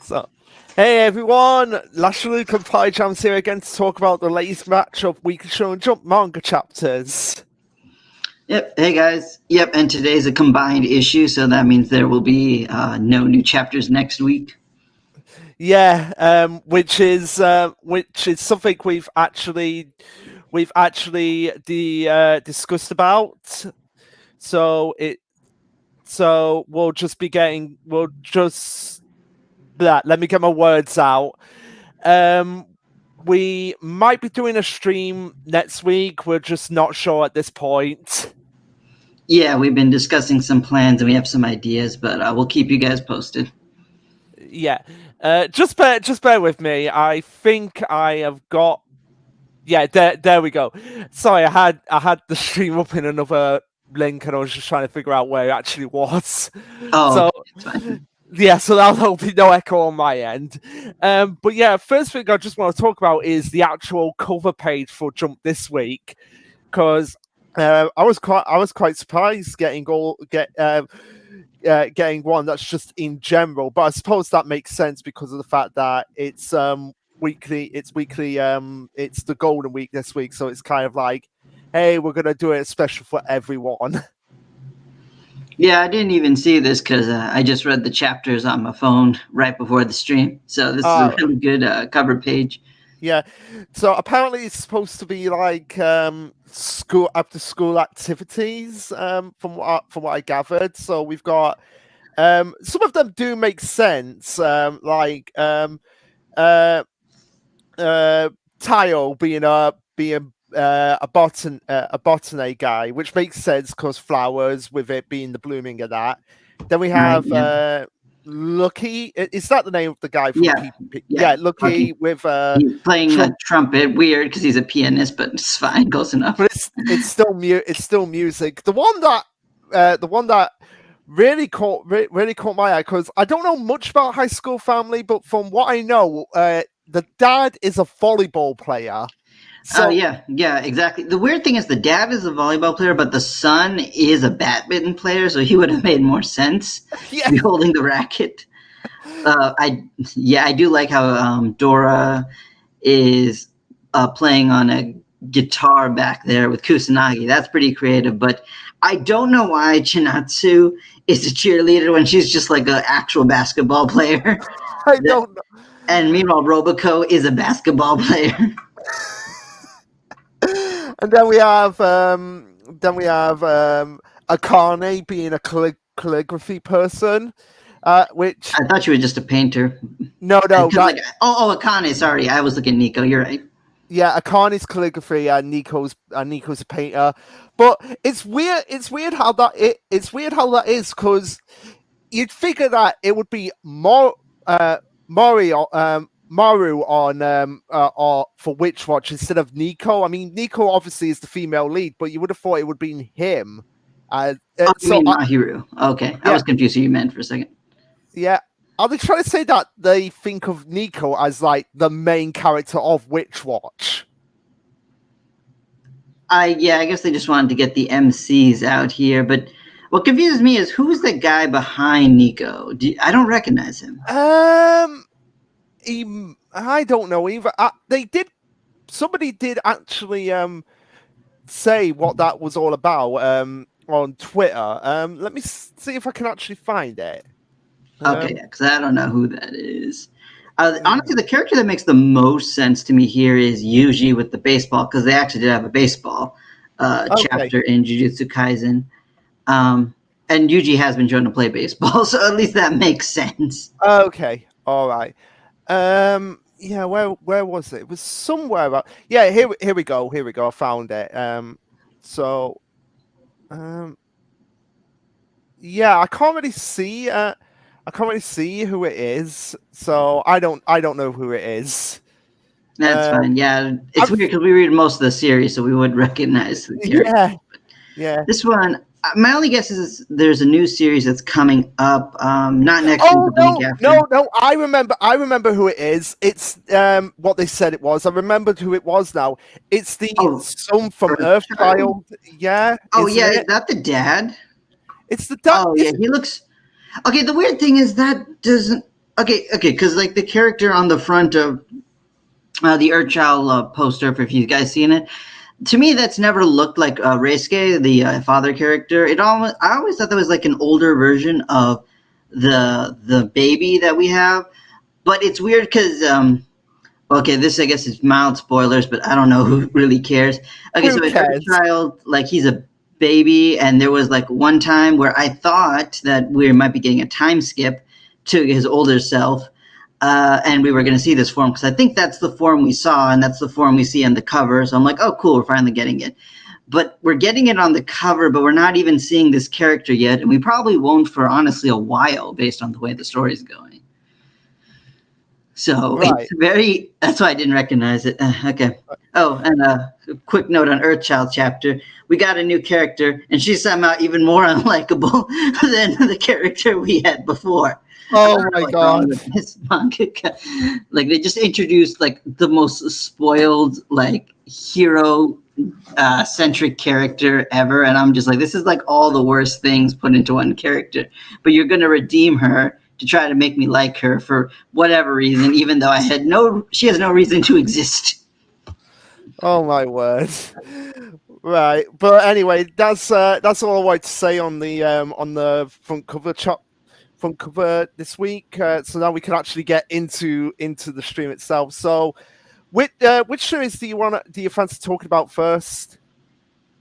So, hey everyone, Luke and Pie Jams here again to talk about the latest match of Weekly Shonen Jump manga chapters. Yep. Hey guys. Yep. And today's a combined issue, so that means there will be no new chapters next week. Yeah, which is something we've actually discussed about. So let me get my words out. We might be doing a stream next week. We're just not sure at this point. Yeah, we've been discussing some plans and we have some ideas, but we'll keep you guys posted. Yeah, just bear with me. I think I have got. Yeah, there we go. Sorry, I had the stream up in another link, and I was just trying to figure out where it actually was. Oh, So okay, it's fine. yeah, so there'll be no echo on my end. But yeah, first thing I just want to talk about is the actual cover page for Jump this week, because I was quite surprised getting one that's just in general, but I suppose that makes sense because of the fact that it's weekly. It's the Golden Week this week, so it's kind of like, hey, we're gonna do it special for everyone. Yeah, I didn't even see this because I just read the chapters on my phone right before the stream. So this is a really good cover page. Yeah, so apparently it's supposed to be like school after school activities. From what I gathered, so we've got some of them do make sense. Like Tayo being a botany guy, which makes sense because flowers, with it being the blooming of that. Then we have Lucky. Is that the name of the guy from PPP? Yeah, Lucky with he's playing a trumpet. Weird because he's a pianist, but it's fine, close enough. But it's still music. The one that really caught my eye, because I don't know much about High School Family, but from what I know, the dad is a volleyball player. So, yeah, exactly. The weird thing is the dad is a volleyball player, but the son is a badminton player, so he would have made more sense to be holding the racket. I do like how Dora is playing on a guitar back there with Kusanagi. That's pretty creative, but I don't know why Chinatsu is a cheerleader when she's just like an actual basketball player. I don't know. And meanwhile, Roboco is a basketball player. And then we have Akane being a calligraphy person, which I thought you were just a painter. No. Akane. Sorry, I was looking at Nico. You're right. Yeah, Akane's calligraphy and Nico's a painter. But it's weird. It's weird how that is, because you'd figure that it would be more Maru on for Witch Watch instead of Nico. I mean, Nico obviously is the female lead, but you would have thought it would have been him. You mean Mahiru? Okay, I was confused who you meant for a second. Yeah, are they trying to say that they think of Nico as like the main character of Witch Watch? I guess they just wanted to get the MCs out here, but what confuses me is who's the guy behind Nico? I don't recognize him. I don't know either. Somebody did actually say what that was all about on Twitter. Let me see if I can actually find it. Okay, because I don't know who that is. Honestly, the character that makes the most sense to me here is Yuji with the baseball, because they actually did have a baseball chapter in Jujutsu Kaisen. And Yuji has been shown to play baseball, so at least that makes sense. Okay, all right. Yeah, where was it? It was somewhere about. Yeah, here we go. I found it. Yeah, I can't really see. I can't really see who it is, so I don't know who it is. That's fine. Yeah, it's weird because we read most of the series, so we would recognize the character. Yeah. This one, my only guess is there's a new series that's coming up. Not next week, but the week after. No. I remember who it is. It's what they said it was. I remembered who it was now. It's the son from Earthchild. Yeah. Is that the dad? It's the dad. Oh yeah, he looks. Okay, the weird thing is that doesn't. Okay, because like the character on the front of the Earthchild poster, if you guys seen it, to me that's never looked like Reisuke, the father character. I always thought that was like an older version of the baby that we have. But it's weird because okay, this I guess is mild spoilers, but I don't know who really cares. Okay, Who so an cares? Earthchild, like he's a baby, and there was like one time where I thought that we might be getting a time skip to his older self, and we were going to see this form because I think that's the form we saw, and that's the form we see on the cover. So I'm like, oh, cool, we're finally getting it. But we're getting it on the cover, but we're not even seeing this character yet, and we probably won't for honestly a while, based on the way the story's going. So Right. it's very. That's why I didn't recognize it. Okay. Oh, and a quick note on Earthchild chapter. We got a new character, and she's somehow even more unlikable than the character we had before. Oh my god! This manga, like they just introduced like the most spoiled like hero centric character ever, and I'm just like, this is like all the worst things put into one character. But you're gonna redeem her to try to make me like her for whatever reason, even though she has no reason to exist. Oh my word! Right, but anyway, that's all I wanted to say on the front cover this week. So now we can actually get into the stream itself. So, which series do you fancy talking about first?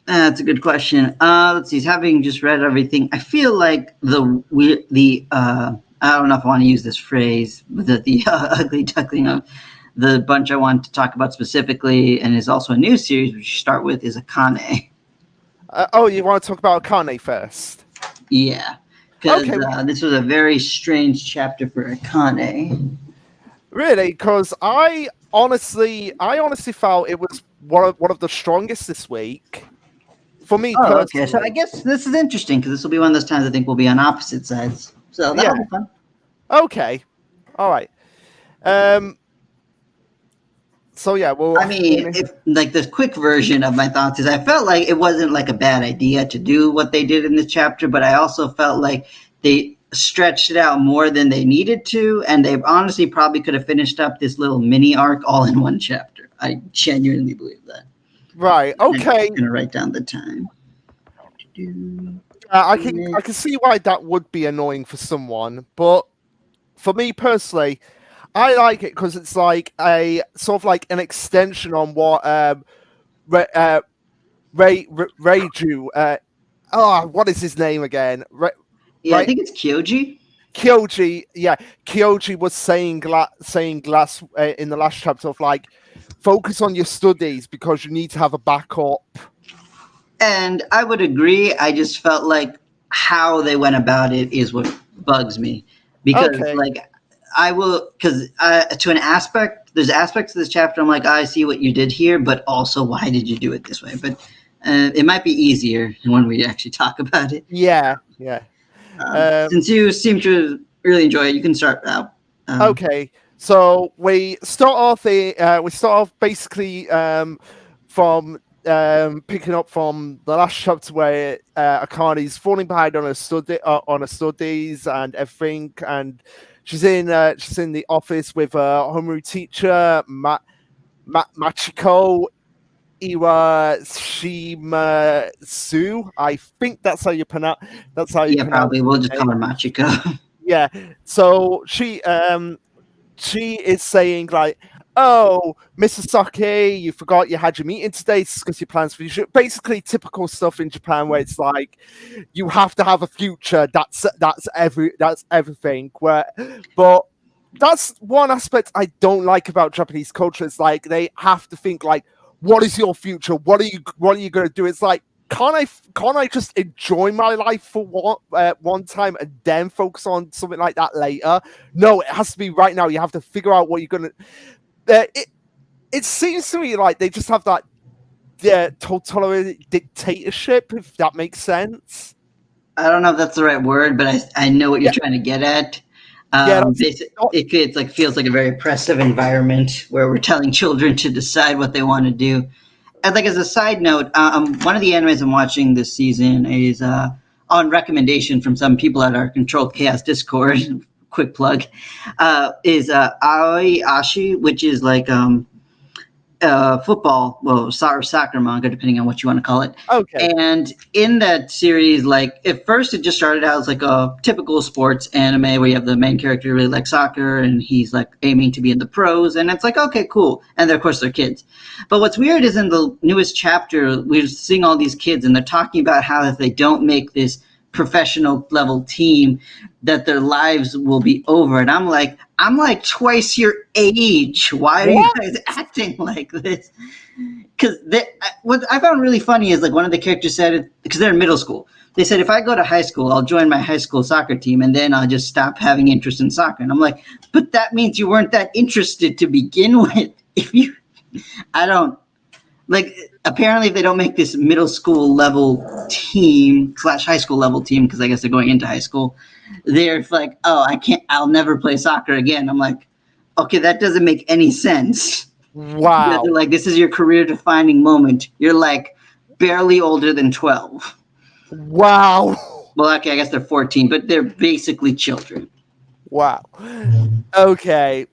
That's a good question. Let's see. Having just read everything, I feel like I don't know if I want to use this phrase, but the ugly duckling of the bunch I want to talk about specifically, and is also a new series, which you start with, is Akane. You want to talk about Akane first? Yeah, because this was a very strange chapter for Akane. Really? Because I honestly felt it was one of the strongest this week. For me personally. Okay. So I guess this is interesting because this will be one of those times I think we'll be on opposite sides. So that'll be fun. Okay. All right. So yeah, well, I mean, if like the quick version of my thoughts is, I felt like it wasn't like a bad idea to do what they did in this chapter, but I also felt like they stretched it out more than they needed to, and they honestly probably could have finished up this little mini arc all in one chapter. I genuinely believe that. Right. Okay. I'm gonna write down the time. I can see why that would be annoying for someone, but for me personally, I like it because it's like a sort of like an extension on what Reiju. What is his name again? I think it's Kyoji. Kyoji was saying in the last chapter of like, focus on your studies because you need to have a backup. And I would agree. I just felt like how they went about it is what bugs me, because to an aspect, there's aspects of this chapter I'm like, I see what you did here, but also why did you do it this way? But it might be easier when we actually talk about it. Yeah. Since you seem to really enjoy it, you can start out. Okay, so we start off basically from picking up from the last chapter where Akane's falling behind on her studies and everything, and she's in the office with her homeroom teacher Machiko Iwashimasu. I think that's how you pronounce. Probably. We'll just call her Machiko. Yeah. So she is saying like, "Oh, Mr. Saki, you forgot you had your meeting today to discuss your plans for your future." Basically, typical stuff in Japan where it's like you have to have a future. That's everything. But that's one aspect I don't like about Japanese culture. It's like they have to think like, what is your future? What are you going to do? It's like, can't I just enjoy my life for one time and then focus on something like that later? No, it has to be right now. You have to figure out what you're going to... It seems to me like they just have that total dictatorship, if that makes sense. I don't know if that's the right word, but I know what you're trying to get at. It feels like a very oppressive environment where we're telling children to decide what they want to do. And like as a side note, one of the animes I'm watching this season is on recommendation from some people at our Controlled Chaos Discord, quick plug, is Aoi Ashi, which is like football, well, soccer manga, depending on what you want to call it. Okay. And in that series, like at first it just started out as like a typical sports anime where you have the main character really likes soccer and he's like aiming to be in the pros, and it's like, okay, cool. And of course they're kids. But what's weird is in the newest chapter, we're seeing all these kids and they're talking about how if they don't make this professional level team, that their lives will be over. And I'm like twice your age. Why are you guys acting like this? Because what I found really funny is like one of the characters said, because they're in middle school, they said, if I go to high school, I'll join my high school soccer team and then I'll just stop having interest in soccer. And I'm like, but that means you weren't that interested to begin with. I don't, like, apparently if they don't make this middle school level team / high school level team, because I guess they're going into high school, they're like, oh, I'll never play soccer again. I'm like, okay, that doesn't make any sense. Wow. They're like, this is your career defining moment. You're like barely older than 12. Wow. Well, okay, I guess they're 14, but they're basically children. Wow. Okay.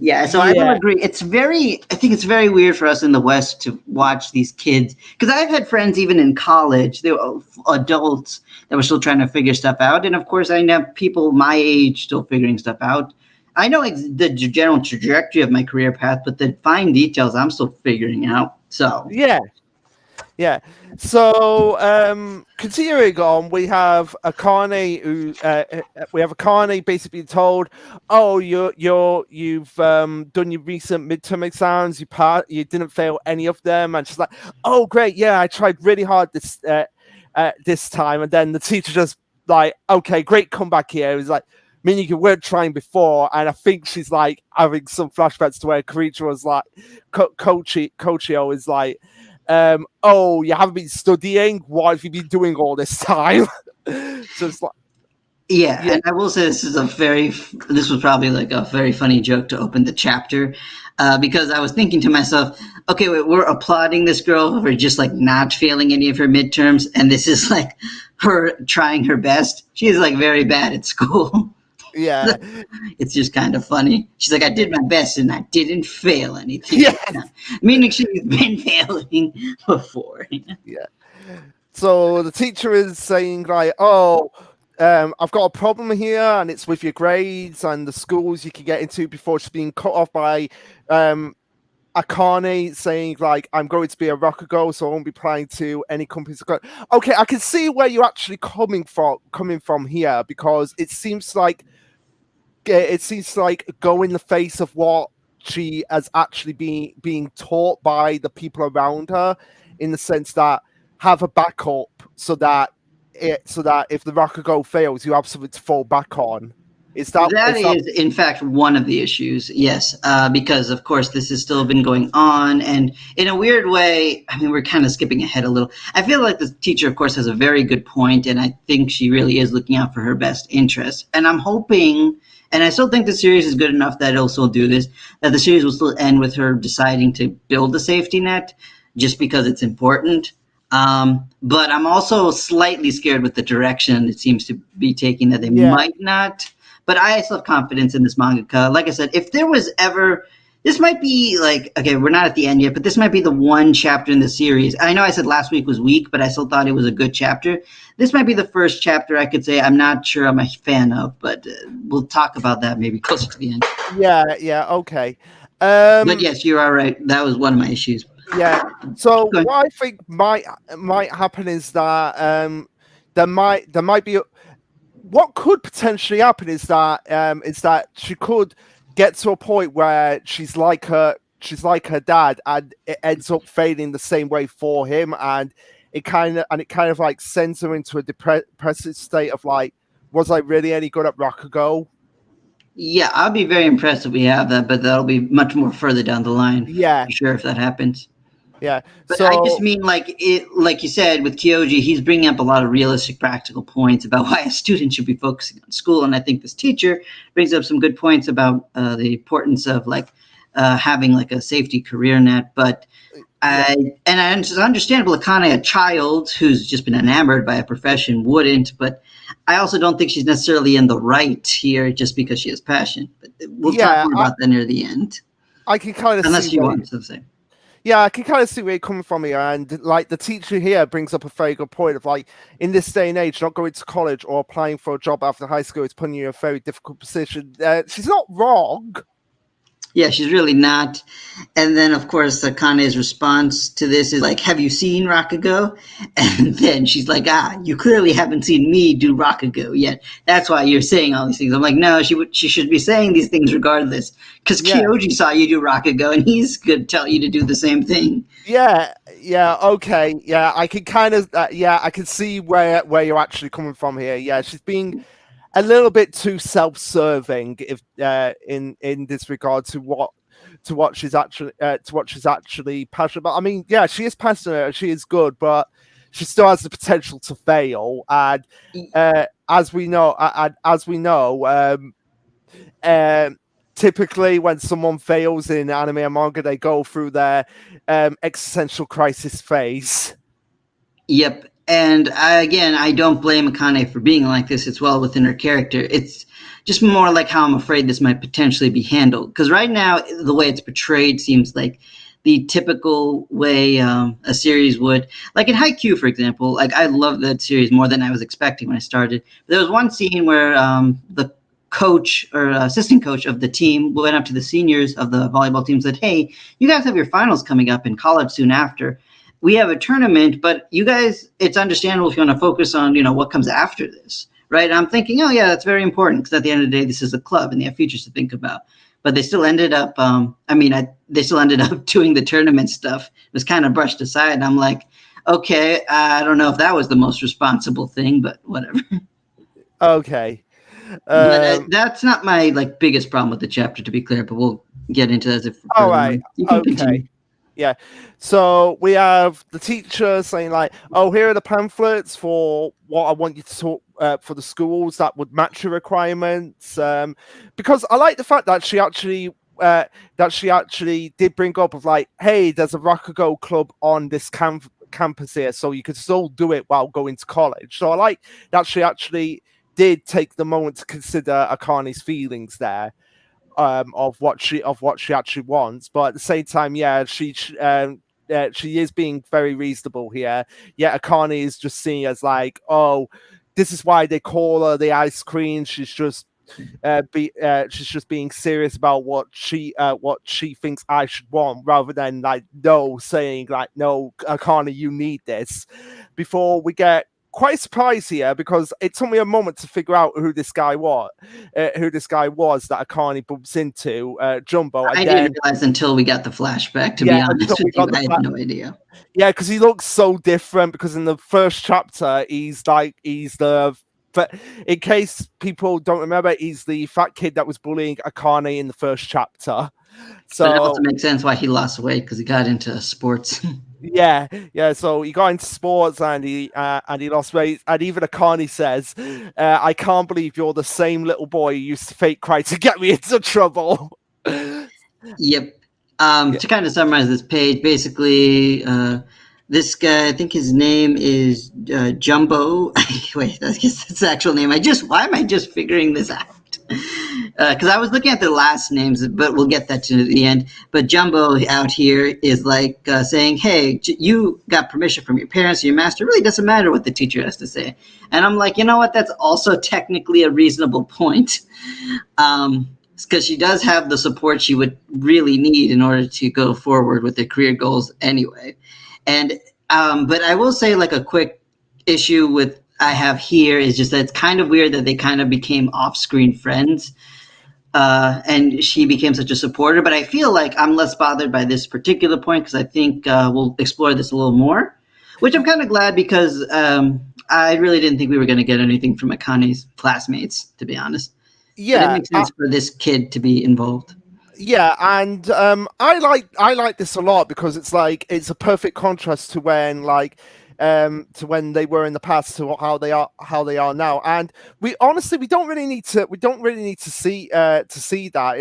Yeah, so I will agree. I think it's very weird for us in the West to watch these kids. Because I've had friends even in college, they were adults that were still trying to figure stuff out. And of course, I know people my age still figuring stuff out. I know the general trajectory of my career path, but the fine details I'm still figuring out. So yeah. So continuing on, we have Akane who basically told, oh, you've done your recent midterm exams, you didn't fail any of them, and she's like, oh great, yeah, I tried really hard this time, and then the teacher just like, okay, great, come back here. It was like, meaning you weren't trying before, and I think she's like having some flashbacks to where Creature was like, Kochio is like, oh, you haven't been studying? What have you been doing all this time? So it's like, yeah, and I will say this was probably like a very funny joke to open the chapter, because I was thinking to myself, okay, wait, we're applauding this girl for just like not failing any of her midterms, and this is like her trying her best. She's like very bad at school. Yeah. It's just kind of funny. She's like, I did my best and I didn't fail anything. Yeah. Meaning she's been failing before. Yeah. So the teacher is saying like, oh, I've got a problem here, and it's with your grades and the schools you can get into before she's being cut off by Akane saying like, I'm going to be a Rakugo, so I won't be applying to any companies. Okay, I can see where you're actually coming from here, because it seems like go in the face of what she has actually being taught by the people around her, in the sense that have a backup so that if the Rakugo fails, you have something to fall back on. Is in fact one of the issues, yes, because of course this has still been going on, and in a weird way, I mean, we're kind of skipping ahead a little. I feel like the teacher, of course, has a very good point, and I think she really is looking out for her best interest. And I'm hoping, and I still think the series is good enough that it'll still do this, that the series will still end with her deciding to build a safety net just because it's important. But I'm also slightly scared with the direction it seems to be taking, that they might not. But I still have confidence in this mangaka. Like I said, if there was ever, this might be like, okay, we're not at the end yet, but this might be the one chapter in the series. I know I said last week was weak, but I still thought it was a good chapter. This might be the first chapter I could say I'm not sure I'm a fan of, but we'll talk about that maybe closer to the end. Yeah, okay. But yes, you are right. That was one of my issues. Yeah. So what I think might happen is that there might be what could potentially happen is that she could get to a point where she's like her dad, and it ends up failing the same way for him, and it kind of like sends her into a depressive state of like, was I really any good at Rakugo? Yeah, I'll be very impressed if we have that, but that'll be much more further down the line. Yeah, for sure, if that happens. Yeah, but I just mean like you said with Kyoji, he's bringing up a lot of realistic, practical points about why a student should be focusing on school, and I think this teacher brings up some good points about the importance of like having like a safety career net. But it's understandable, Akane, a child who's just been enamored by a profession, wouldn't. But I also don't think she's necessarily in the right here just because she has passion. But we'll talk Yeah, more about that near the end, I can kind of see unless you where. want to say. Yeah, I can kind of see where you're coming from here, and like the teacher here brings up a very good point of like in this day and age, not going to college or applying for a job after high school is putting you in a very difficult position. She's not wrong. Yeah, she's really not. And then, of course, Akane's response to this is like, "Have you seen Rakugo?" And then she's like, "Ah, you clearly haven't seen me do Rakugo yet. That's why you're saying all these things." I'm like, "No, she should be saying these things regardless, because Yeah, Kyoji saw you do Rakugo, and he's going to tell you to do the same thing." yeah, okay, yeah. I can kind of, yeah, I can see where you're actually coming from here. Yeah, she's being a little bit too self-serving if in this regard to what she's actually passionate about. I mean, yeah, she is passionate, she is good, but she still has the potential to fail. And as we know, typically when someone fails in anime and manga, they go through their existential crisis phase. Yep. And again, I don't blame Akane for being like this. It's well within her character. It's just more like how I'm afraid this might potentially be handled. Because right now, the way it's portrayed seems like the typical way a series would. Like in Haikyuu, for example, like I love that series more than I was expecting when I started. There was one scene where the coach or assistant coach of the team went up to the seniors of the volleyball team and said, "Hey, you guys have your finals coming up in college soon after. We have a tournament, but you guys, it's understandable if you want to focus on, what comes after this, right?" And I'm thinking, oh yeah, that's very important because at the end of the day, this is a club and they have futures to think about. But they still ended up, they still ended up doing the tournament stuff. It was kind of brushed aside. And I'm like, okay, I don't know if that was the most responsible thing, but whatever. Okay. But that's not my biggest problem with the chapter, to be clear. But we'll get into that as if All further right. on. You can Okay. continue. Yeah. So we have the teacher saying like, "Oh, here are the pamphlets for what I want you to talk for the schools that would match your requirements." Because I like the fact that she actually did bring up of like, "Hey, there's a Rakugo club on this campus here, so you could still do it while going to college." So I like that she actually did take the moment to consider Akane's feelings there. Of what she actually wants, but at the same time, yeah, she is being very reasonable here. Yeah, Akane is just seen as like, oh, this is why they call her the ice queen. She's just being serious about what she thinks I should want, rather than like no saying like, no, Akane, you need this. Before we get quite surprised here, because it took me a moment to figure out who this guy was that Akane bumps into, Jumbo, and I then didn't realize until we got the flashback, to be yeah, until honest with we you. got I had no idea. yeah, because he looks so different. Because in the first chapter, he's the. But in case people don't remember, he's the fat kid that was bullying Akane in the first chapter. But it also So makes sense why he lost weight because he got into sports. yeah. So he got into sports and he lost weight. And even Akane says, "I can't believe you're the same little boy who used to fake cry to get me into trouble." Yep. Yeah. To kind of summarize this page, basically, this guy, I think his name is Jumbo. Wait, I guess that's the actual name. Why am I just figuring this out? Because I was looking at the last names, but we'll get that to the end. But Jumbo out here is like saying, "Hey, you got permission from your parents, your master. It really doesn't matter what the teacher has to say." And I'm like, you know what? That's also technically a reasonable point. Because she does have the support she would really need in order to go forward with their career goals anyway. And but I will say, like, a quick issue with I have here is just that it's kind of weird that they kind of became off-screen friends, and she became such a supporter. But I feel like I'm less bothered by this particular point because I think we'll explore this a little more, which I'm kind of glad because I really didn't think we were going to get anything from Akane's classmates, to be honest. But it Yeah, makes sense for this kid to be involved. yeah, and I like this a lot because it's like it's a perfect contrast to when they were in the past to how they are now. And we honestly we don't really need to see that.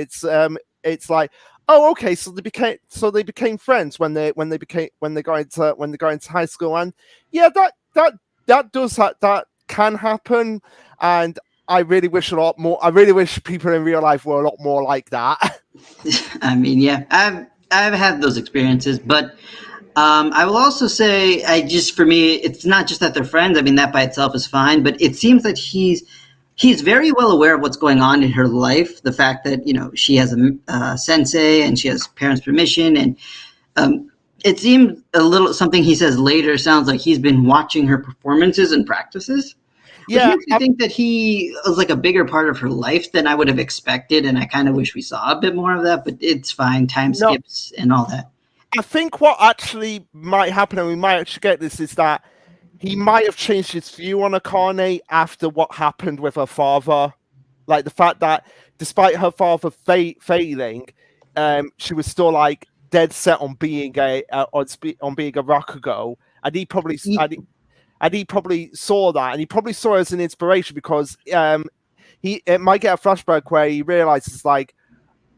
It's like, oh, okay, so they became friends when they got into high school. And yeah, that does can happen, and I really wish a lot more. I really wish people in real life were a lot more like that. I mean, yeah, I've had those experiences, but I will also say, for me, it's not just that they're friends. I mean, that by itself is fine, but it seems that he's very well aware of what's going on in her life. The fact that she has a sensei and she has parents' permission, and it seems a little something he says later sounds like he's been watching her performances and practices. Which Yeah, makes me think that he was like a bigger part of her life than I would have expected, and I kind of wish we saw a bit more of that. But it's fine, time no, skips and all that. I think what actually might happen, and we might actually get this, is that he might have changed his view on Akane after what happened with her father. Like the fact that despite her father failing, she was still like dead set on being on being a Rakugo, and he probably and he probably saw that, and he probably saw it as an inspiration because it might get a flashback where he realizes like,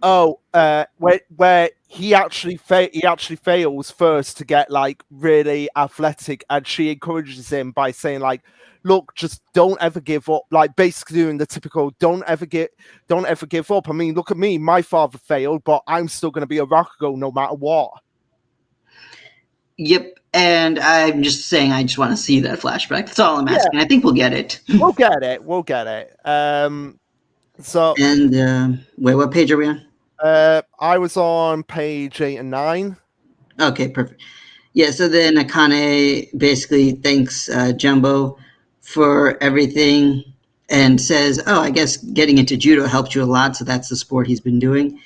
where he actually fails first to get like really athletic, and she encourages him by saying like, look, just don't ever give up, like basically doing the typical don't ever give up. I mean, look at me, my father failed, but I'm still going to be a Rakugo no matter what. Yep, and I'm just saying I just want to see that flashback. That's all I'm asking. I think we'll get it. We'll get it. So and wait, what page are we on? I was on page 8 and 9. Okay, perfect. Yeah, so then Akane basically thanks Jumbo for everything and says, oh, I guess getting into judo helped you a lot, so that's the sport he's been doing.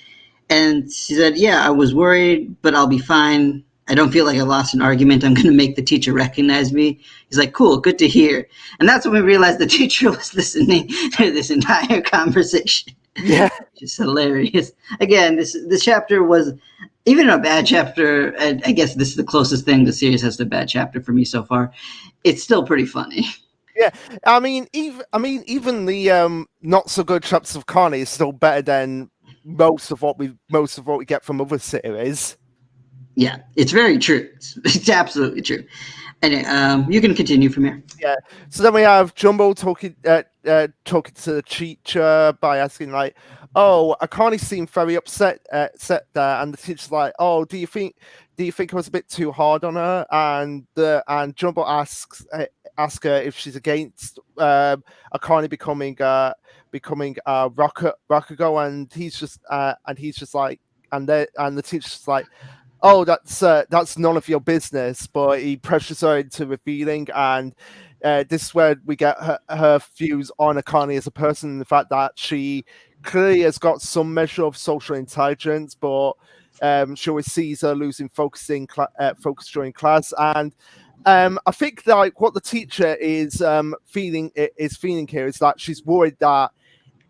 And she said, yeah, I was worried, but I'll be fine. I don't feel like I lost an argument. I'm going to make the teacher recognize me. He's like, cool, good to hear. And that's when we realized the teacher was listening to this entire conversation. Yeah. Just hilarious. Again, this chapter was, even a bad chapter, and I guess this is the closest thing the series has to a bad chapter for me so far. It's still pretty funny. Yeah, I mean, even the not so good chapters of Carney is still better than most of what we get from other series. Yeah, it's very true. It's absolutely true. And you can continue from here. Yeah. So then we have Jumbo talking to the teacher by asking like, "Oh, Akane seemed very upset there," and the teacher's like, "Oh, do you think it was a bit too hard on her?" And Jumbo asks her if she's against Akane becoming a Rakugo, and he's just like, and the teacher's like, oh, that's none of your business, but he pressures her into revealing, and this is where we get her views on Akane as a person, and the fact that she clearly has got some measure of social intelligence, but she always sees her losing focus during class, and I think like what the teacher is feeling here is that she's worried that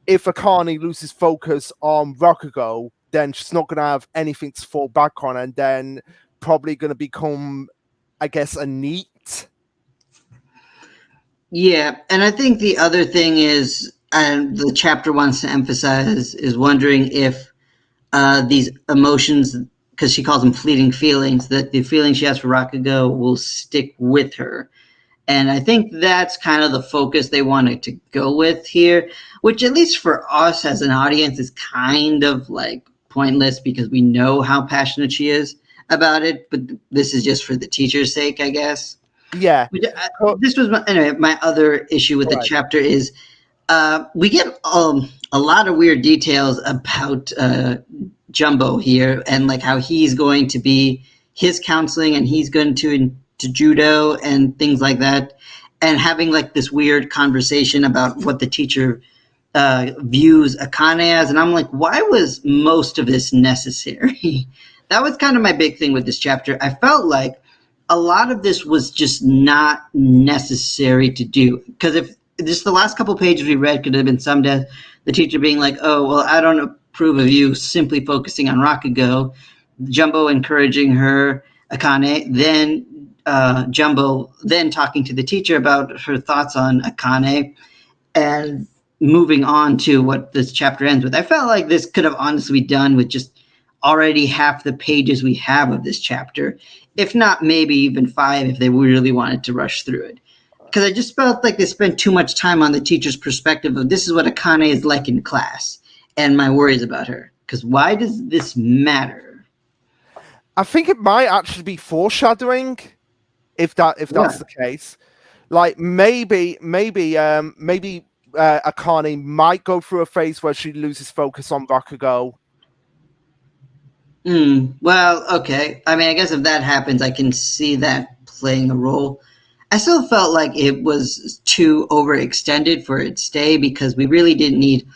if Akane loses focus on Rakugo, then she's not going to have anything to fall back on, and then probably going to become, I guess, a NEET. Yeah, and I think the other thing is, and the chapter wants to emphasize, is wondering if these emotions, because she calls them fleeting feelings, that the feeling she has for Rakugo will stick with her. And I think that's kind of the focus they wanted to go with here, which at least for us as an audience is kind of like pointless because we know how passionate she is about it. But this is just for the teacher's sake, I guess. Yeah. This was my other issue with the chapter is we get a lot of weird details about Jumbo here and like how he's going to be his counseling and he's going to judo and things like that, and having like this weird conversation about what the teacher views Akane as, and I'm like, why was most of this necessary? That was kind of my big thing with this chapter. I felt like a lot of this was just not necessary to do, because if just the last couple pages we read could have been summed as the teacher being like, oh, well, I don't approve of you simply focusing on Rakugo, Jumbo encouraging her, Akane, then Jumbo then talking to the teacher about her thoughts on Akane, and moving on to what this chapter ends with. I felt like this could have honestly been done with just already half the pages we have of this chapter, if not maybe even 5 if they really wanted to rush through it. because I just felt like they spent too much time on the teacher's perspective of this is what Akane is like in class, and my worries about her. Because why does this matter? I think it might actually be foreshadowing, if that's the case. Like maybe Akane might go through a phase where she loses focus on Bakugo. Well, okay. I mean, I guess if that happens, I can see that playing a role. I still felt like it was too overextended for its stay because we really didn't need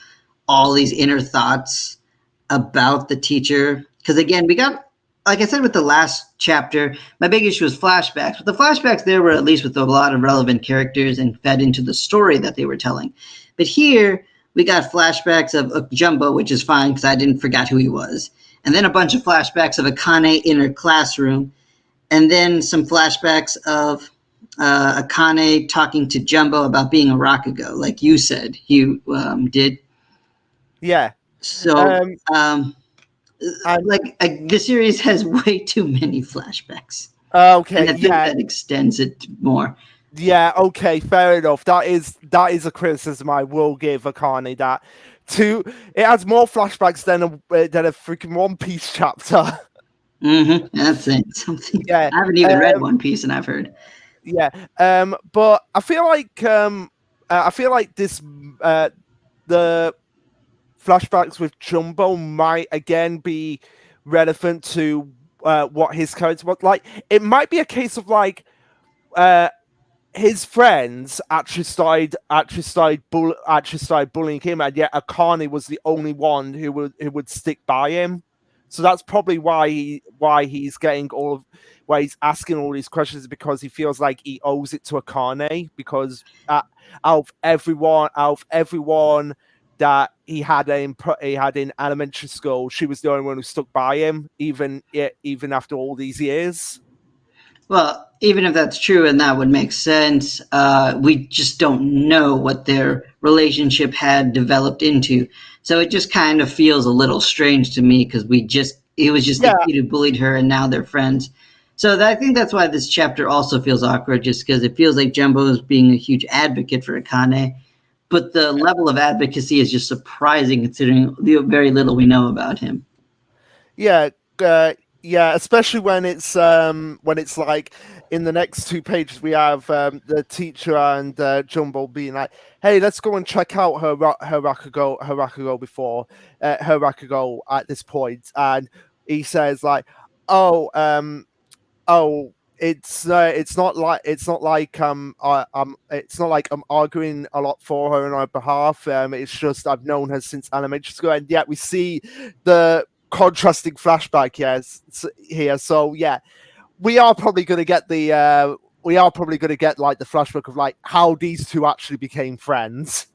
all these inner thoughts about the teacher. Because again, we got, like I said with the last chapter, my big issue was flashbacks. But the flashbacks there were at least with a lot of relevant characters and fed into the story that they were telling. But here, we got flashbacks of Jumbo, which is fine because I didn't forget who he was. And then a bunch of flashbacks of Akane in her classroom. And then some flashbacks of Akane talking to Jumbo about being a Rakugo, like you said you did. Yeah. So, the series has way too many flashbacks. Okay, and I think that extends it more. Yeah, okay, fair enough. That is a criticism I will give Akane. That it has more flashbacks than a freaking One Piece chapter. That's it. Something. Yeah, I haven't even read One Piece, and I've heard. Yeah, but I feel like this the flashbacks with Jumbo might again be relevant to what his character was like. It might be a case of like his friends actually started bullying him, and yet Akane was the only one who would stick by him. So that's probably why he's getting why he's asking all these questions, because he feels like he owes it to Akane, because out of everyone that he had in elementary school, she was the only one who stuck by him, even after all these years. Well, even if that's true and that would make sense, we just don't know what their relationship had developed into. So it just kind of feels a little strange to me because it was just the kid who bullied her and now they're friends. So I think that's why this chapter also feels awkward, just because it feels like Jumbo is being a huge advocate for Akane. But the level of advocacy is just surprising considering the very little we know about him. Yeah, especially when it's like in the next 2 pages we have the teacher and Jumbo being like, "Hey, let's go and check out her Rakugo before her Rakugo at this point," and he says like, "Oh, it's not like I'm arguing a lot for her on her behalf. It's just I've known her since elementary school," and yet we see the contrasting flashback here. So yeah, we are probably going to get the like the flashback of like how these two actually became friends.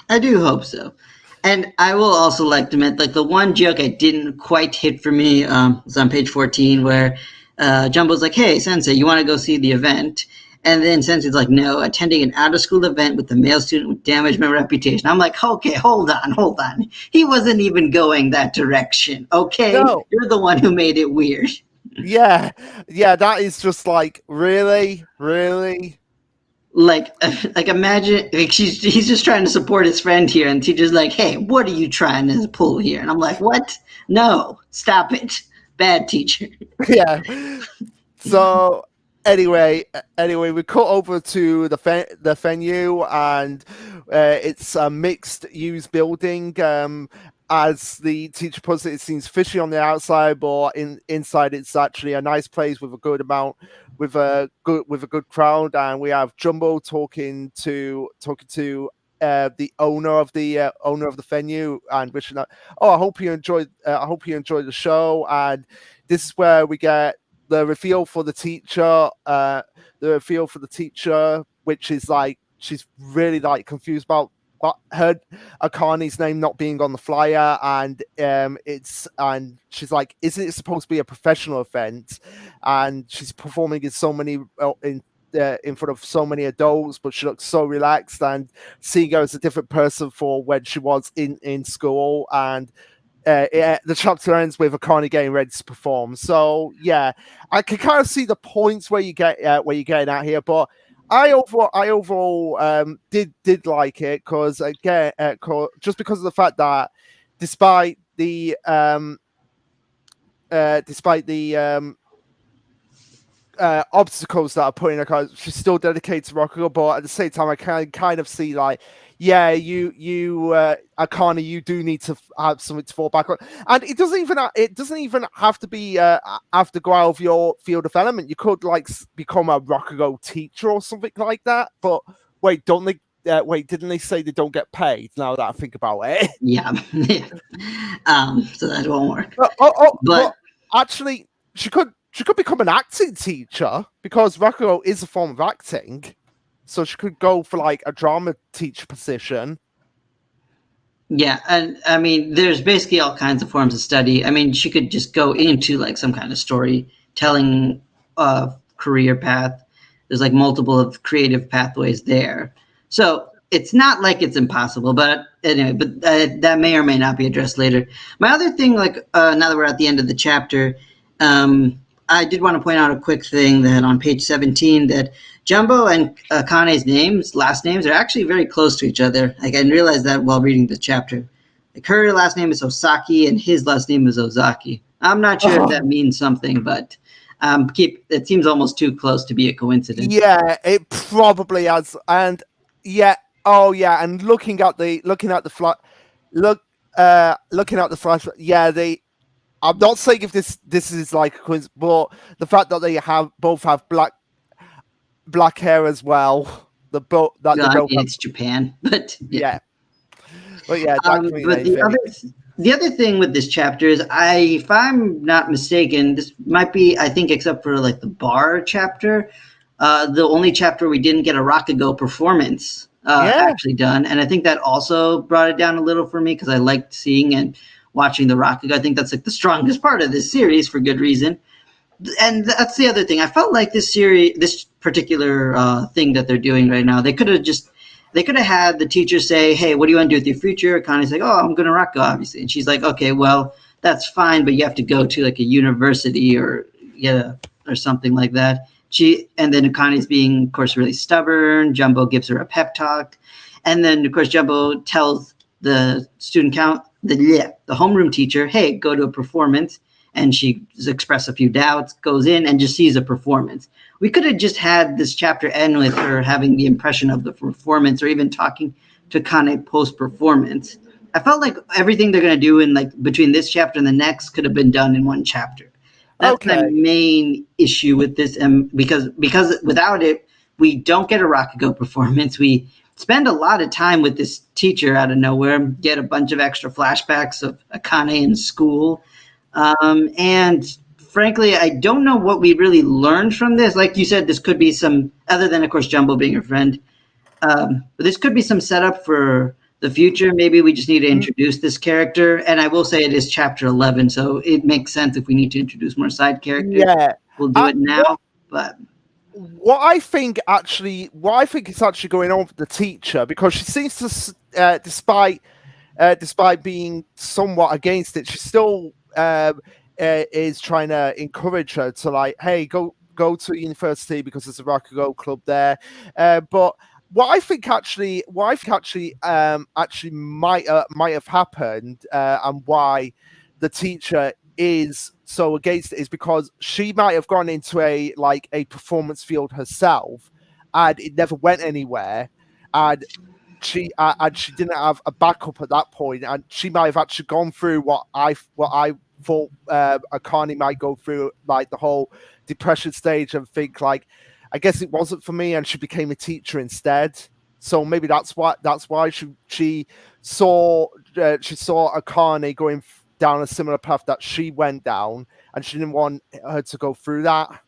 I do hope so. And I will also like to admit, like the one joke I didn't quite hit for me was on page 14 where Jumbo's like, "Hey, Sensei, you want to go see the event?" And then Sensei's like, "No, attending an out-of-school event with a male student would damage my reputation." I'm like, okay, hold on. He wasn't even going that direction, okay? No. You're the one who made it weird. Yeah, that is just like, really? Like imagine he's just trying to support his friend here, and teacher's like, "Hey, what are you trying to pull here?" And I'm like, "What? No, stop it, bad teacher." Yeah. So anyway, we cut over to the venue, and it's a mixed use building. As the teacher puts it seems fishy on the outside, but inside it's actually a nice place with a good amount, with a good crowd. And we have Jumbo talking to the owner of the venue and wishing that, I hope you enjoyed the show. And this is where we get the reveal for the teacher, which is like she's really like confused about her Akane's name not being on the flyer, and she's like, isn't it supposed to be a professional event? And she's performing in so many in front of so many adults, but she looks so relaxed, and seeing her as a different person for when she was in school. And the chapter ends with Akane getting ready to perform. So yeah, I can kind of see the points where you're getting at here, but I overall did like it because again, just because of the fact that despite the obstacles that are put in her car, she's still dedicated to Rokugo. But at the same time, I can kind of see like, yeah, you Akane, you do need to have something to fall back on, and it doesn't even have to be have to go out of your field of element. You could like become a Rokugo teacher or something like that. But wait, don't they? Wait, didn't they say they don't get paid? Now that I think about it, Yeah, so that won't work. But actually, she could become an acting teacher because Rakugo is a form of acting, so she could go for like a drama teacher position. Yeah, and I mean, there's basically all kinds of forms of study. I mean, she could just go into like some kind of storytelling career path. There's like multiple of creative pathways there. So it's not like it's impossible, but anyway, but that may or may not be addressed later. My other thing, like now that we're at the end of the chapter, I did want to point out a quick thing that on page 17 that Jumbo and Kane's last names, are actually very close to each other. Like I didn't realize that while reading the chapter. Like her last name is Osaki and his last name is Ozaki. I'm not sure if that means something, but it seems almost too close to be a coincidence. Yeah, it probably has, and yeah, oh yeah, and looking at the flash, yeah, I'm not saying if this is like a coincidence, but the fact that they both have black hair as well. It's Japan, but yeah. But yeah, but the other thing with this chapter is, if I'm not mistaken, this might be, I think, except for like the bar chapter, the only chapter we didn't get a Rakugo performance actually done, and I think that also brought it down a little for me because I liked seeing and watching the Rakugo. I think that's like the strongest part of this series for good reason. And that's the other thing. I felt like this particular thing that they're doing right now, they could have had the teacher say, "Hey, what do you want to do with your future?" Connie's like, "Oh, I'm going to Rakugo, obviously," and she's like, "Okay, well, that's fine, but you have to go to like a university or something like that." And then Connie's being, of course, really stubborn. Jumbo gives her a pep talk, and then of course Jumbo tells the the homeroom teacher, "Hey, go to a performance." And she expresses a few doubts, goes in and just sees a performance. We could have just had this chapter end with her having the impression of the performance, or even talking to Kane post-performance. I felt like everything they're going to do in like between this chapter and the next could have been done in one chapter. That's the main issue with this, because without it, we don't get a Rakugo performance. We spend a lot of time with this teacher out of nowhere, get a bunch of extra flashbacks of Akane in school. And frankly, I don't know what we really learned from this. Like you said, this could be some, other than, of course, Jumbo being your friend, but this could be some setup for the future. Maybe we just need to introduce this character. And I will say it is chapter 11, so it makes sense if we need to introduce more side characters. Yeah. We'll do it now, but... What I think is actually going on with the teacher, because she seems to, despite being somewhat against it, she still is trying to encourage her to like, hey, go to university because there's a Rakugo club there. But what I think actually might have happened, and why the teacher is so against it, is because she might have gone into a performance field herself, and it never went anywhere, and she didn't have a backup at that point, and she might have actually gone through what I thought Akane might go through, like the whole depression stage, and think like, I guess it wasn't for me, and she became a teacher instead. So maybe that's why she saw Akane going down a similar path that she went down, and she didn't want her to go through that.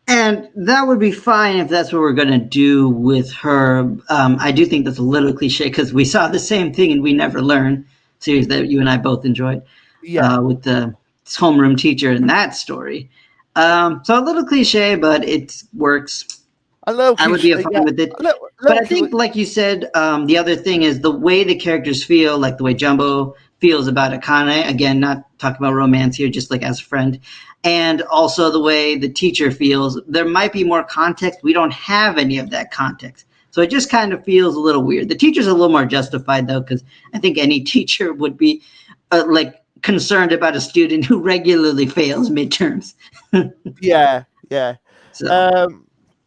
And that would be fine if that's what we're going to do with her. I do think that's a little cliche because we saw the same thing in We Never Learn, series that you and I both enjoyed, with the homeroom teacher in that story. So a little cliche, but it works. I would be fine with it. But I think, like you said, the other thing is the way the characters feel, like the way Jumbo feels about Akane. Again, not talking about romance here, just like as a friend. And also the way the teacher feels. There might be more context. We don't have any of that context. So it just kind of feels a little weird. The teacher's a little more justified, though, because I think any teacher would be like concerned about a student who regularly fails midterms. Yeah, yeah. So,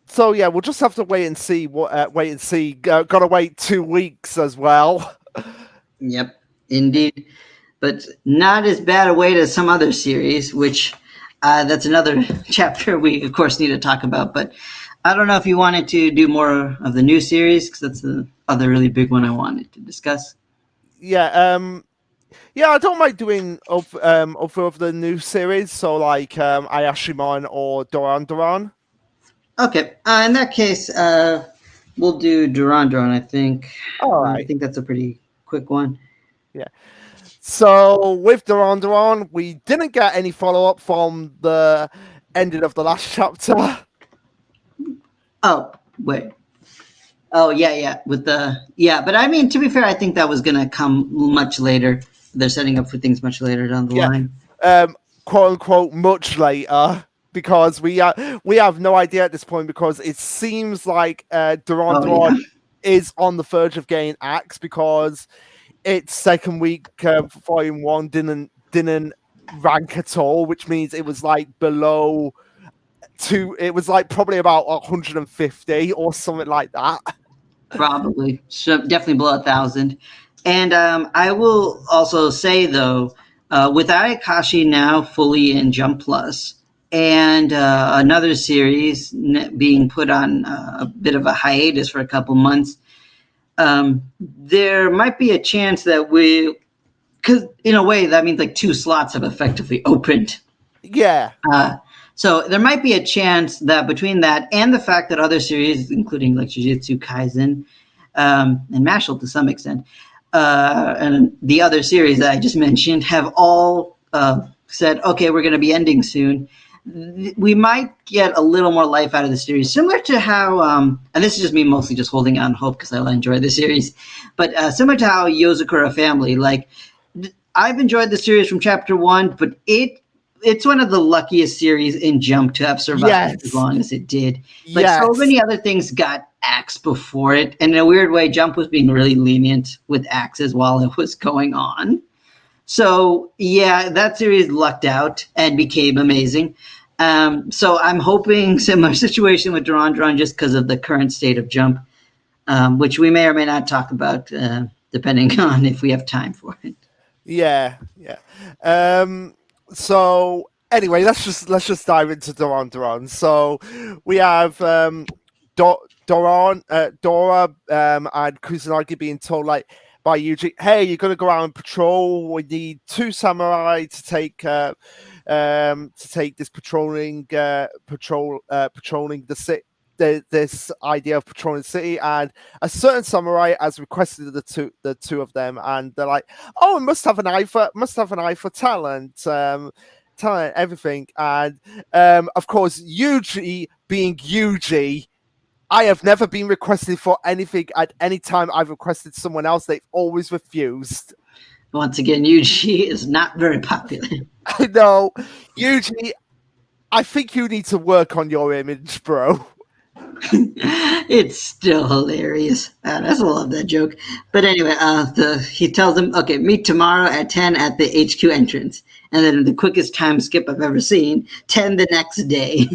So yeah, we'll just have to wait and see. Wait and see. Gotta wait 2 weeks as well. yep, indeed. But not as bad a way as some other series, which that's another chapter we, of course, need to talk about. But I don't know if you wanted to do more of the new series, because that's the other really big one I wanted to discuss. Yeah. Yeah, I don't mind doing of the new series. So like Ayashimon or Doran Doran. Okay, in that case, we'll do Duran Duran, I think. All I right. think that's a pretty quick one. Yeah. So with Duran Duran, we didn't get any follow up from the ending of the last chapter. Oh, wait. Oh, yeah. But I mean, to be fair, I think that was going to come much later. They're setting up for things much later down the Yeah. line. Quote unquote much later, because we have no idea at this point, because it seems like Duran Duran is on the verge of getting axed, because its second week volume 1 didn't rank at all, which means it was like below it was like probably about 150 or something like that. Probably. So definitely below 1,000. And I will also say, though, with Ayakashi now fully in Jump Plus, and another series being put on a bit of a hiatus for a couple months, there might be a chance that because in a way that means like 2 slots have effectively opened. Yeah. So there might be a chance that between that and the fact that other series, including like Jujutsu Kaisen and Mashal to some extent, and the other series that I just mentioned, have all said, okay, we're going to be ending soon. We might get a little more life out of the series, similar to how, and this is just me mostly just holding on hope because I enjoy the series, but similar to how Yozakura Family, like I've enjoyed the series from chapter 1, but it's one of the luckiest series in Jump to have survived as long as it did. Like so many other things got axed before it, and in a weird way, Jump was being really lenient with axes while it was going on. So yeah, that series lucked out and became amazing. So I'm hoping similar situation with Duran Duran just because of the current state of Jump, which we may or may not talk about depending on if we have time for it. Yeah. So anyway, let's just dive into Duran Duran. So we have Dora and Kusanagi being told like by Yuji, hey, you're gonna go out and patrol. We need 2 samurai to take this patrolling the city. This idea of patrolling the city, and a certain samurai has requested the two of them, and they're like, "Oh, must have an eye for talent, everything." And of course, Yuji being Yuji, I have never been requested for anything at any time I've requested someone else. They've always refused. Once again, Yuji is not very popular. I know, Yuji. I think you need to work on your image, bro. It's still hilarious. I just love that joke. But anyway, he tells them, "Okay, meet tomorrow at 10 at the HQ entrance." And then the quickest time skip I've ever seen, 10 the next day.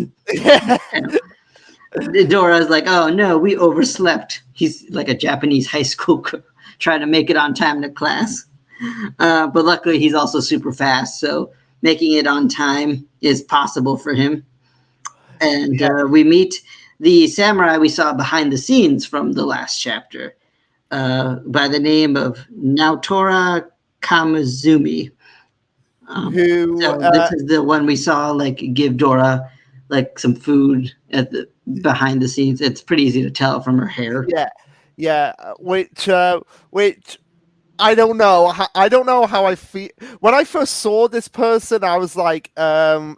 Dora's like, "Oh no, we overslept." He's like a Japanese high school trying to make it on time to class. But luckily, he's also super fast, so making it on time is possible for him. And we meet the samurai we saw behind the scenes from the last chapter by the name of Naotora Kamizumi. This is the one we saw like give Dora like some food at the behind the scenes. It's pretty easy to tell from her hair. Yeah. Which I don't know. I don't know how I feel. When I first saw this person, I was like, I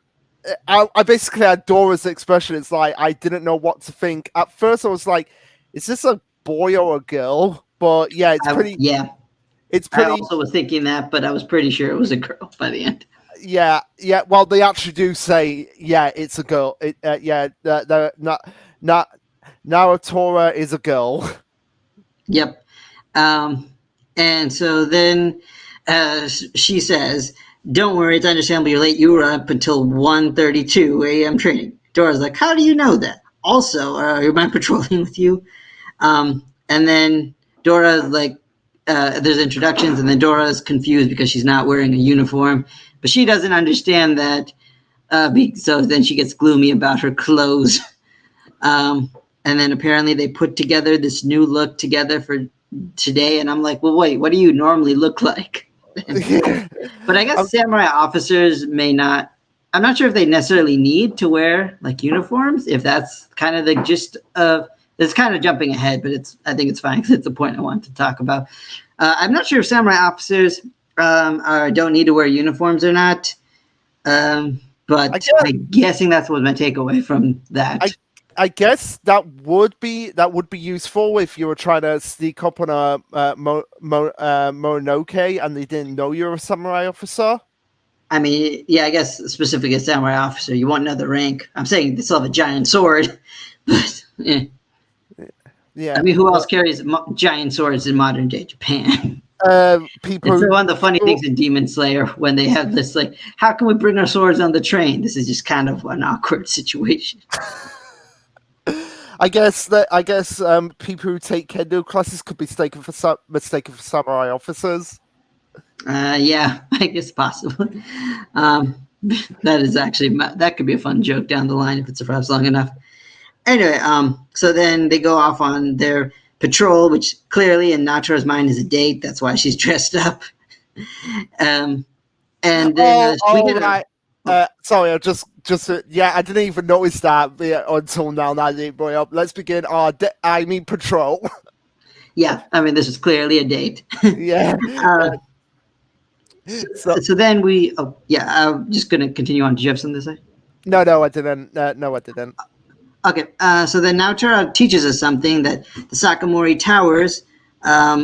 basically had Dora's expression. It's like I didn't know what to think. At first, I was like, "Is this a boy or a girl?" But yeah, it's pretty. it's I pretty. also was thinking that, but I was pretty sure it was a girl by the end. Yeah. Well, they actually do say, yeah, it's a girl. Not Narutora is a girl. Yep. And so then she says, "Don't worry, it's understandable you're late. You were up until 1:32 a.m. training." Dora's like, "How do you know that? Also, you mind patrolling with you?" And then Dora like, there's introductions, and then Dora is confused because she's not wearing a uniform, but she doesn't understand that. So then she gets gloomy about her clothes. And then apparently they put together this new look together for today, and I'm like, well, wait, what do you normally look like? But I guess samurai officers may not. I'm not sure if they necessarily need to wear like uniforms. If that's kind of the gist of, it's kind of jumping ahead, but I think it's fine because it's the point I want to talk about. I'm not sure if samurai officers don't need to wear uniforms or not. But I'm guessing that's what my takeaway from that. I guess that would be useful if you were trying to sneak up on a Mononoke and they didn't know you're a samurai officer. I mean, yeah, I guess specifically a samurai officer, you want another rank. I'm saying they still have a giant sword, but yeah. I mean, who else carries giant swords in modern day Japan? People. It's one of the funny things in Demon Slayer when they have this like, how can we bring our swords on the train? This is just kind of an awkward situation. I guess people who take kendo classes could be mistaken for samurai officers. Yeah, I guess possibly. That is actually, that could be a fun joke down the line if it survives long enough. Anyway, so then they go off on their patrol, which clearly in Natura's mind is a date. That's why she's dressed up. And then sorry, I just I didn't even notice that until now. That I didn't bring up. Let's begin our patrol. Yeah, I mean, this is clearly a date. Yeah. So then I'm just going to continue on. Did you have something to say? No, I didn't. No, I didn't. Okay, so then Naotora teaches us something, that the Sakamori Towers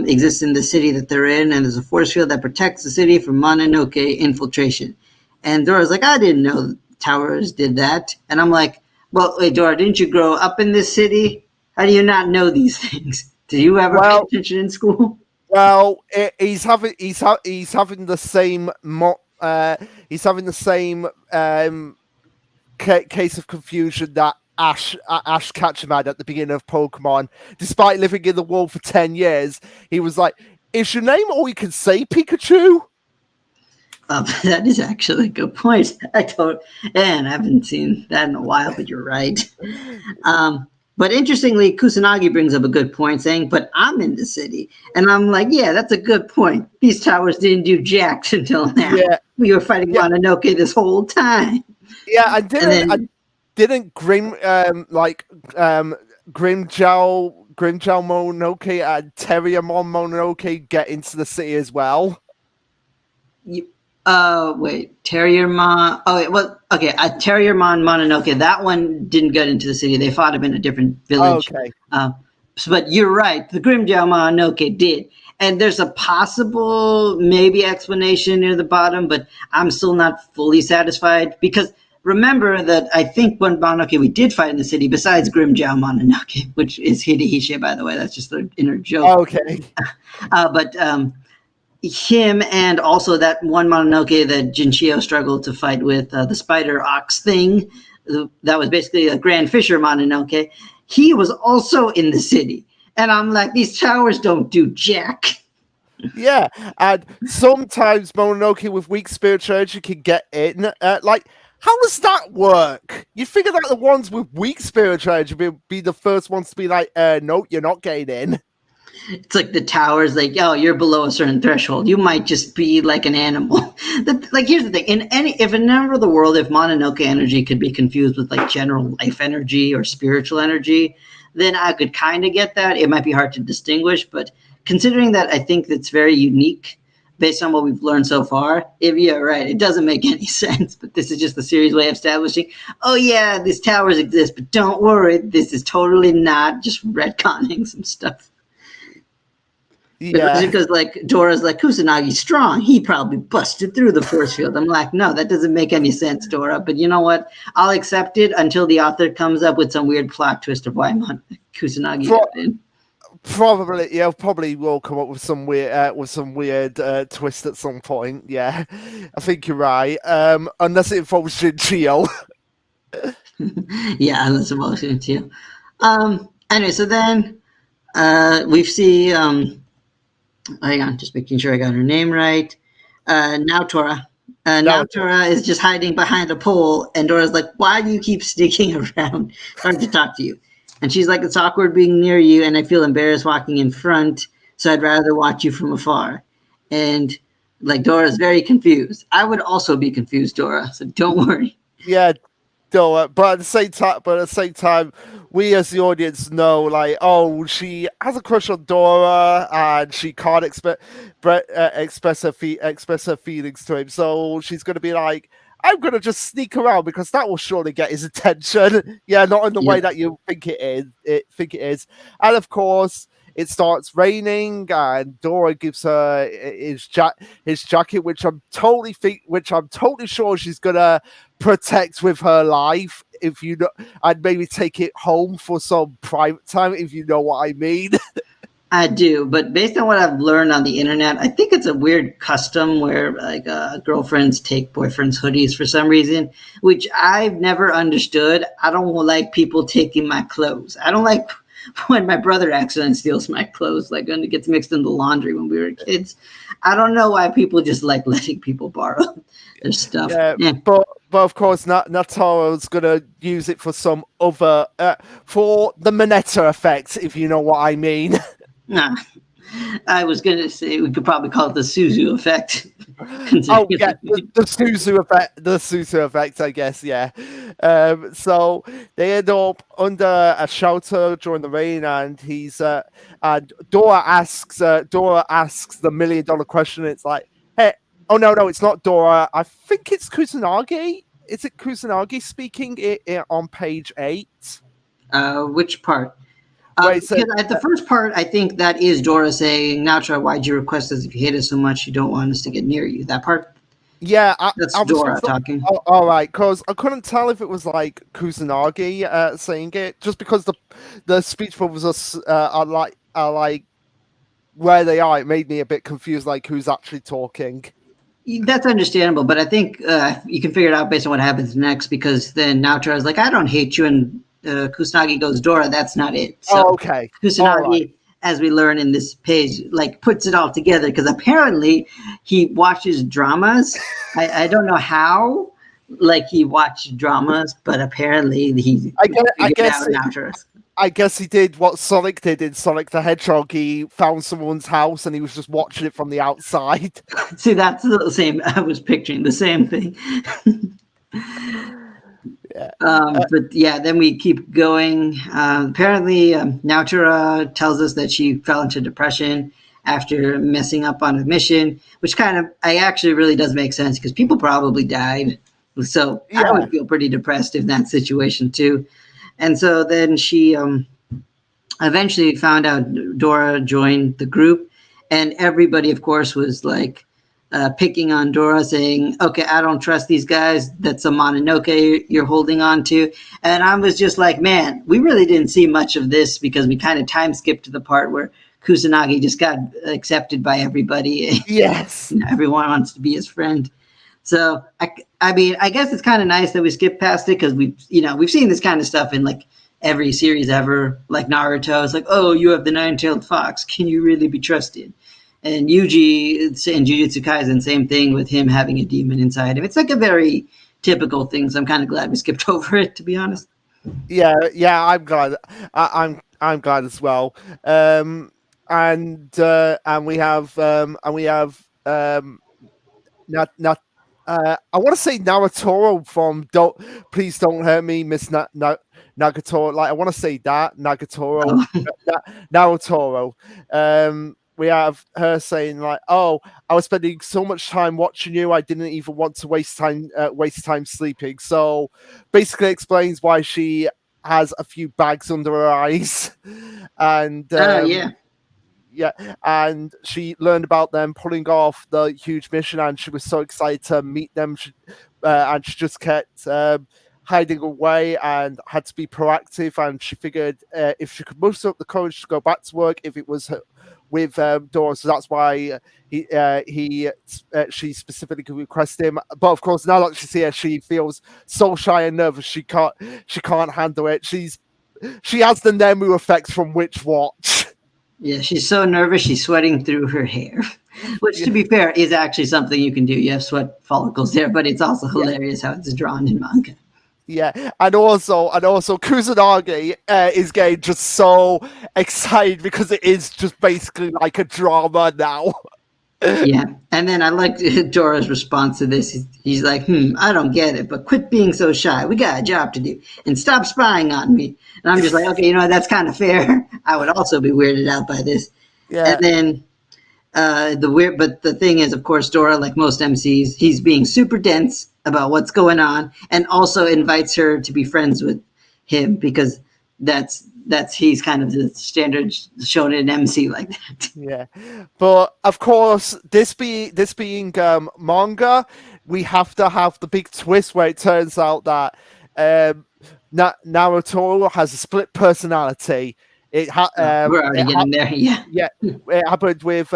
exist in the city that they're in, and there's a force field that protects the city from Mononoke infiltration. And Dora's like, I didn't know towers did that. And I'm like, well, wait, Dora, didn't you grow up in this city? How do you not know these things? Did you ever pay attention in school? Well, he's having the same case of confusion that Ash Ketchum had at the beginning of Pokemon. Despite living in the world for 10 years, he was like, "Is your name all you can say, Pikachu?" That is actually a good point. I haven't seen that in a while, but you're right. But interestingly, Kusanagi brings up a good point, saying, "But I'm in the city," and I'm like, "Yeah, that's a good point. These towers didn't do jack until now. Yeah. We were fighting Mononoke this whole time." Yeah, I didn't Grimjow Mononoke and Terriermon Mononoke get into the city as well? Wait, Terriermon. Oh, wait, well, okay. Terriermon Mononoke. That one didn't get into the city. They fought him in a different village. Okay. But you're right. The Grimjow Mononoke did. And there's a possible maybe explanation near the bottom, but I'm still not fully satisfied because remember that I think one Mononoke we did fight in the city besides Grimjow Mononoke, which is Hidehishe, by the way. That's just an inner joke. Okay. But him and also that one Mononoke that Jinchio struggled to fight with, the spider ox thing, that was basically a Grand Fisher Mononoke. He was also in the city. And I'm like, these towers don't do jack. Yeah, and sometimes Mononoke with weak spiritual energy can get in. How does that work? You figure that the ones with weak spiritual energy will be the first ones to be like, no, you're not getting in. It's like the towers, like, oh, you're below a certain threshold. You might just be like an animal. Like, here's the thing. If a number of the world, if Mononoke energy could be confused with like general life energy or spiritual energy, then I could kind of get that. It might be hard to distinguish, but considering that I think that's very unique based on what we've learned so far, right, it doesn't make any sense. But this is just the series way of establishing, oh yeah, these towers exist, but don't worry, this is totally not just retconning some stuff. Yeah. Because like Dora's like, Kusanagi's strong. He probably busted through the force field. I'm like, no, that doesn't make any sense, Dora. But you know what? I'll accept it until the author comes up with some weird plot twist of why Kusanagi Pro- got in. Probably, yeah, probably will come up with some weird twist at some point. Yeah, I think you're right. Unless it involves Shinchio. Yeah, that's emotion too. Anyway, so then we see hang on, just making sure I got her name right. Now Tora. Now No, Tora is just hiding behind a pole, and Dora's like, "Why do you keep sticking around? It's hard to talk to you." And she's like, "It's awkward being near you, and I feel embarrassed walking in front, so I'd rather watch you from afar." And like Dora's very confused. I would also be confused, Dora. So don't worry. yeah, no, but at the same time, we as the audience know, like, oh, she has a crush on Dora, and she can't express her feelings to him, so she's gonna be like, I'm gonna just sneak around because that will surely get his attention. Yeah, not in the way Yep. that you think it is. And of course. It starts raining, and Dora gives her his jacket, which I'm totally sure she's gonna protect with her life. If you know, and maybe take it home for some private time, if you know what I mean. I do, but based on what I've learned on the internet, I think it's a weird custom where like girlfriends take boyfriends' hoodies for some reason, which I've never understood. I don't like people taking my clothes. I don't like when my brother accidentally steals my clothes, like when it gets mixed in the laundry when we were kids. I don't know why people just like letting people borrow their stuff. Yeah, Yeah. but of course, Nataro's gonna use it for some other for the Mineta effect, if you know what I mean. Nah, I was going to say we could probably call it the Suzu effect. Considering Oh yeah, the Suzu effect, I guess. Yeah. So they end up under a shelter during the rain, and and Dora asks the $1 million question. It's like, hey, oh no, it's not Dora. I think it's Kusanagi. Is it Kusanagi speaking on page 8? Which part? Where it says, Because at the first part, I think that is Dora saying, Natra, why'd you request us if you hate us so much you don't want us to get near you? That part? yeah, That's I was Dora just talking. all right, because I couldn't tell if it was like Kusanagi saying it, just because the speech bubbles are like where they are. It made me a bit confused, like who's actually talking. That's understandable, but I think you can figure it out based on what happens next because then Natra is like, I don't hate you, and Kusanagi goes, Dora, that's not it. So Oh, okay, all right. Kusanagi, as we learn in this page, like puts it all together because apparently he watches dramas. I don't know how, like he watched dramas, but apparently he I figured guess out Natra. I guess he did what Sonic did in Sonic the Hedgehog. He found someone's house and he was just watching it from the outside. See, that's the same. I was picturing the same thing. Yeah. But yeah, then we keep going. Apparently, Naotora tells us that she fell into depression after messing up on a mission, which kind of, I actually really does make sense because people probably died. So I Yeah. would feel pretty depressed in that situation too. And so then she eventually found out Dora joined the group, and everybody, of course, was like picking on Dora, saying, "Okay, I don't trust these guys. That's a Mononoke you're holding on to." And I was just like, "Man, we really didn't see much of this because we kind of time skipped to the part where Kusanagi just got accepted by everybody. Yes. Everyone wants to be his friend." So I mean, I guess it's kind of nice that we skipped past it because we've seen this kind of stuff in like every series ever, like Naruto. It's like, oh, you have the nine-tailed fox. Can you really be trusted? And Yuji in Jujutsu Kaisen, same thing with him having a demon inside him. It's like a very typical thing. So I'm kind of glad we skipped over it, to be honest. Yeah, I'm glad. I'm glad as well. And we have not I want to say Naruto from Don't Please Don't Hurt Me, Miss Nagatoro. Like I want to say that Nagatoro, Oh. Naruto. We have her saying like, "Oh, I was spending so much time watching you, I didn't even want to waste time sleeping." So basically, explains why she has a few bags under her eyes, and Yeah. Yeah, and she learned about them pulling off the huge mission, and she was so excited to meet them. And she just kept hiding away and had to be proactive. And she figured if she could muster up the courage to go back to work, if it was with Dora, so that's why she specifically requested him. But of course, now that she's here, she feels so shy and nervous. She can't handle it. She has the Nemu effect from Witch Watch. Yeah, she's so nervous, she's sweating through her hair. Which, to be fair, is actually something you can do. You have sweat follicles there, but it's also hilarious how it's drawn in manga. Yeah, and also Kusanagi is getting just so excited because it is just basically like a drama now. Yeah, and then I like Dora's response to this. He's like, I don't get it, but quit being so shy. We got a job to do, and stop spying on me. And I'm just like, okay, that's kind of fair. I would also be weirded out by this. Yeah. And then but the thing is, of course, Dora, like most MCs, he's being super dense about what's going on, and also invites her to be friends with him because he's kind of the standard shonen MC like that. Yeah, but of course, this being manga, we have to have the big twist where it turns out that Naruto has a split personality. We're already getting there. Yeah. Yeah, it happened with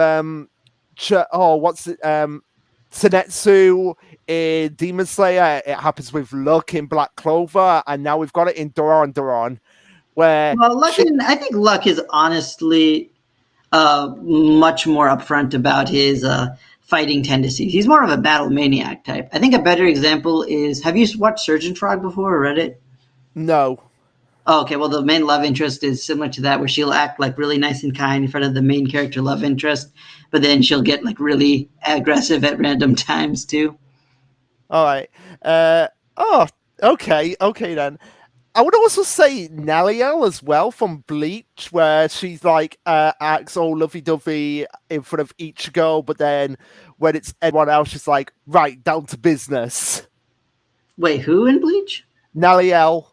Senetsu in Demon Slayer. It happens with Luck in Black Clover, and now we've got it in Doron Doron. Where I think Luck is honestly much more upfront about his fighting tendencies. He's more of a battle maniac type. I think a better example is, have you watched Surgeon Frog before or read it? No. Oh, okay, well, the main love interest is similar to that, where she'll act like really nice and kind in front of the main character love interest, but then she'll get like really aggressive at random times too. All right. Okay then. I would also say Naliel as well from Bleach, where she's like acts all lovey-dovey in front of Ichigo, but then when it's everyone else, she's like, right, down to business. Wait, who in Bleach? Naliel.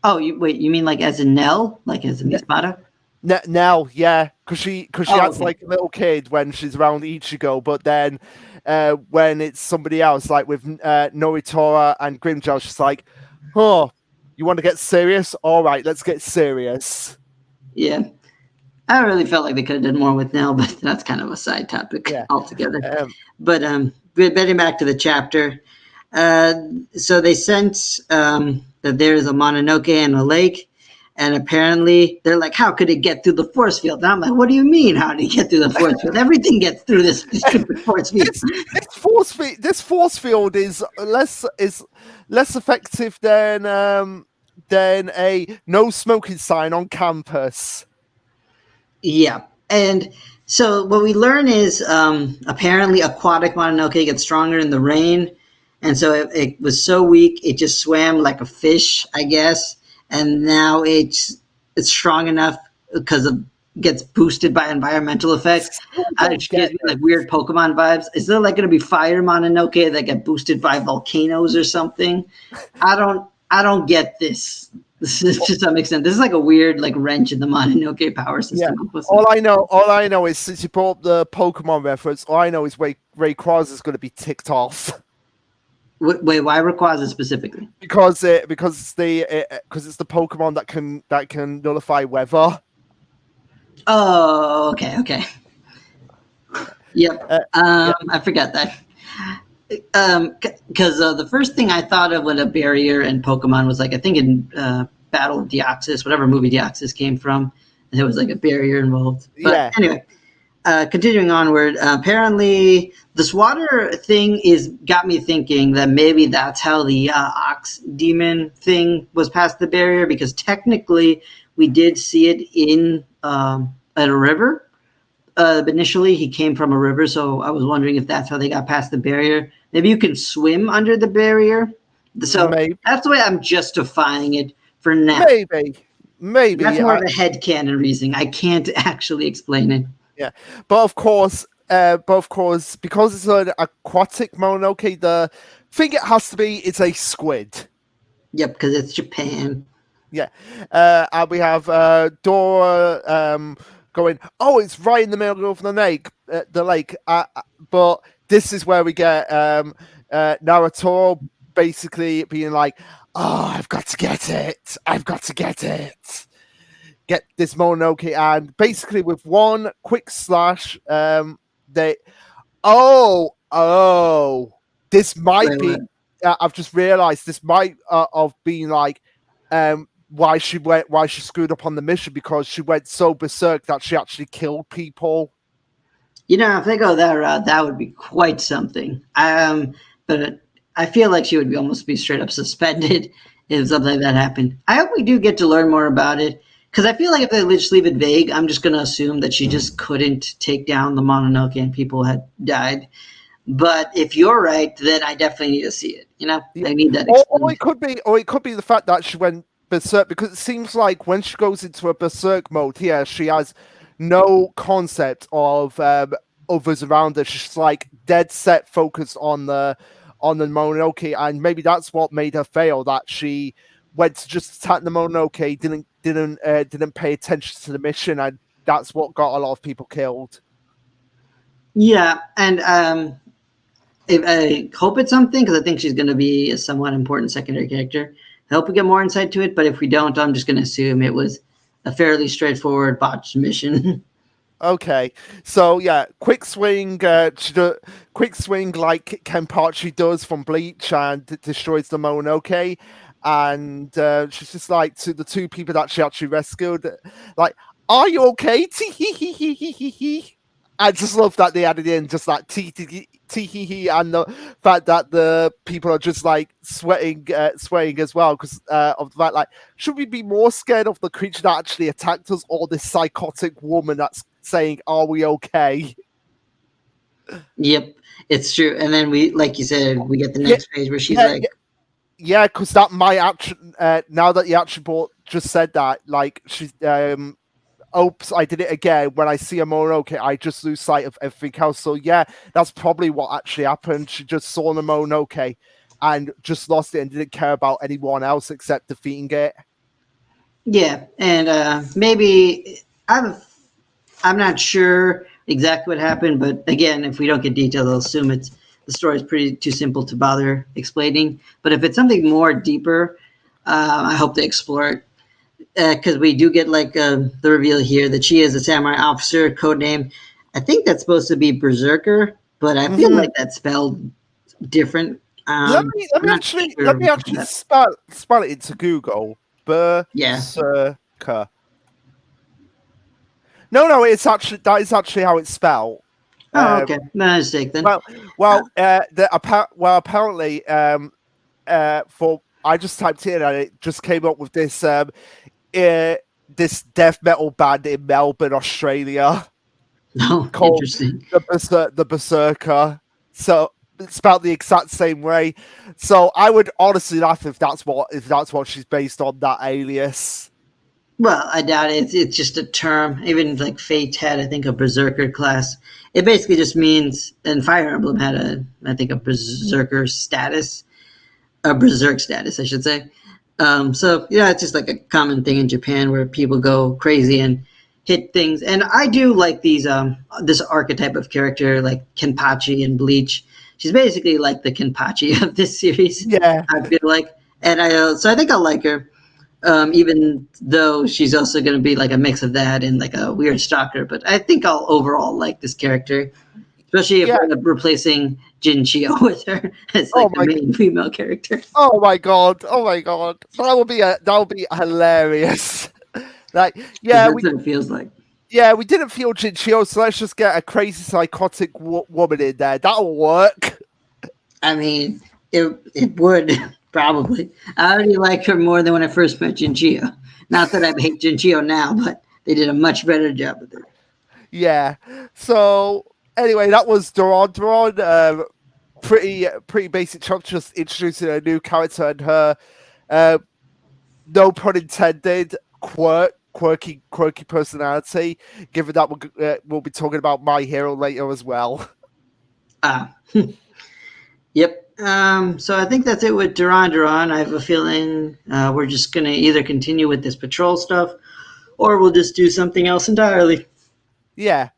Oh, you mean like as in Nell? Like as in Espada? Nell, yeah, because she acts okay. like a little kid when she's around Ichigo, but then when it's somebody else, like with Noritora and Grimjaw, she's like, oh, you want to get serious? All right, let's get serious. Yeah. I really felt like they could have done more with Nell, but that's kind of a side topic altogether. But getting back to the chapter, so they sense that there is a Mononoke in a lake, and apparently they're like, how could it get through the force field? And I'm like, what do you mean, how did it get through the force field? Everything gets through this force field. This force field is less effective than a no smoking sign on campus. Yeah, and so what we learn is apparently aquatic Mononoke gets stronger in the rain, and so it was so weak it just swam like a fish, I guess, and now it's strong enough because it gets boosted by environmental effects. It gives me like weird Pokemon vibes. Is there like going to be fire Mononoke that get boosted by volcanoes or something? I don't get this. This is to some extent. This is like a weird like wrench in the Mononoke power system. Yeah. All I know is, since you brought up the Pokemon reference, all I know is Rayquaza is going to be ticked off. Wait, why Rayquaza specifically? Because it's the Pokemon that can nullify weather. Oh, okay. Yep. I forgot that. Because the first thing I thought of with a barrier in Pokemon was like, I think in Battle of Deoxys, whatever movie Deoxys came from, there was like a barrier involved. But anyway, continuing onward, apparently this water thing got me thinking that maybe that's how the Ox Demon thing was past the barrier, because technically we did see it in at a river. Initially, he came from a river, so I was wondering if that's how they got past the barrier. Maybe you can swim under the barrier. So that's the way I'm justifying it for now. Maybe. That's more of a headcanon reasoning. I can't actually explain it. Yeah, but of course, because it's an aquatic Mononoke, the thing it has to be is a squid. Yep, because it's Japan. Yeah, and we have Dora going, "Oh, it's right in the middle of the lake." But this is where we get Naruto basically being like, "Oh, I've got to get it. I've got to get it. Get this Mononoke." And basically, with one quick slash, they, this might Wait, be. what? I've just realised this might have been like why she screwed up on the mission, because she went so berserk that she actually killed people. If they go that route, that would be quite something. But I feel like she would almost be straight up suspended if something like that happened. I hope we do get to learn more about it, because I feel like if they just leave it vague, I'm just going to assume that she just couldn't take down the Mononoke and people had died. But if you're right, then I definitely need to see it. I need that Or explanation. it could be the fact that she went berserk, because it seems like when she goes into a berserk mode here, she has no concept of others around her. She's like dead set focused on the Mononoke, and maybe that's what made her fail. That she went to just attack the Mononoke, didn't pay attention to the mission, and that's what got a lot of people killed. Yeah, and I hope it's something, because I think she's going to be a somewhat important secondary character. I hope we get more insight to it, but if we don't, I'm just going to assume it was a fairly straightforward botched mission. Okay, so yeah, quick swing like Kenpachi does from Bleach, and destroys the Mononoke. And she's just like, to the two people that she actually rescued, like, "Are you okay?" Tee. I just love that they added in just like tee, and the fact that the people are just like sweating as well, because of the fact, like, should we be more scared of the creature that actually attacked us, or this psychotic woman that's saying, "Are we okay?" Yep, it's true. And then we, like you said, we get the Yeah, next page where she's yeah, like, yeah, because that might actually, now that you actually just said that, like, she's oops, I did it again. When I see a Mononoke, I just lose sight of everything else. So yeah, that's probably what actually happened. She just saw the Mononoke and just lost it and didn't care about anyone else except defeating it. yeah, and maybe I'm not sure exactly what happened, but again, if we don't get details, I'll assume the story is pretty too simple to bother explaining. But if it's something more deeper, I hope they explore it, because we do get like the reveal here that she is a samurai officer, codename. I think that's supposed to be Berserker, but I feel Mm-hmm. like that's spelled different. Let I'm not let sure me about actually that. spell it into Google. Yeah. Berserker. No, that is actually how it's spelled. Oh, Um, okay. My mistake then. well, apparently, for I just typed in and it just came up with this death metal band in Melbourne, Australia, No, called interesting. the Berserker. So it's spelled the exact same way. So I would honestly laugh if that's what she's based on, that alias. Well, I doubt it. It's just a term. Even like Fate had, I think, a Berserker class. It basically just means, and Fire Emblem had I think, a Berserker status, a Berserk status, I should say. So yeah, it's just like a common thing in Japan where people go crazy and hit things. And I do like this archetype of character, like Kenpachi and Bleach. She's basically like the Kenpachi of this series, Yeah. I feel like. And so I think I like her, even though she's also going to be like a mix of that and like a weird stalker. But I think I'll overall like this character, especially if Yeah. we end up replacing Jinchio with her as Oh like the my. main female character. Oh my god. Oh my god. That would be hilarious. Like, Because yeah, that's what it feels like. we didn't feel Jinchio, so let's just get a crazy psychotic woman in there. That'll work. I mean, it would probably. I already like her more than when I first met Jinchio. Not that I hate Jinchio now, but they did a much better job with her. Yeah. So anyway, that was Doron. Doron, pretty basic chunk, just introducing a new character and her, no pun intended, quirky personality. Given that we'll be talking about My Hero later as well. Ah, yep. So I think that's it with Duran Duran. I have a feeling we're just going to either continue with this patrol stuff or we'll just do something else entirely. Yeah.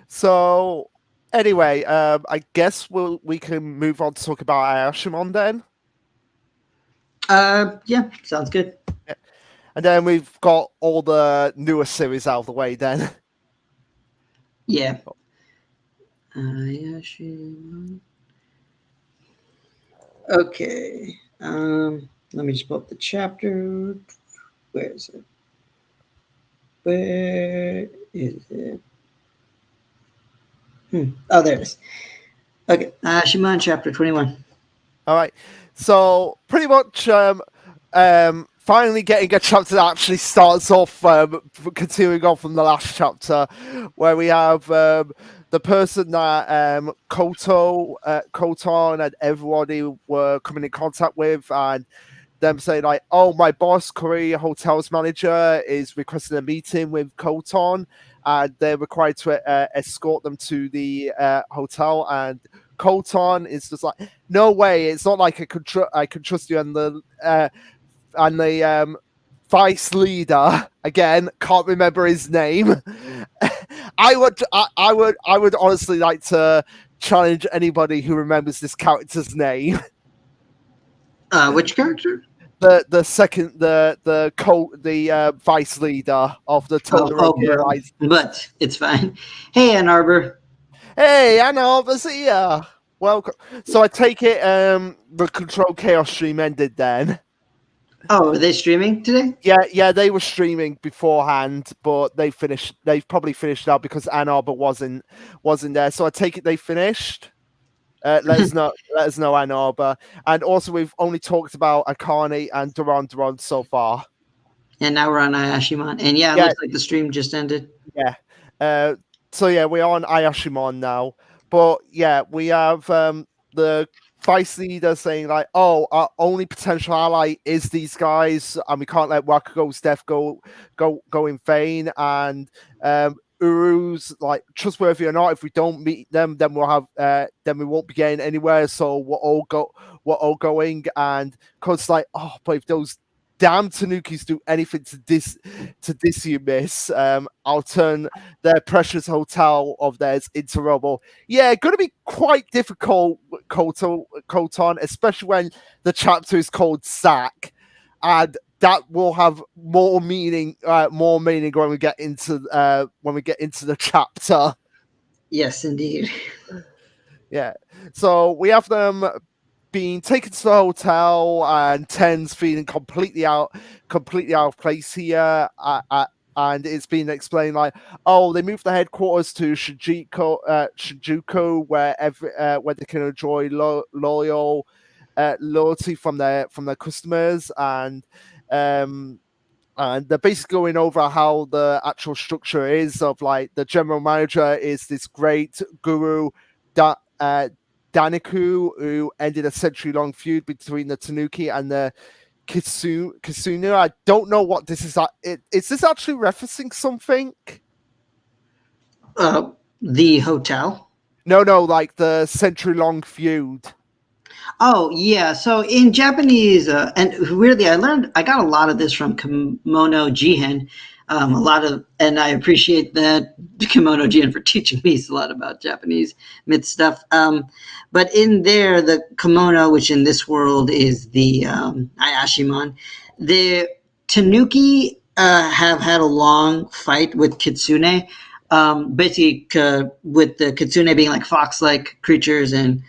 So anyway, I guess we can move on to talk about Ayashimon then. Yeah, sounds good. Yeah. And then we've got all the newer series out of the way then. Yeah. Okay. Let me just pull up the chapter. Where is it? Where is it? Oh, there it is. Okay. Shimon, chapter 21. All right. So pretty much finally getting a chapter that actually starts off continuing on from the last chapter, where we have the person that Koton and everybody were coming in contact with, and them saying like, "Oh, my boss, Korea Hotels manager, is requesting a meeting with Koton, and they're required to escort them to the hotel." And Koton is just like, "No way! It's not like I can trust you." And the vice leader again, can't remember his name. I would honestly like to challenge anybody who remembers this character's name. Which character? The second the vice leader of the Bro. But it's fine. Hey, Ann Arbor. Hey, Anna Arbor's here. Welcome. So I take it the Control Chaos stream ended then. Oh, are they streaming today? Yeah, they were streaming beforehand, but they've probably finished now because Ann Arbor wasn't there. So I take it they finished. Let us know, Ann Arbor. And also, we've only talked about Akane and Duran so far. And now we're on Ayashimon. And yeah, it looks like the stream just ended. Yeah. So yeah, we're on Ayashimon now. But yeah, we have the vice leader saying like, "Oh, our only potential ally is these guys, and we can't let Wakugo's death go in vain." And Uru's like, "Trustworthy or not, if we don't meet them, then we won't be getting anywhere. So we're all going." And Code's like, "Oh, but if those damn Tanukis do anything to this you, miss, I'll turn their precious hotel of theirs into rubble." Yeah, going to be quite difficult, Koton, especially when the chapter is called Sack, and that will have more meaning when we get into the chapter. Yes, indeed. Yeah, so we have them being taken to the hotel, and Ten's feeling completely out of place here. And it's been explained like, "Oh, they moved the headquarters to Shinjuku, where they can enjoy loyalty from their customers." And they're basically going over how the actual structure is of like the general manager is this great guru, Daniku, who ended a century-long feud between the Tanuki and the Kitsune. I don't know what this is. Is this actually referencing something? The hotel? No, like the century-long feud. Oh, yeah. So in Japanese, and weirdly, I got a lot of this from Kimono Jihen. And I appreciate that Kimono Jihen for teaching me a lot about Japanese myth stuff. But in there, the kimono, which in this world is the Ayashimon, the Tanuki have had a long fight with Kitsune. Basically, with the Kitsune being like fox-like creatures and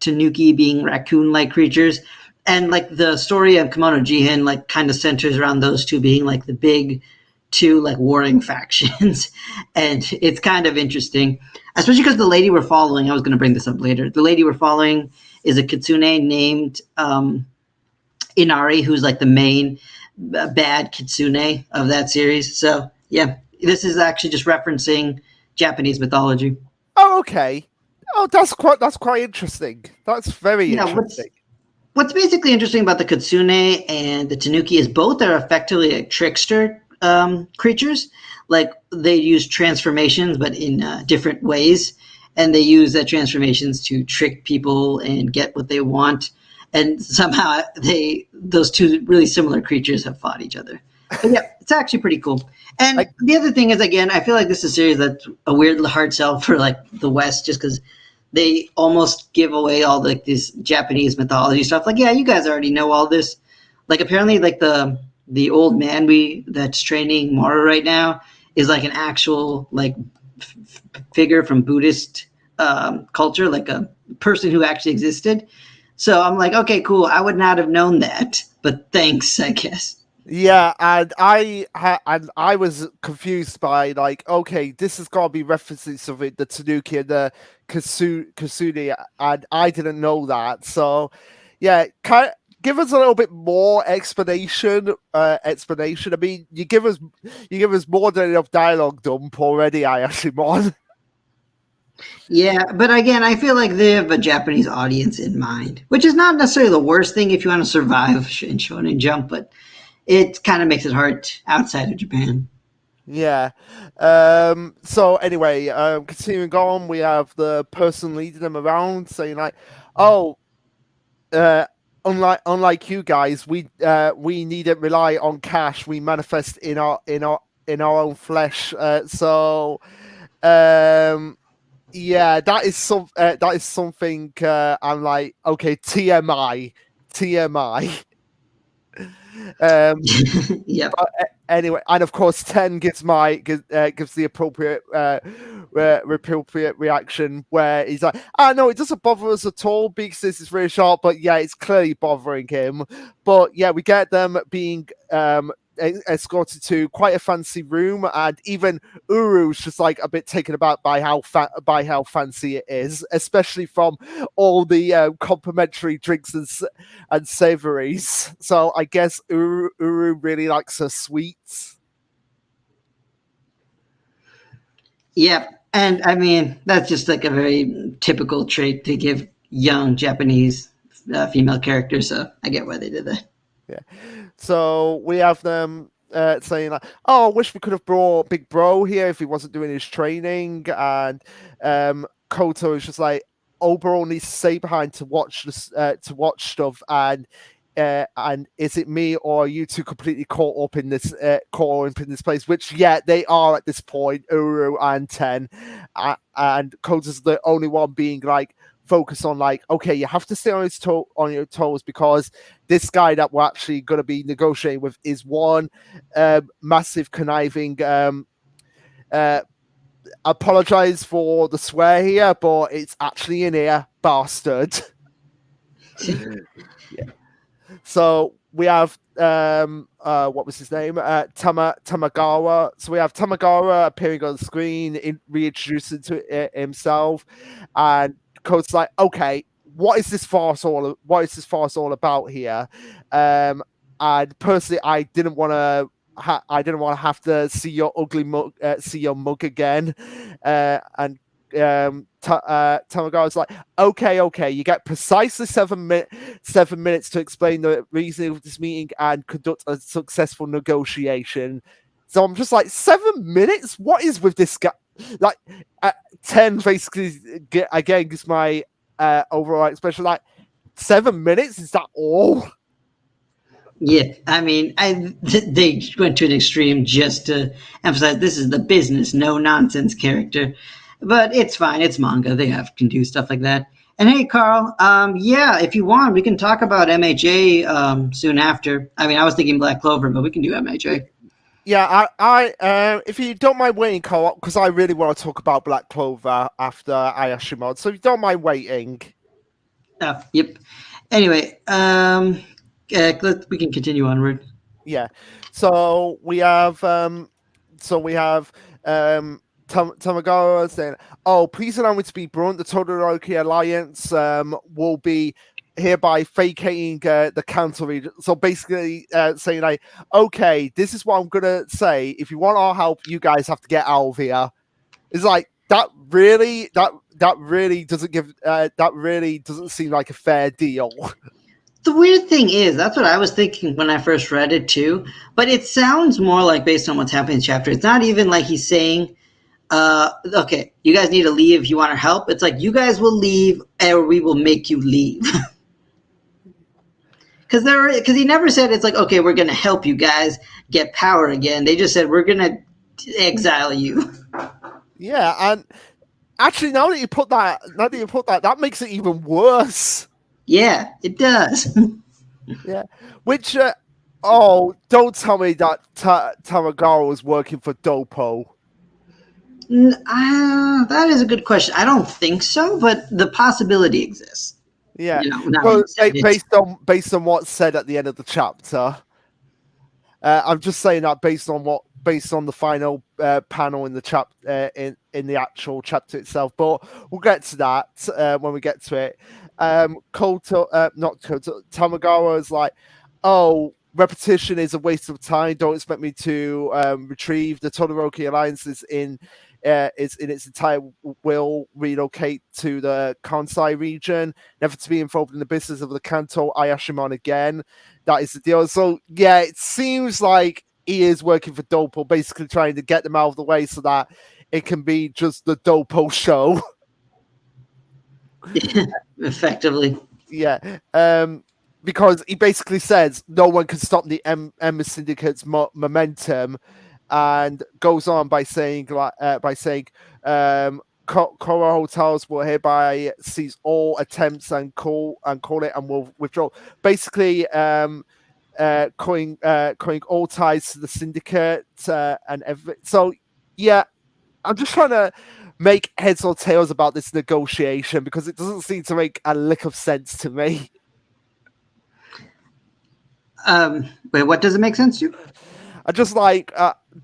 Tanuki being raccoon-like creatures. And like the story of Kimono Jihen like kind of centers around those two being like the big two like warring factions. And it's kind of interesting, especially because the lady we're following, I was going to bring this up later, the lady we're following is a Kitsune named Inari, who's like the main bad Kitsune of that series. So yeah, this is actually just referencing Japanese mythology. Oh, okay. Oh, that's quite interesting. That's very interesting. What's basically interesting about the Kitsune and the Tanuki is both are effectively like trickster creatures. Like they use transformations, but in different ways, and they use that transformations to trick people and get what they want. And somehow those two really similar creatures have fought each other. But yeah, it's actually pretty cool. And Like, the other thing is, again, I feel like this is a series that's a weird hard sell for like the West, just because they almost give away all like this Japanese mythology stuff. Like, yeah, you guys already know all this. Like, apparently, like the old man that's training Mora right now is like an actual like figure from Buddhist culture, like a person who actually existed. So I'm like, okay, cool. I would not have known that, but thanks, I guess. yeah, and I was confused by like, okay, this has got to be referencing something the Tanuki and the Kasuni, and I didn't know that. So, yeah, give us a little bit more explanation. Explanation. I mean, you give us more than enough dialogue dump already. I actually more. Yeah, but again, I feel like they have a Japanese audience in mind, which is not necessarily the worst thing if you want to survive in Shonen Jump, but it kind of makes it hard outside of Japan. Yeah. So anyway, continuing on, we have the person leading them around saying like, "Oh, uh, unlike you guys, we needn't rely on cash. We manifest in our own flesh. So, um, yeah, that is something. I'm like, okay, TMI, TMI. Um, Yep. Anyway, and of course, 10 gives gives the appropriate reaction where he's like, "Ah, no, it doesn't bother us at all because this is really short." But yeah, it's clearly bothering him. But yeah, we get them being escorted to quite a fancy room, and even Uru's just like a bit taken aback by how fancy it is, especially from all the complimentary drinks and savories. So I guess Uru really likes her sweets. Yep. And I mean, that's just like a very typical trait to give young Japanese female characters. So I get why they did that. Yeah. So we have them saying like, "Oh, I wish we could have brought Big Bro here if he wasn't doing his training." And Koto is just like, "Obero needs to stay behind to watch this, to watch stuff." And is it me or are you two completely caught up in this place? Which yeah, they are at this point, Uru and Ten, and Koto's the only one being like focus on like, okay, you have to stay on on your toes because this guy that we're actually going to be negotiating with is one massive conniving. Apologize for the swear here, but it's actually in here, bastard. Yeah. So we have what was his name? Tamagawa. So we have Tamagawa appearing on the screen, reintroducing to himself, and Code's like, okay, what is this farce all about here? And personally, I didn't want to have to see your ugly mug, again. And Tamagawa's like, okay, you get precisely 7 minutes to explain the reason of this meeting and conduct a successful negotiation. So I'm just like, 7 minutes? What is with this guy? Like, 10 basically again gives my overall expression like 7 minutes. Is that all? Yeah, I mean, they went to an extreme just to emphasize this is the business, no nonsense character. But it's fine. It's manga. They can do stuff like that. And hey, Carl, yeah, if you want, we can talk about MHA soon after. I mean, I was thinking Black Clover, but we can do MHA. Yeah, if you don't mind waiting, Carl, because I really want to talk about Black Clover after Ayashimon. So if you don't mind waiting. Yep. Anyway, we can continue onward. Yeah. So we have Tamagawa saying, "Oh, please allow me to be blunt. The Todoroki Alliance will be hereby vacating the counter region." So basically, saying like, "Okay, this is what I'm gonna say. If you want our help, you guys have to get out of here." It's like that really doesn't seem like a fair deal. The weird thing is, that's what I was thinking when I first read it too. But it sounds more like based on what's happening in the chapter. It's not even like he's saying, okay, you guys need to leave if you want our help. It's like, you guys will leave or we will make you leave. because he never said it's like, okay, we're gonna help you guys get power again. They just said we're gonna exile you. Yeah, and actually, that makes it even worse. Yeah, it does. Yeah, which don't tell me that Tamagawa was working for Dopo. That is a good question. I don't think so, but the possibility exists. Yeah, Now that you said it. based on what's said at the end of the chapter. I'm just saying that based on the final panel in the in the actual chapter itself. But we'll get to that when we get to it. Not Koto, Tamagawa is like, oh, repetition is a waste of time. Don't expect me to retrieve the Todoroki Alliance is in its entire will relocate to the Kansai region, never to be involved in the business of the Kanto Ayashimon again. That is the deal. So yeah, it seems like he is working for Dopo, basically trying to get them out of the way so that it can be just the Dopo show. Effectively. Yeah. Because he basically says no one can stop the Emma Syndicate's momentum, and goes on by saying Kora Hotels will hereby cease all attempts and call it and will withdraw. Basically, calling all ties to the syndicate and everything. So yeah, I'm just trying to make heads or tails about this negotiation because it doesn't seem to make a lick of sense to me. Wait, what does it make sense to you? I just like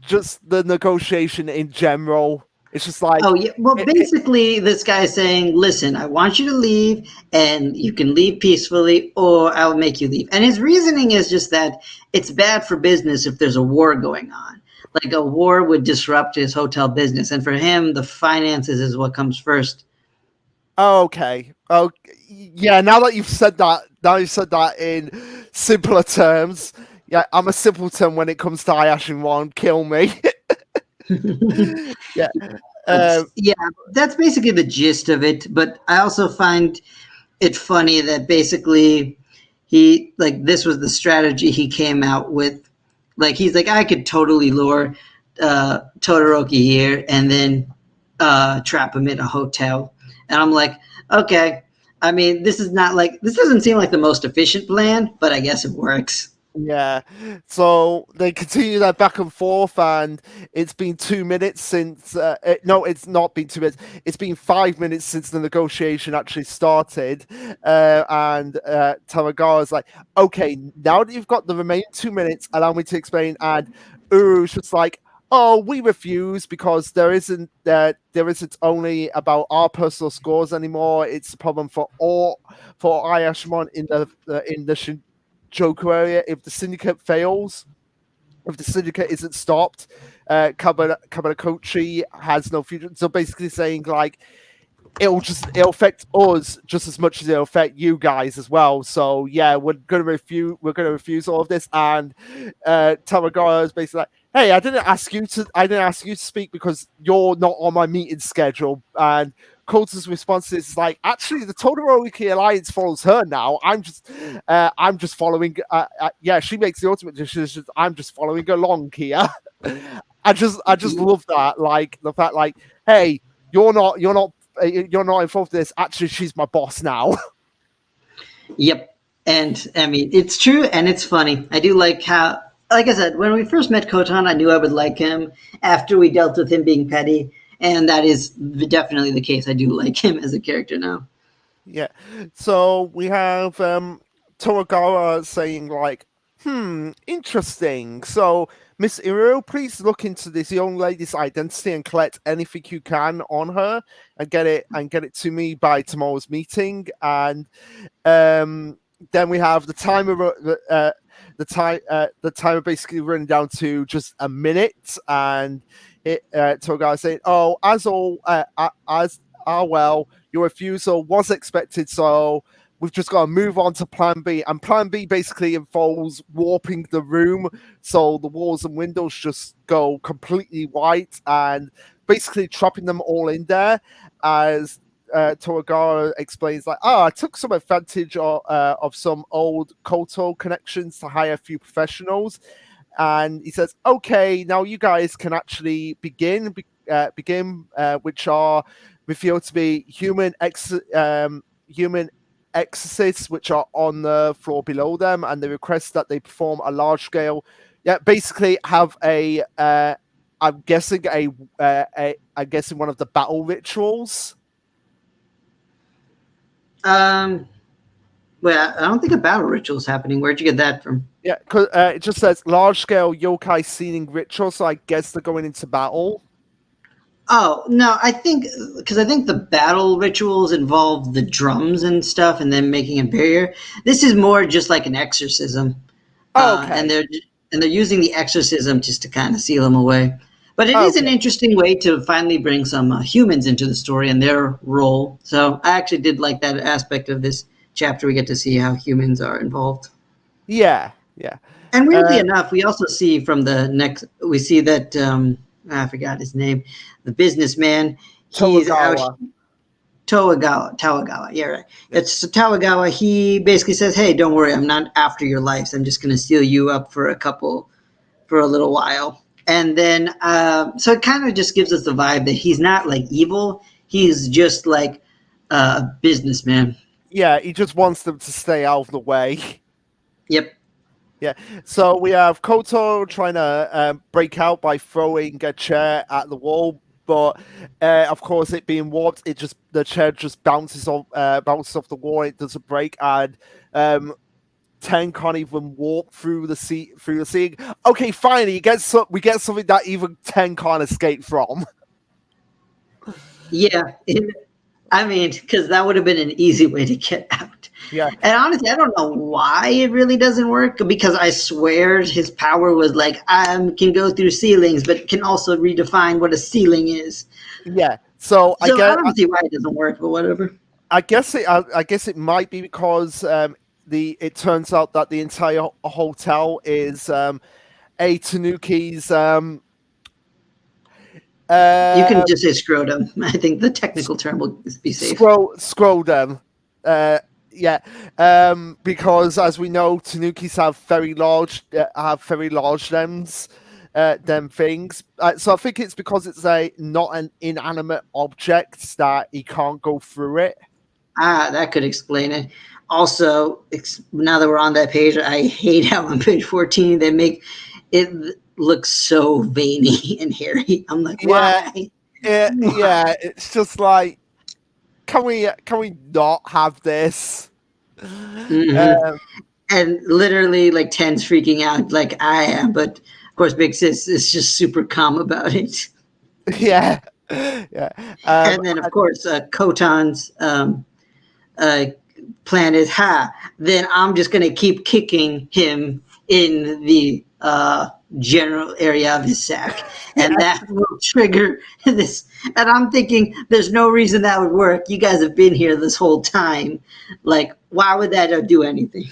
just the negotiation in general. It's just like, oh yeah, well, basically, this guy's saying, "Listen, I want you to leave, and you can leave peacefully, or I'll make you leave." And his reasoning is just that it's bad for business if there's a war going on. Like a war would disrupt his hotel business, and for him, the finances is what comes first. Okay. Oh, yeah. Now that you've said that in simpler terms, yeah, I'm a simpleton when it comes to Ayashin One. Kill me. Yeah. Yeah, that's basically the gist of it. But I also find it funny that basically he like this was the strategy he came out with. Like he's like, I could totally lure Todoroki here and then trap him in a hotel. And I'm like, okay. I mean, this doesn't seem like the most efficient plan, but I guess it works. Yeah. So they continue that back and forth, and it's been 2 minutes since. No, it's not been 2 minutes. It's been 5 minutes since the negotiation actually started. And Tamagawa's like, okay, now that you've got the remaining 2 minutes, allow me to explain. And Uru's just like, oh, we refuse because there isn't only about our personal scores anymore. It's a problem for Ayashimon in the Joker area. If the syndicate fails, if the syndicate isn't stopped, Kabarakochi has no future. So basically saying like it'll affect us just as much as it'll affect you guys as well. So yeah, we're gonna refuse all of this. And Tamagawa is basically like, hey, I didn't ask you to speak because you're not on my meeting schedule. And Coulter's response is like, actually, the Todoroki Alliance follows her now. I'm just following. Yeah, she makes the ultimate decision. I'm just following along here. I just love that, like the fact, like, hey, you're not involved in this. Actually, she's my boss now. Yep. And I mean, it's true and it's funny. I do like how, like I said, when we first met Kotan, I knew I would like him after we dealt with him being petty. And that is definitely the case. I do like him as a character now. Yeah. So we have Toragawa saying like, interesting. So Miss Iro, please look into this young lady's identity and collect anything you can on her and get it to me by tomorrow's meeting. And then we have the timer the timer basically running down to just a minute, and Toragawa saying, oh, well, your refusal was expected, so we've just got to move on to plan B. And plan B basically involves warping the room so the walls and windows just go completely white and basically trapping them all in there as Toagawa explains like, "Oh, I took some advantage of some old Koto connections to hire a few professionals," and he says, "Okay, now you guys can actually begin, which are revealed to be human exorcists, which are on the floor below them, and they request that they perform a large scale, basically have a." I'm guessing I'm guessing one of the battle rituals. Well, I don't think a battle ritual is happening. Where'd you get that from? Yeah, because it just says large scale yokai sealing ritual, so I guess they're going into battle. Oh no, I think because I think the battle rituals involve the drums and stuff, and then making a barrier. This is more just like an exorcism, Okay. and they're using the exorcism just to kind of seal them away. But it is an Okay. interesting way to finally bring some humans into the story and their role. So I actually did like that aspect of this chapter. We get to see how humans are involved. Yeah. Yeah. And weirdly Uh, enough, we also see from the next, we see that I forgot his name, the businessman. He's out. Toagawa. Tawagawa. Yeah, right. It's Tawagawa. He basically says, "Hey, don't worry, I'm not after your lives. I'm just going to seal you up for a little while." And then, so it kind of just gives us the vibe that he's not like evil. He's just like a businessman. Yeah, he just wants them to stay out of the way. Yep. Yeah. So we have Koto trying to break out by throwing a chair at the wall, but of course, it being warped, the chair just bounces off the wall. It doesn't break, and Ten can't even walk through the ceiling. Okay, finally, we get something that even Ten can't escape from. Yeah. I mean, because that would have been an easy way to get out. Yeah, And honestly, I don't know why it really doesn't work because I swear his power was like, I can go through ceilings, but can also redefine what a ceiling is. yeah. So So I don't see why it doesn't work, but whatever. I guess it might be because it turns out that the entire hotel is a Tanuki's You can uh just say scrotum. I think the technical term will be safe. scrotum. Yeah, because as we know, Tanukis have very large them things. So I think it's because it's not an inanimate object that he can't go through it. Ah, that could explain it. Also, now that we're on that page, I hate how on page 14 they make it look so veiny and hairy. I'm like, Yeah, why? yeah. It's just like, can we not have this? Mm-hmm. And literally, like, Ten's freaking out, like I am. But of course, Big Sis is just super calm about it. Yeah, yeah. And then, of course, Kotan's uh, plan is, then I'm just going to keep kicking him in the general area of his sack. And Yeah, that will trigger this. And I'm thinking, there's no reason that would work. You guys have been here this whole time. Like, why would that do anything?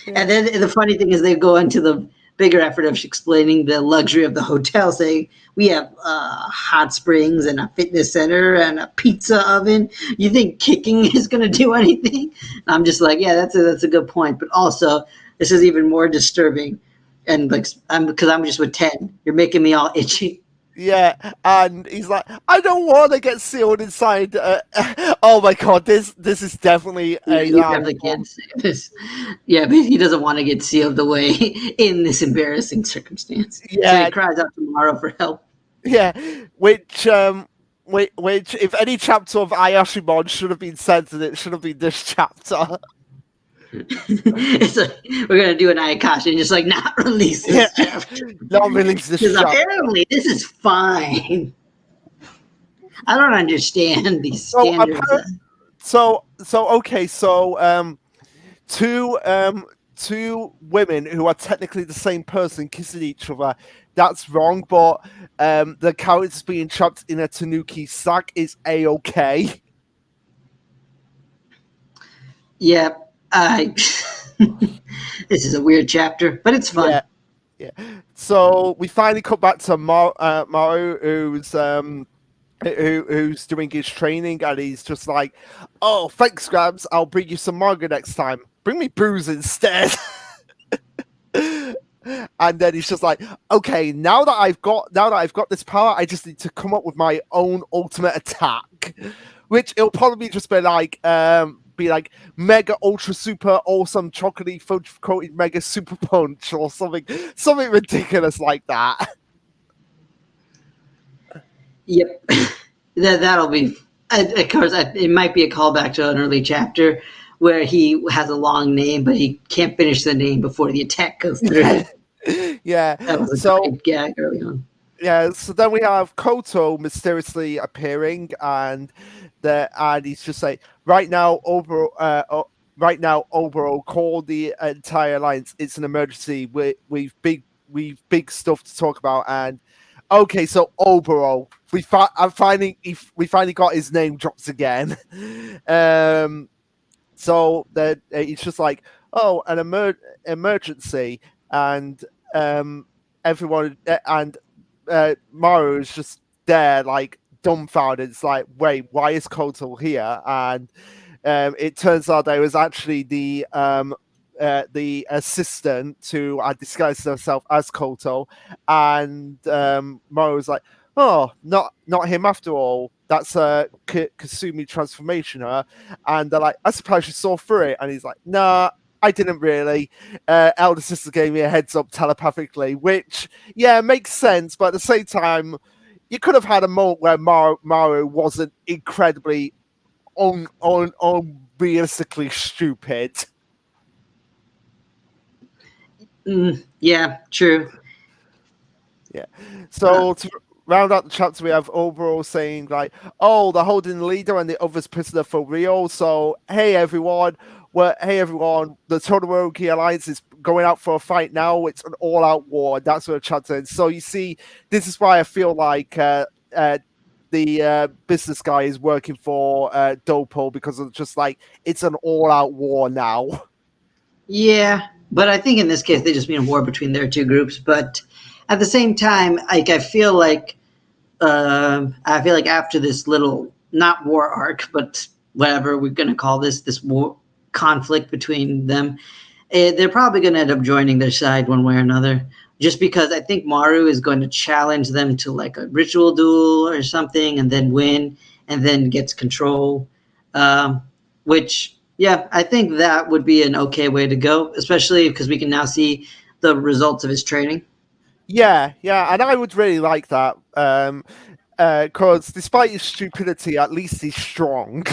And then the funny thing is, they go into the bigger effort of explaining the luxury of the hotel, saying we have hot springs and a fitness center and a pizza oven. You think kicking is going to do anything? I'm just like, yeah, that's a good point. But also, this is even more disturbing. And like, because I'm just with 10, you're making me all itchy. yeah. And he's like, I don't want to get sealed inside. Oh my god, this is definitely Yeah, a you lamb definitely bomb. can't say this. Yeah, but he doesn't want to get sealed away in this embarrassing circumstance. So he Yeah, cries out to Morrow for help. yeah. Which which if any chapter of Ayashimon should have been censored, it should have been this chapter. It's like we're gonna do an Ayakashi and just like not release Yeah, this chapter not release this because chapter. apparently this is fine. I don't understand these So standards. okay, so two women who are technically the same person kissing each other. That's wrong, but the characters being trapped in a Tanuki sack is a-okay. Yeah, I. This is a weird chapter, but it's fun. Yeah, yeah. So we finally come back to Maru, who's who's doing his training, and he's just like, "Oh, thanks, Grabs. I'll bring you some manga next time. Bring me booze instead." And then he's just like, "Okay, now that I've got this power, I just need to come up with my own ultimate attack, which it'll probably just be like mega ultra super awesome chocolatey fudge coated mega super punch or something ridiculous like that." Yep, that'll be. Of course, it might be a callback to an early chapter where he has a long name, but he can't finish the name before the attack goes through. Yeah, that was a great gag early on. Yeah, so then we have Koto mysteriously appearing, and he's just like, right now, Oboro, call the entire alliance. It's an emergency. We've big stuff to talk about. And okay, so Oboro, we finally got his name dropped again. So then he's just like, oh, an emergency, and everyone and Maru is just there, like dumbfounded. It's like, wait, why is Koto here? And it turns out that it was actually the assistant who had disguised herself as Koto, and Maru was like, "Oh, not him after all. That's a Kasumi transformation, huh?" And they're like, "I suppose you saw through it." And he's like, "Nah, I didn't really. Elder sister gave me a heads up telepathically," which, yeah, makes sense. But at the same time, you could have had a moment where Maru wasn't incredibly unrealistically stupid. Yeah, true. Yeah. So to round out the chapter, we have overall saying like, "Oh, they're holding the leader and the others prisoner for real." So hey everyone, the Todoroki Alliance is going out for a fight now. It's an all-out war. That's what the chapter is. So you see, this is why I feel like the business guy is working for Dopo, because it's just like it's an all-out war now. Yeah, but I think in this case they just mean a war between their two groups. But at the same time, like I feel like after this little not war arc, but whatever we're going to call this war conflict between them, they're probably going to end up joining their side one way or another. Just because I think Maru is going to challenge them to like a ritual duel or something, and then win, and then gets control. Which, yeah, I think that would be an okay way to go, especially because we can now see the results of his training. Yeah, and I would really like that. Because despite his stupidity, at least he's strong.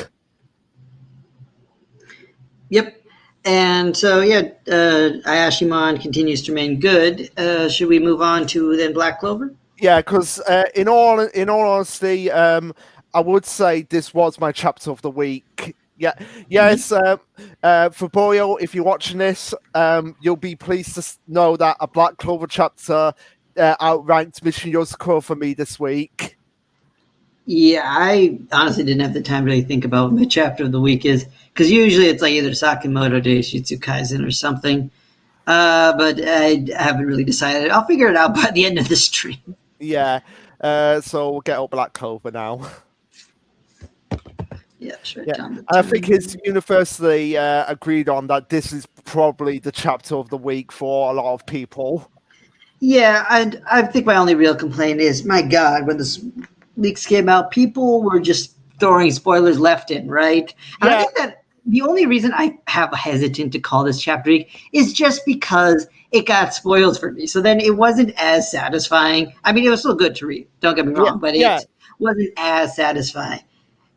Yep. And so, yeah, Ayashimon continues to remain good. Should we move on to then Black Clover? Yeah, because in all honesty, I would say this was my chapter of the week. Yeah, yes. For Boyo, if you're watching this, you'll be pleased to know that a Black Clover chapter outranked Mission Yosako for me this week. Yeah, I honestly didn't have the time to really think about what my chapter of the week is, because usually it's like either Sakamoto Day, Shitsu Kaisen, or something. But I haven't really decided. I'll figure it out by the end of the stream. Yeah, so we'll get up Black Clover now. Yeah, sure. Yeah, I think it's universally agreed on that this is probably the chapter of the week for a lot of people. Yeah, I think my only real complaint is, my God, when this leaks came out, people were just throwing spoilers left and right. And I think that the only reason I have a hesitant to call this chapter week is just because it got spoiled for me. So then it wasn't as satisfying. I mean, it was still good to read, don't get me wrong, but it wasn't as satisfying.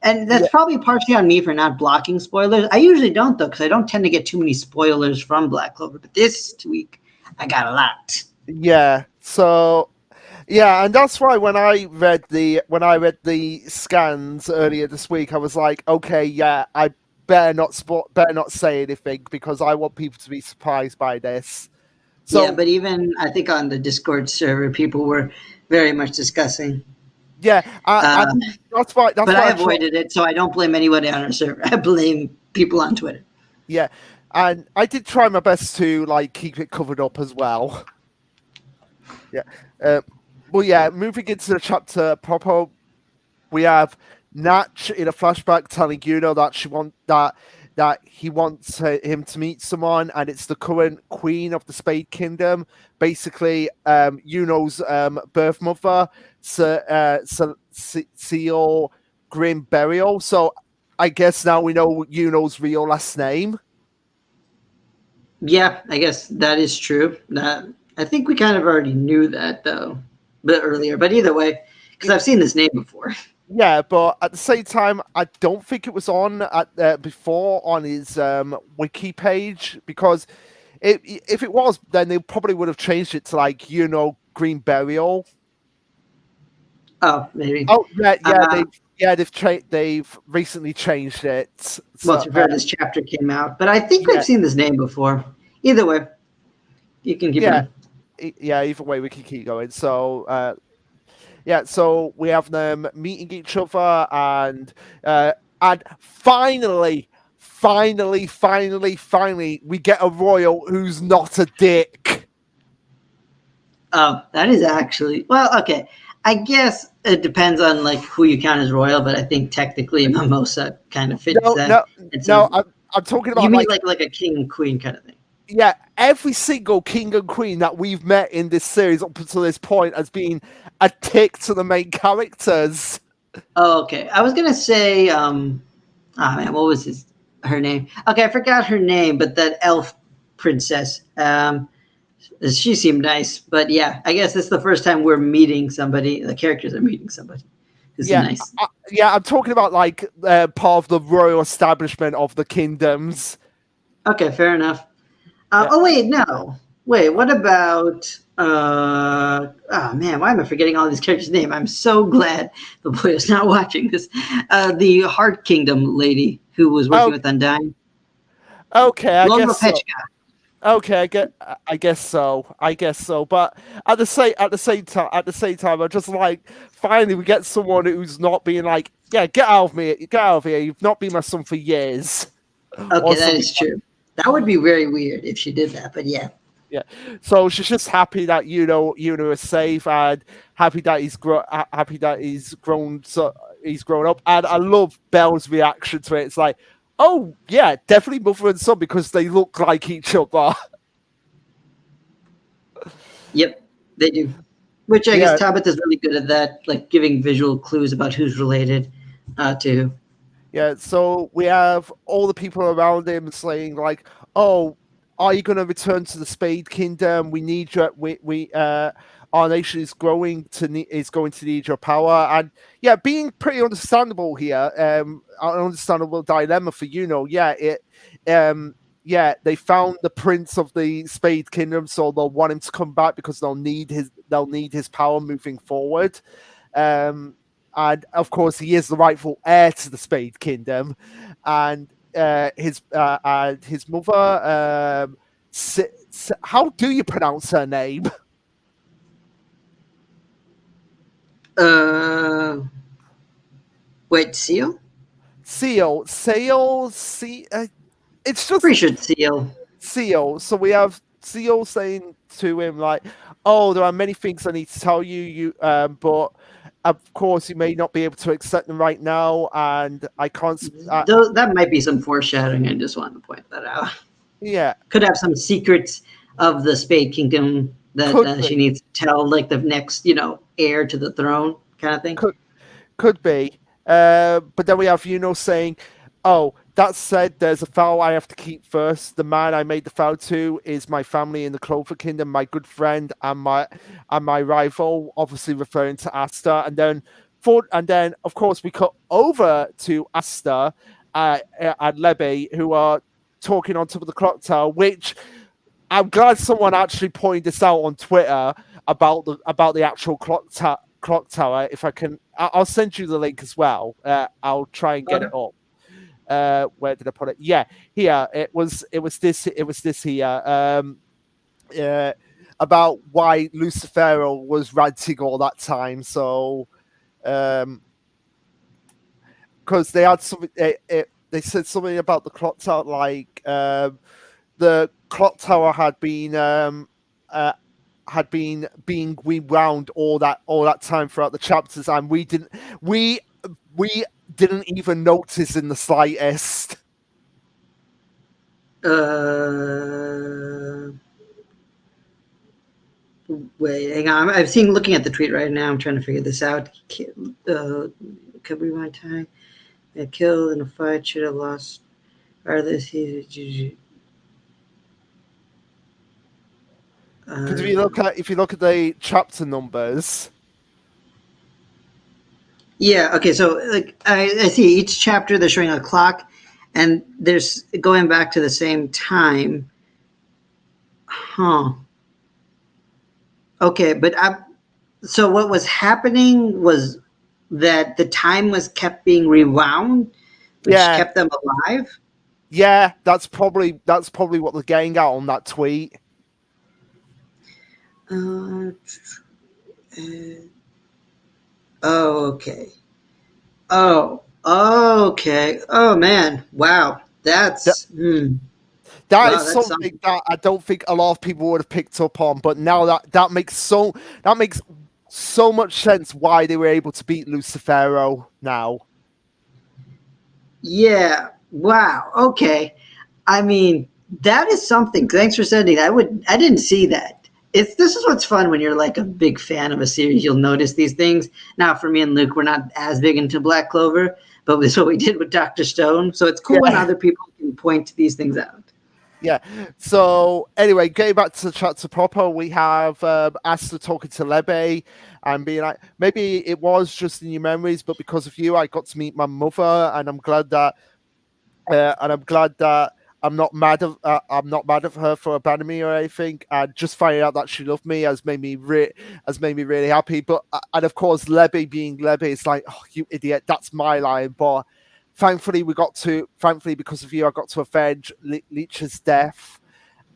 And that's probably partially on me for not blocking spoilers. I usually don't, though, because I don't tend to get too many spoilers from Black Clover. But this week, I got a lot. Yeah. So, yeah, and that's why when I read the scans earlier this week, I was like, okay, yeah, I better not say anything because I want people to be surprised by this. So, yeah, but even I think on the Discord server, people were very much discussing. Yeah, that's why. But I avoided it, so I don't blame anybody on our server. I blame people on Twitter. Yeah, and I did try my best to like keep it covered up as well. Yeah. Well, yeah. Moving into the chapter proper. we have Natch in a flashback telling Yuno that he wants him to meet someone, and it's the current queen of the Spade Kingdom, basically Yuno's birth mother, Seal Grim Burial. So I guess now we know Yuno's real last name. Yeah, I guess that is true. That I think we kind of already knew that though a bit earlier. But either way, because I've seen this name before. Yeah, but at the same time, I don't think it was on before on his wiki page, because if it was, then they probably would have changed it to like Green Burial. Oh, maybe. Oh they've recently changed it. Well, to be fair, this chapter came out, but I think I've seen this name before. Either way, you can keep going. Yeah, either way we can keep going. So so we have them meeting each other, and finally, we get a royal who's not a dick. Oh, that is actually okay. I guess it depends on like who you count as royal, but I think technically Mimosa kind of fits that. No, I'm talking about you mean like a king and queen kind of thing. Yeah, every single king and queen that we've met in this series up until this point has been a tick to the main characters. Oh, okay. I was gonna say, man, what was her name? Okay, I forgot her name, but that elf princess. She seemed nice, but yeah, I guess it's the first time we're meeting somebody. The characters are meeting somebody who's nice. I'm talking about like part of the royal establishment of the kingdoms. Okay, fair enough. Oh wait, no. Wait, what about? Oh man, why am I forgetting all these characters' names? I'm so glad the boy is not watching this. The Heart Kingdom lady who was working with Undyne. Okay, I guess so. Pechka. Okay, I guess so. But at the same time, I'm just like, finally we get someone who's not being like, yeah, get out of here. You've not been my son for years. Okay, that is true. That would be very weird if she did that, but yeah. Yeah, so she's just happy that Yuno is safe, and happy that he's grown up, and I love Belle's reaction to it. It's like, oh yeah, definitely mother and son because they look like each other. Yep, they do. Which I guess Tabitha's really good at that, like giving visual clues about who's related to. Yeah, so we have all the people around him saying like, "Oh, are you going to return to the Spade Kingdom? We need you. Our nation is going to need your power." And yeah, being pretty understandable here. An understandable dilemma for Yuno. They found the prince of the Spade Kingdom, so they'll want him to come back because they'll need his power moving forward. And of course, he is the rightful heir to the Spade Kingdom, and his mother. How do you pronounce her name? Wait, Seal. It's just pretty sure Seal. Seal. So we have Seal saying to him like, "Oh, there are many things I need to tell you. But." Of course, you may not be able to accept them right now, and I can't. That might be some foreshadowing. I just wanted to point that out. Yeah, could have some secrets of the Spade Kingdom that she needs to tell, like the next, heir to the throne, kind of thing. Could be. But then we have Yuno saying, "Oh, that said, there's a vow I have to keep first. The man I made the vow to is my family in the Clover Kingdom, my good friend and my rival," obviously referring to Asta. And then of course we cut over to Asta and Lebe, who are talking on top of the clock tower, which I'm glad someone actually pointed this out on Twitter about the actual clock tower. If I can, I'll send you the link as well. I'll try and get it up. Where did I put it? Yeah, here it was this here about why Lucifero was ranting all that time. So because they had something, they said something about the clock tower, like the clock tower had been being rewound all that time throughout the chapters, and we we didn't even notice in the slightest. Wait, hang on. I'm seeing, looking at the tweet right now. I'm trying to figure this out. Could we my time? Killed in a fight. Should have lost. Because Because if you look at the chapter numbers. Yeah. Okay. So, like, I see each chapter they're showing a clock, and there's going back to the same time. Huh. Okay, but so what was happening was that the time was kept being rewound, which kept them alive. Yeah, that's probably what they're getting at on that tweet. Oh, okay. Oh, okay. Oh man, wow. That is something that I don't think a lot of people would have picked up on, but now that makes so much sense why they were able to beat Lucifero now. Yeah. Wow. Okay. I mean, that is something. Thanks for sending that. I didn't see that. This is what's fun when you're like a big fan of a series. You'll notice these things. Now, for me and Luke, we're not as big into Black Clover, but this is what we did with Dr. Stone. So it's cool when other people can point these things out. Yeah. So anyway, getting back to the chapter proper, we have Asta talking to Lebe and being like, maybe it was just in your memories, but because of you, I got to meet my mother, and I'm glad that I'm not mad of her for abandoning me or anything. And just finding out that she loved me has made me really happy. But and of course, Lebe being Lebe, it's like, oh, you idiot, that's my line. But thankfully, because of you, I got to avenge Leech's death.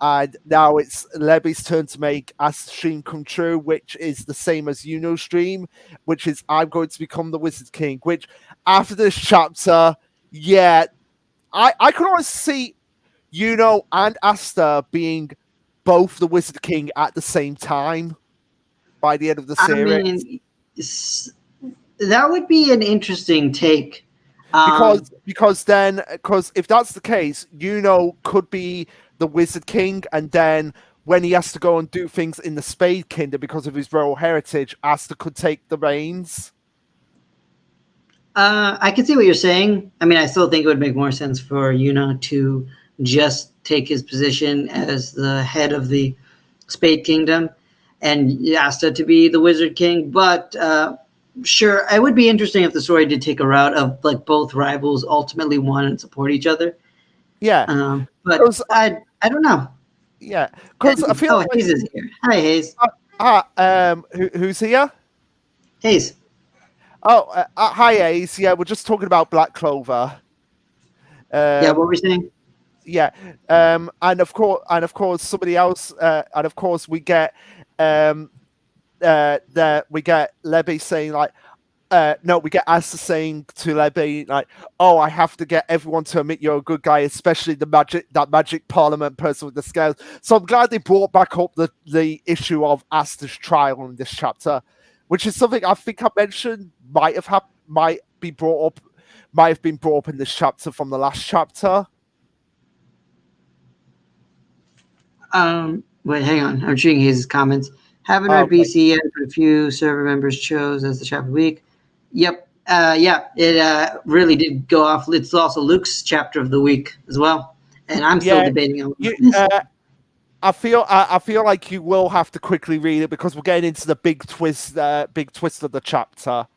And now it's Lebe's turn to make Asta's dream come true, which is the same as Yuno's dream, which is I'm going to become the Wizard King. Which, after this chapter, yeah, I could always see Yuno and Asta being both the Wizard King at the same time by the end of the series. I mean, that would be an interesting take. Because if that's the case, Yuno could be the Wizard King, and then when he has to go and do things in the Spade Kingdom because of his royal heritage, Asta could take the reins. I can see what you're saying. I mean, I still think it would make more sense for Yuno to just take his position as the head of the Spade Kingdom and Asta to be the Wizard King. But sure, it would be interesting if the story did take a route of like both rivals ultimately won and support each other. Yeah, but I don't know. Yeah, because I feel Hayes is here. Hi, Hayes. Who's here? Hayes. Oh, hi, Hayes. Yeah, we're just talking about Black Clover. Yeah, what were we saying? Yeah, and of course, somebody else, and of course, we get Lebe saying like, no, we get Asta saying to Lebe like, "Oh, I have to get everyone to admit you're a good guy, especially that magic Parliament person with the scales." So I'm glad they brought back up the issue of Asta's trial in this chapter, which is something I think I mentioned might have been brought up in this chapter from the last chapter. Wait, hang on. I'm reading his comments. Haven't read BC yet, but a few server members chose as the chapter week. Yep. Yeah, it really did go off. It's also Luke's chapter of the week as well, and I'm still debating on this. I feel like you will have to quickly read it because we're getting into the big twist of the chapter.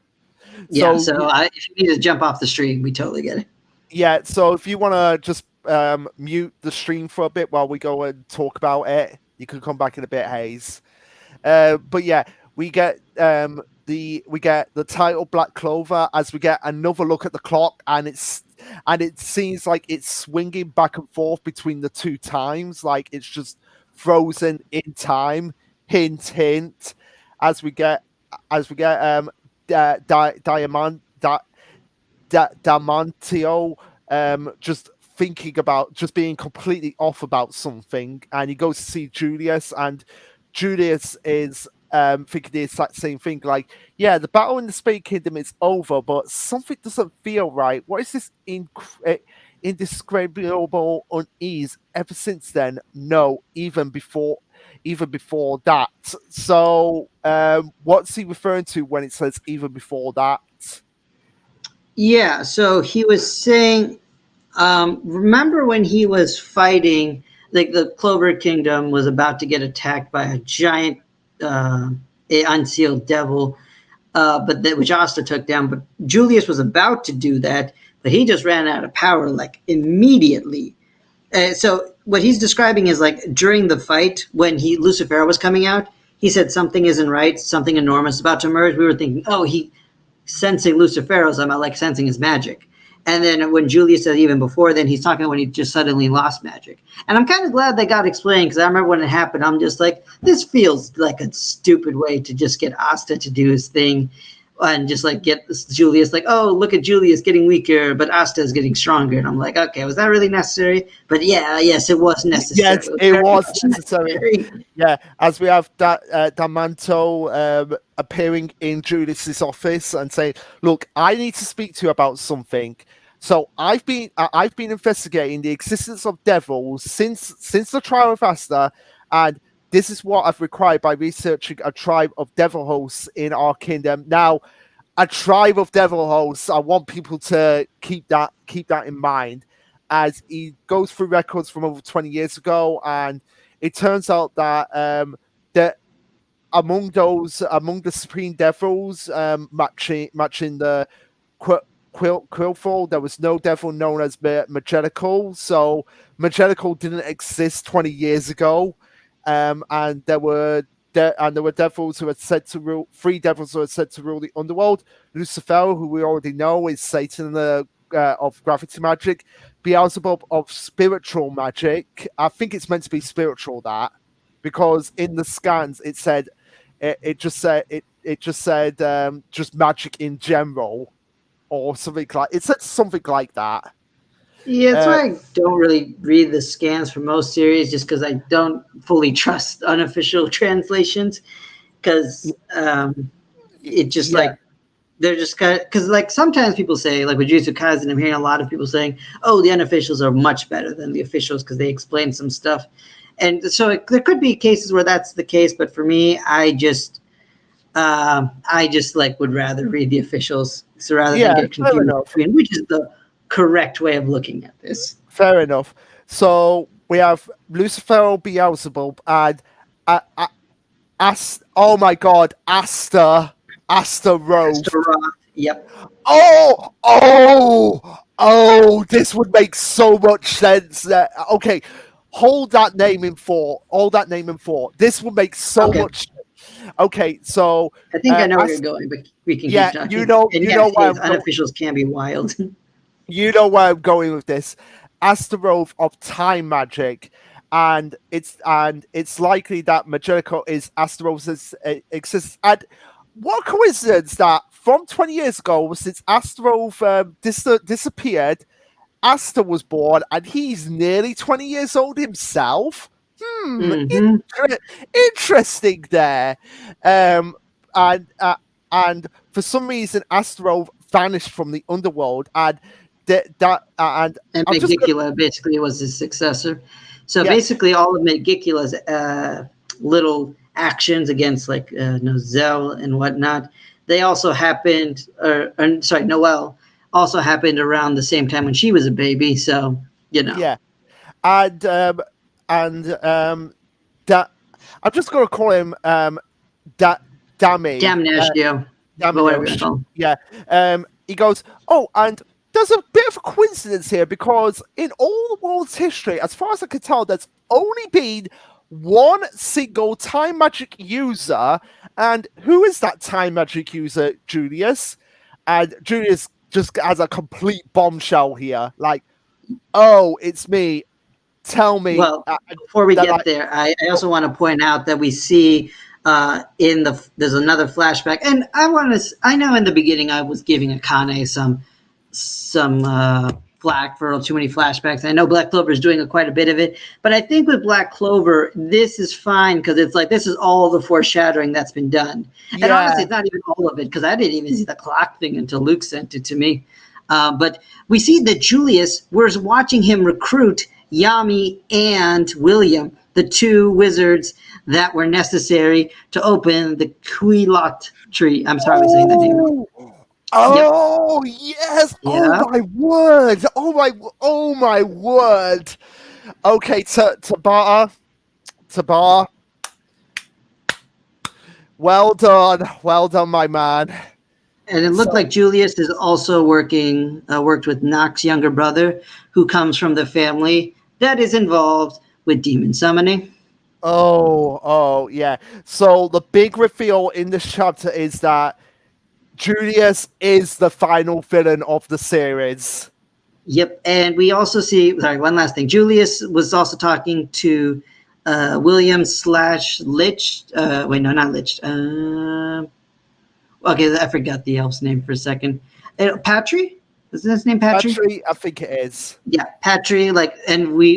Yeah, so if you need to jump off the stream, we totally get it. Yeah, so if you want to just mute the stream for a bit while we go and talk about it, you can come back in a bit, Hayes. But yeah, we get the title Black Clover as we get another look at the clock, and it seems like it's swinging back and forth between the two times, like it's just frozen in time. Hint, hint. As we get Damantio just thinking about just being completely off about something, and he goes to see Julius, and Julius is thinking the exact same thing. Like, yeah, the battle in the Space Kingdom is over, but something doesn't feel right. What is this indescribable unease ever since then? No, even before that. So, what's he referring to when it says even before that? Yeah, so he was saying, remember when he was fighting, like the Clover Kingdom was about to get attacked by a giant, a unsealed devil, but that which Asta took down. But Julius was about to do that, but he just ran out of power like immediately. So what he's describing is like during the fight when Lucifer was coming out, he said something isn't right, something enormous about to emerge. We were thinking, oh, he sensing Lucifero's, I'm like sensing his magic. And then when Julius said even before then, he's talking when he just suddenly lost magic. And I'm kind of glad they got explained because I remember when it happened, I'm just like, this feels like a stupid way to just get Asta to do his thing and just like get Julius like, oh, look at Julius getting weaker, but Asta is getting stronger. And I'm like, okay, was that really necessary? But yeah, yes, it was necessary. Yes, it was necessary. Yeah, as we have Damanto appearing in Julius's office and saying, "Look, I need to speak to you about something." So I've been investigating the existence of devils since the trial of Asta, and this is what I've required by researching a tribe of devil hosts in our kingdom. Now, a tribe of devil hosts. I want people to keep that in mind as he goes through records from over 20 years ago, and it turns out that that among the supreme devils matching the Quillful, there was no devil known as Magelical. So Magelical didn't exist 20 years ago, and there were devils who had said to rule. Three devils who had said to rule the underworld. Lucifer, who we already know is Satan of gravity magic. Beelzebub of spiritual magic. I think it's meant to be spiritual, that, because in the scans it said it just said just magic in general, or something like it said something like that. Yeah, that's why I don't really read the scans for most series, just because I don't fully trust unofficial translations. Because it just like they're just kind of, because like sometimes people say, like with Jujutsu Kaisen, I'm hearing a lot of people saying, "Oh, the unofficials are much better than the officials because they explain some stuff," and so there could be cases where that's the case. But for me, I just like would rather read the officials, so rather than get confused between which is the correct way of looking at this. Fair enough. So we have Lucifer, Beelzebub, and oh my god, Asta Rove. Yep. Oh, this would make so much sense. Okay, hold that name in thought. This would make so much sense. Okay, so I think I know where you're going, but we can keep talking. You know why unofficials can be wild. You know where I'm going with this. Asterove of time magic, and it's likely that Magelico is Asterove's exists. And what coincidence that from 20 years ago, since Asterove disappeared, Asta was born, and he's nearly 20 years old himself. Interesting there. And for some reason, Asterove vanished from the underworld, and Megicula basically was his successor. So basically, all of Megicula's little actions against like Nozel and whatnot, they also happened. Noelle also happened around the same time when she was a baby. So Yeah, and that I'm just going to call him Damnatio. Yeah. He goes, oh, and there's a bit of a coincidence here because in all the world's history, as far as I can tell, there's only been one single time magic user. And who is that time magic user, Julius? And Julius just has a complete bombshell here. Like, oh, it's me. Tell me. Well, before we get there, I also want to point out that we see there's another flashback, and I know in the beginning I was giving Akane some Black for too many flashbacks. I know Black Clover is doing quite a bit of it, but I think with Black Clover, this is fine because it's like this is all the foreshadowing that's been done. And honestly, it's not even all of it because I didn't even see the clock thing until Luke sent it to me. But we see that Julius, we're watching him recruit Yami and William, the two wizards that were necessary to open the Quilot tree. I'm sorry, I'm saying that name wrong. Oh yes! Yeah. Oh my word! Oh my word! Okay, Tabata. Well done, my man. And it looked like Julius is also worked with Nox's younger brother, who comes from the family that is involved with demon summoning. Oh, yeah. So the big reveal in this chapter is that Julius is the final villain of the series. Yep, and we also see. Sorry, one last thing. Julius was also talking to William / Lich. Wait, no, not Lich. Okay, I forgot the elf's name for a second. Patry? Isn't his name Patry? Patry, I think it is. Yeah, Patry.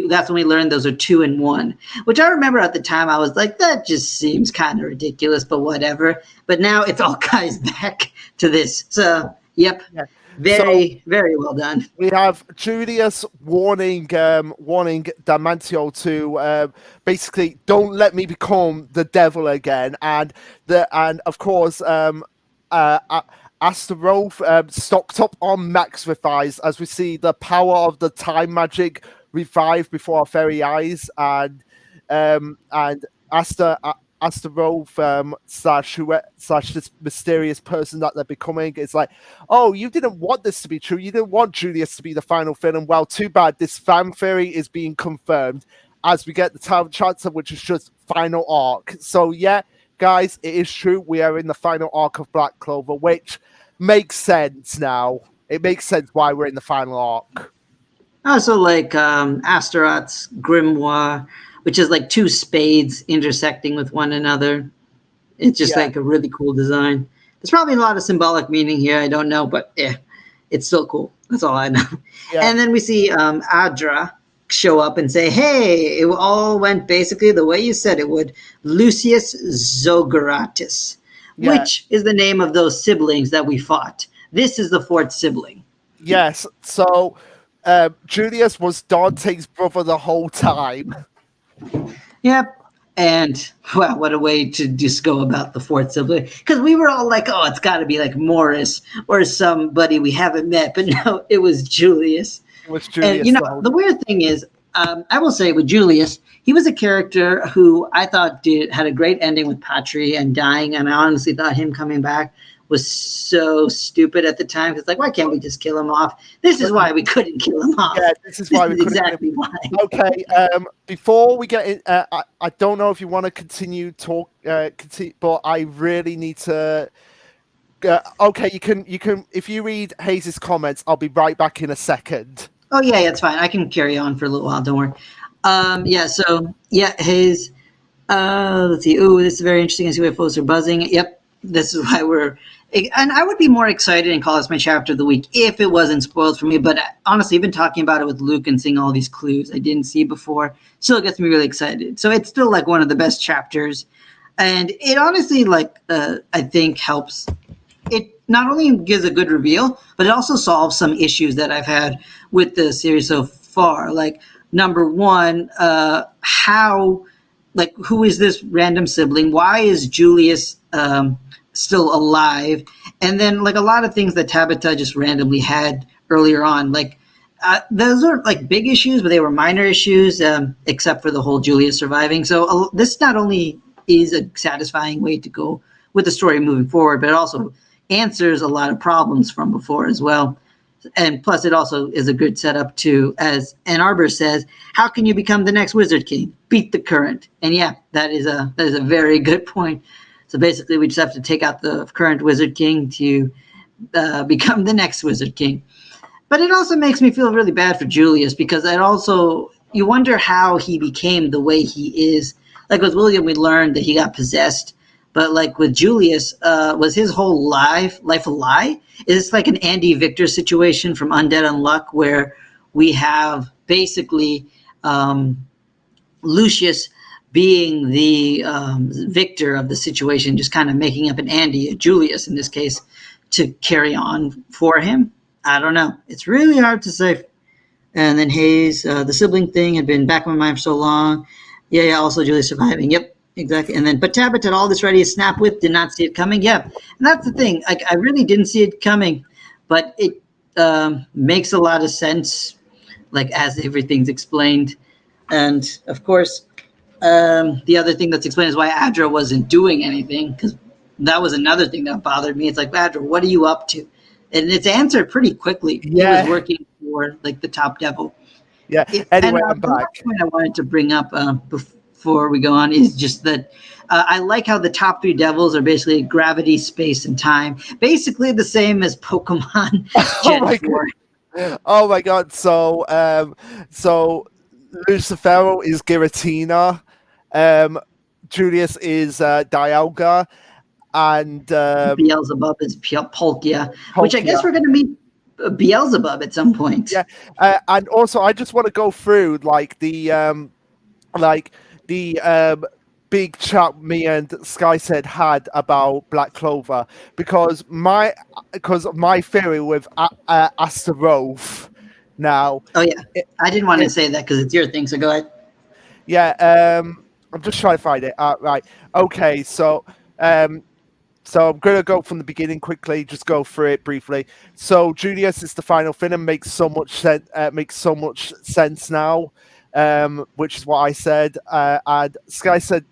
That's when we learned those are 2 in 1. Which I remember at the time I was like, that just seems kind of ridiculous, but whatever. But now it all ties back to this. So, yep. Yeah. Very well done. We have Julius warning Damantio to basically don't let me become the devil again, and of course Astaroth stocked up on Max revives as we see the power of the time magic revive before our very eyes, and Astaroth / this mysterious person that they're becoming is like, oh, you didn't want this to be true. You didn't want Julius to be the final villain. Well, too bad. This fan theory is being confirmed as we get the time chapter, which is just final arc. So yeah, guys, it is true. We are in the final arc of Black Clover, which makes sense now. It makes sense why we're in the final arc. Also, like Astaroth's grimoire, which is like 2 spades intersecting with one another. It's just like a really cool design. There's probably a lot of symbolic meaning here. I don't know, but it's still cool. That's all I know. Yeah. And then we see Adra show up and say, hey, it all went basically the way you said it would. Lucius Zogaratus, which is the name of those siblings that we fought. This is the 4th sibling. Yes. So Julius was Dante's brother the whole time. Yep. And, well, what a way to just go about the 4th sibling. Because we were all like, oh, it's got to be like Morris or somebody we haven't met. But no, it was Julius. It was Julius. And, the weird thing is, I will say with Julius, he was a character who I thought had a great ending with Patry and dying. And I honestly thought him coming back was so stupid at the time. Because, like, why can't we just kill him off? This is why we couldn't kill him off. Yeah, this is why we couldn't. Exactly why. Okay, before we get in, I don't know if you want to continue, but I really need to. Okay, you can. If you read Hayes' comments, I'll be right back in a second. Oh yeah, it's fine. I can carry on for a little while. Don't worry. Hayes. Let's see. Ooh, this is very interesting. I see UFOs are buzzing. Yep, this is why we're. And I would be more excited and call this my chapter of the week if it wasn't spoiled for me. But honestly, even talking about it with Luke and seeing all these clues I didn't see before still gets me really excited. So it's still like one of the best chapters. And it honestly, I think helps. It not only gives a good reveal, but it also solves some issues that I've had with the series so far. Like, number one, who is this random sibling? Why is Julius still alive? And then, like, a lot of things that Tabitha just randomly had earlier on. Like, those are, like, big issues, but they were minor issues, except for the whole Julius surviving. So this not only is a satisfying way to go with the story moving forward, but it also answers a lot of problems from before as well. And plus, it also is a good setup to, as Ann Arbor says, how can you become the next Wizard King? Beat the current. And yeah, that is a very good point. So basically, we just have to take out the current Wizard King to become the next Wizard King. But it also makes me feel really bad for Julius, because you wonder how he became the way he is. Like with William, we learned that he got possessed. But like with Julius, was his whole life a lie? Is this like an Andy Victor situation from Undead Unluck, where we have basically Lucius being the victor of the situation, just kind of making up an Andy, a Julius in this case, to carry on for him. I don't know. It's really hard to say. And then Hayes, the sibling thing had been back in my mind for so long. Yeah, also Julius surviving. Yep, exactly. And then, but Tabitha had all this ready to snap with, did not see it coming. Yeah, and that's the thing. Like, I really didn't see it coming, but it makes a lot of sense, like as everything's explained. And of course, the other thing that's explained is why Adra wasn't doing anything, because that was another thing that bothered me. It's like, Adra, what are you up to? And it's answered pretty quickly. Yeah. He was working for like the top devil. Yeah. Anyway, I'm the back. last point I wanted to bring up before we go on is just that I like how the top three devils are basically gravity, space, and time. Basically the same as Pokemon Gen 4. Oh my god! So Lucifero is Giratina, Julius is Dialga, and Beelzebub is Palkia, which I guess we're going to meet Beelzebub at some point. Yeah, and also I just want to go through like the big chat me and Sky said had about Black Clover, because my theory with Astaroth now. Oh yeah, I didn't want to say that because it's your thing, so go ahead. Yeah, I'm just trying to find it. Right, okay, so I'm going to go from the beginning quickly, just go through it briefly. So Julius is the final thing and makes so much sense now, which is what I said. And Sky said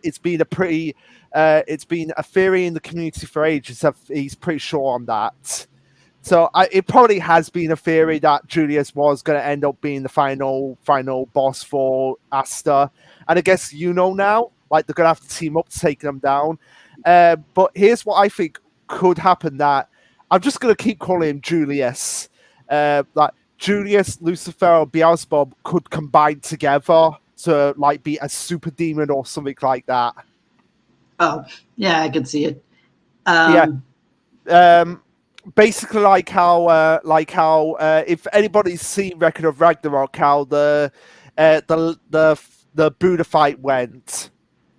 it's been a theory in the community for ages. He's pretty sure on that. So it probably has been a theory that Julius was going to end up being the final boss for Asta. And I guess now, like they're going to have to team up to take them down. But here's what I think could happen, that I'm just going to keep calling him Julius. Like Julius, Lucifer, Beelzebub could combine together to like be a super demon or something like that. Oh, yeah, I could see it. Basically like how if anybody's seen Record of Ragnarok, how the Buddha fight went,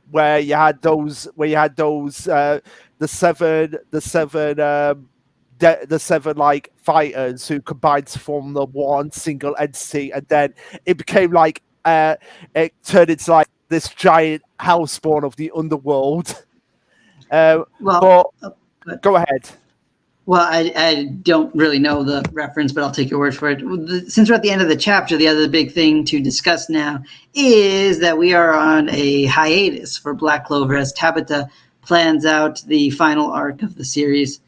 where you had those the seven like fighters who combined to form the one single entity, and then it became like it turned into like this giant hellspawn of the underworld. Go ahead. Well, I don't really know the reference, but I'll take your word for it. Since we're at the end of the chapter, the other big thing to discuss now is that we are on a hiatus for Black Clover as Tabitha plans out the final arc of the series.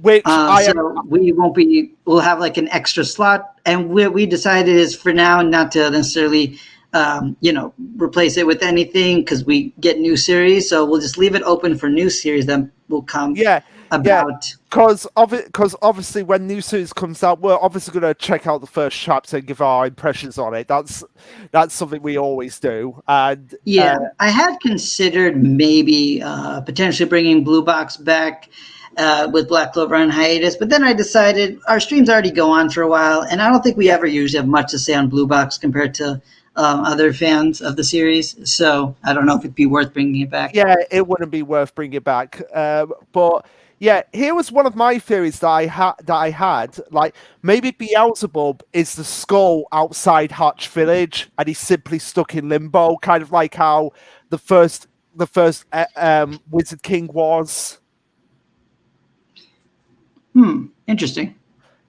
Which we'll have like an extra slot, and what we decided is for now not to necessarily replace it with anything because we get new series. So we'll just leave it open for new series that will come. Because obviously when new series comes out, we're obviously going to check out the first chapter and give our impressions on it. That's something we always do. And I had considered maybe potentially bringing Blue Box back with Black Clover on hiatus, but then I decided our streams already go on for a while, and I don't think we ever usually have much to say on Blue Box compared to other fans of the series. So I don't know if it'd be worth bringing it back. Yeah, it wouldn't be worth bringing it back. But yeah, here was one of my theories that I had. Like maybe Beelzebub is the skull outside Hutch Village, and he's simply stuck in limbo, kind of like how the first Wizard King was. Interesting.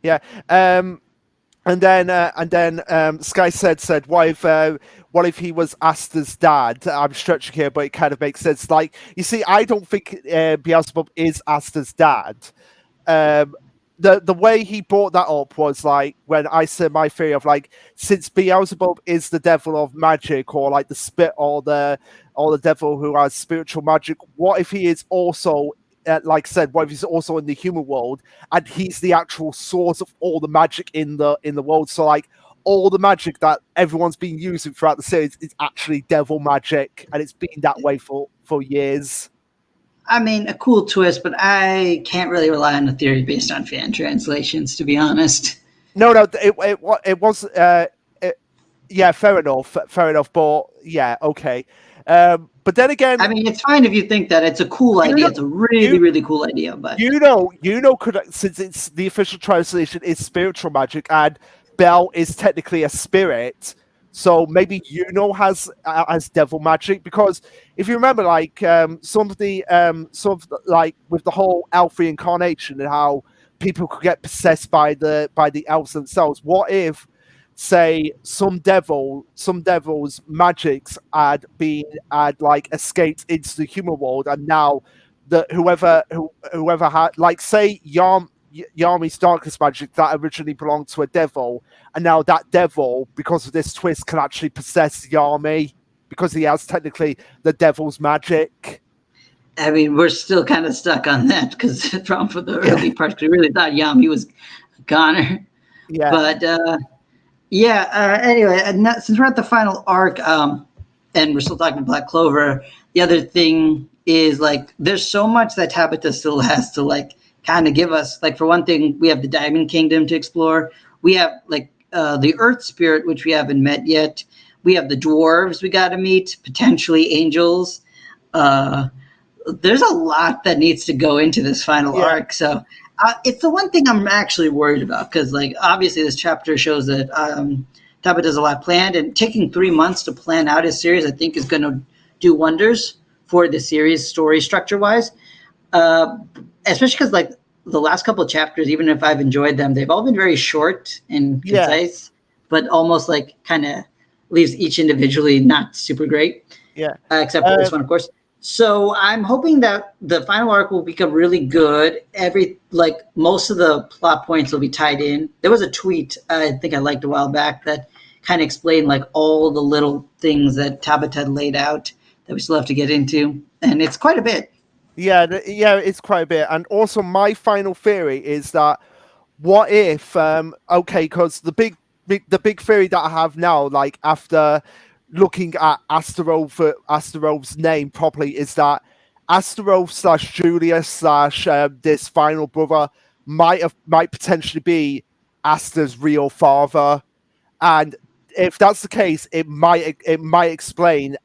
Yeah. And then Sky said, what if he was Asta's dad? I'm stretching here, but it kind of makes sense. Like, you see, I don't think Beelzebub is Asta's dad. The way he brought that up was like when I said my theory of like, since Beelzebub is the devil of magic, or like the spit, or the devil who has spiritual magic, what if he is also like I said, what if he's also in the human world, and he's the actual source of all the magic in the world? So like all the magic that everyone's been using throughout the series is actually devil magic, and it's been that way for years. I mean, a cool twist, but I can't really rely on a theory based on fan translations, to be honest. No, it was. Yeah, fair enough, fair enough. But yeah, okay. But then again, I mean, it's fine if you think that it's a cool you idea. know, It's a really, you really cool idea, but since it's the official translation is spiritual magic, and Belle is technically a spirit, so maybe has devil magic. Because if you remember, like like with the whole elf reincarnation and how people could get possessed by the elves themselves. What if, say, some devil's magics had like escaped into the human world, and now that whoever had, like, say, Yami's darkness magic that originally belonged to a devil, and now that devil, because of this twist, can actually possess Yami because he has technically the devil's magic. I mean, we're still kind of stuck on that because from for the Yeah, early parts, we really thought Yami was a goner. yeah, But yeah, anyway, since we're at the final arc, and we're still talking Black Clover, the other thing is like there's so much that Tabitha still has to like kind of give us. Like for one thing, we have the Diamond Kingdom to explore. We have like the Earth Spirit, which we haven't met yet. We have the dwarves we got to meet, potentially angels. Uh, there's a lot that needs to go into this final yeah, arc. So it's the one thing I'm actually worried about because, like, obviously this chapter shows that Tabitha has a lot planned, and taking 3 months to plan out his series, I think, is going to do wonders for the series story structure wise. Uh, Especially because, like, the last couple of chapters, even if I've enjoyed them, they've all been very short and yeah, concise, but almost like kind of leaves each individually not super great, yeah. except for this Um, one, of course. So I'm hoping that the final arc will become really good. Most of the plot points will be tied in. There was a tweet I think I liked a while back that kind of explained like all the little things that Tabitha had laid out that we still have to get into, and it's quite a bit. yeah, yeah, it's quite a bit. And also, my final theory is that what if, okay, because the big theory that I have now, like after looking at Astaroth's name properly, is that Astaroth slash Julius slash this final brother might potentially be Asta's real father, and if that's the case, it might explain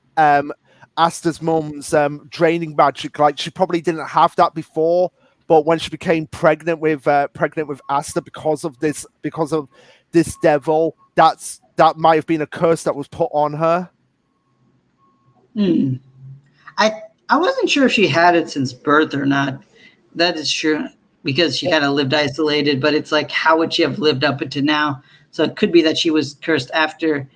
Asta's mum's draining magic. Like, she probably didn't have that before, but when she became pregnant with Asta because of this devil, that might have been a curse that was put on her. Hmm. I I wasn't sure if she had it since birth or not. That is true because she kind of lived isolated. But it's like, how would she have lived up until now? So it could be that she was cursed after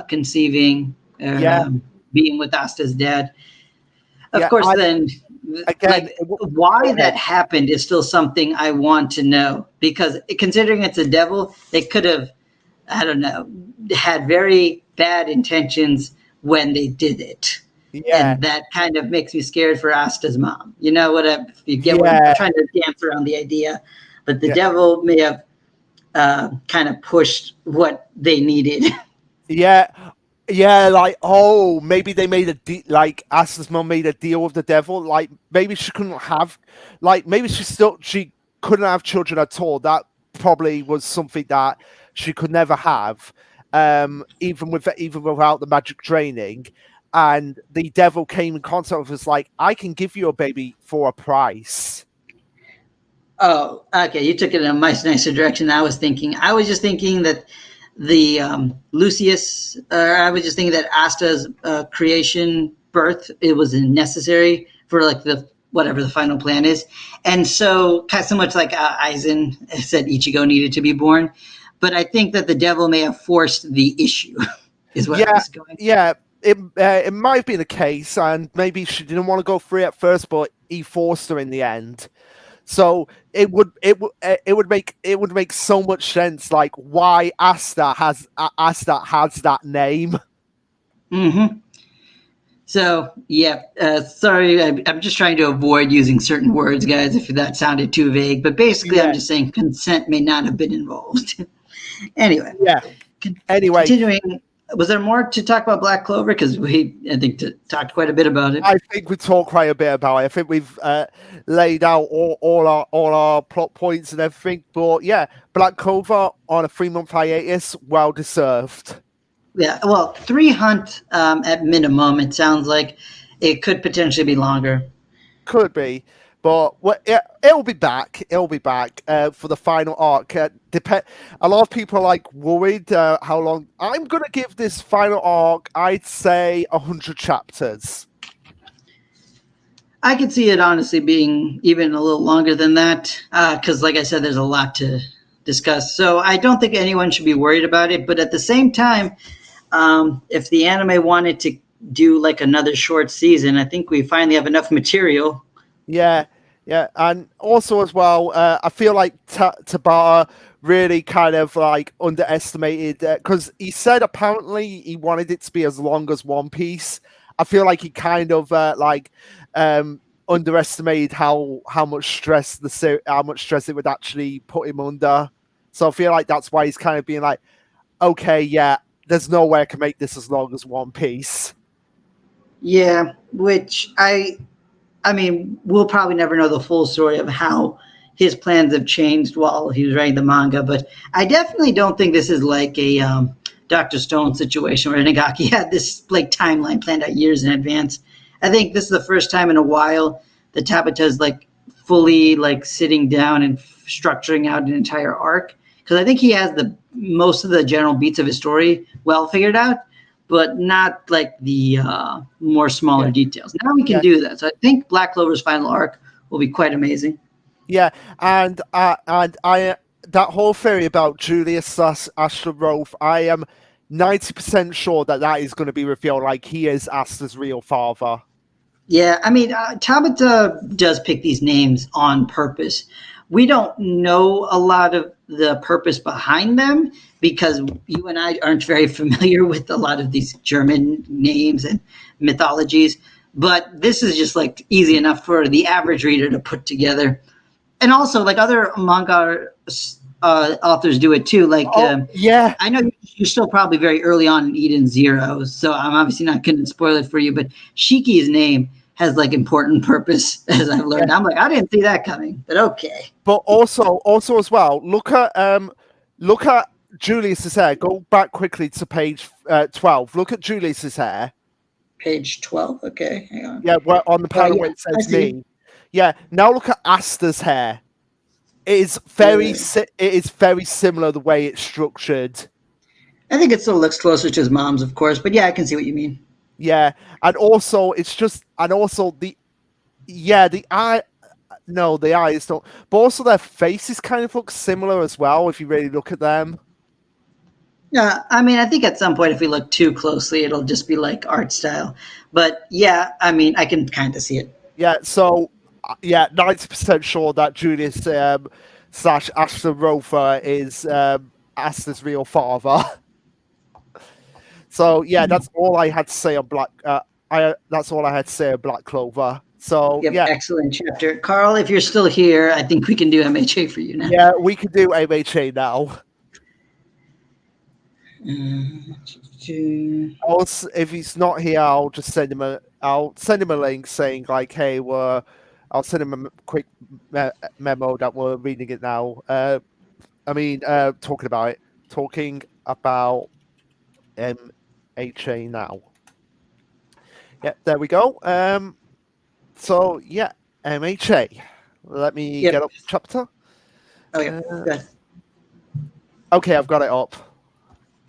conceiving or Yeah, being with Asta's dad. Of yeah. course, I then, again, like, why go ahead. that happened is still something I want to know because considering it's a devil, they could have, I don't know, had very bad intentions when they did it. Yeah, And that kind of makes me scared for Asta's mom. You know what? You get what I'm yeah, trying to dance around the idea, but the yeah. devil may have kind of pushed what they needed. Yeah, yeah, like, oh, maybe they made like Asta's mom made a deal with the devil. Like, maybe she couldn't have, like, maybe she couldn't have children at all. That probably was something that she could never have, even without the magic draining. And the devil came in contact with us, like, I can give you a baby for a price. Oh, okay. You took it in a much nicer direction than I was thinking. I was just thinking that the Lucius, I was just thinking that Asta's creation birth, it was necessary for like the whatever the final plan is. And so, kind of so much like Aizen said, Ichigo needed to be born. But I think that the devil may have forced the issue, is where I Yeah, was going. yeah. It might be the case, and maybe she didn't want to go through it at first, but he forced her in the end. So it would make so much sense, like why Asta has that name. Hmm. So, yeah, sorry, I'm just trying to avoid using certain words, guys, if that sounded too vague. But basically, I'm Yeah, just saying consent may not have been involved. Anyway, yeah. con- Anyway, continuing. Was there more to talk about Black Clover? Because I think, talked quite a bit about it. I think we talked quite a bit about it. I think we've laid out all our plot points and everything. But yeah, Black Clover on a 3-month hiatus, well deserved. Yeah, well, 300 at minimum. It sounds like it could potentially be longer. Could be, but it'll be back. It'll be back for the final arc. A lot of people are like worried how long. I'm gonna give this final arc, I'd say 100 chapters. I could see it honestly being even a little longer than that, because, like I said, there's a lot to discuss. So I don't think anyone should be worried about it. But at the same time, if the anime wanted to do like another short season, I think we finally have enough material. Yeah, and also as well, I feel like Tabata really kind of like underestimated because he said apparently he wanted it to be as long as One Piece. I feel like he kind of underestimated how much stress it would actually put him under. So I feel like that's why he's kind of being like, okay, yeah, there's no way I can make this as long as One Piece. Yeah, which I mean, we'll probably never know the full story of how his plans have changed while he was writing the manga, but I definitely don't think this is like a Dr. Stone situation where Nagaki had this like timeline planned out years in advance. I think this is the first time in a while that Tabata is like fully like sitting down and structuring out an entire arc, because I think he has the most of the general beats of his story well figured out, but not like the more smaller details. Now we can do that. So I think Black Clover's final arc will be quite amazing. Yeah, and I that whole theory about Julius Astra Rolf, I am 90% sure that is going to be revealed. Like he is Asta's real father. Yeah, I mean, Tabata does pick these names on purpose. We don't know a lot of the purpose behind them because you and I aren't very familiar with a lot of these German names and mythologies. But this is just like easy enough for the average reader to put together. And also, like other manga authors do it too. Like, yeah, I know you're still probably very early on in Eden Zero, so I'm obviously not going to spoil it for you. But Shiki's name has like important purpose, as I've learned. I'm like, I didn't see that coming, but okay. But also as well, look at Julius's hair. Go back quickly to page 12. Look at Julius's hair. Page 12. Okay, hang on. Yeah, on the panel where it says me. Yeah. Now look at Asta's hair. It is very similar the way it's structured. I think it still looks closer to his mom's, of course, but yeah, I can see what you mean. Yeah, and also the eye. No, the eyes don't. But also their faces kind of look similar as well if you really look at them. Yeah, I mean, I think at some point if we look too closely, it'll just be like art style. But yeah, I mean, I can kind of see it. Yeah, so 90% sure that Julius / Asta Rofa is Asta's real father. So yeah, that's all I had to say on that's all I had to say on Black Clover. So yeah, excellent chapter, Carl. If you're still here, I think we can do MHA for you now. Yeah, we can do MHA now. If he's not here, I'll just send him a link saying like, hey, I'll send him a quick memo that we're reading it now. Talking about MHA now. Yeah, there we go. So yeah, MHA. Let me get up the chapter. Okay, okay, I've got it up.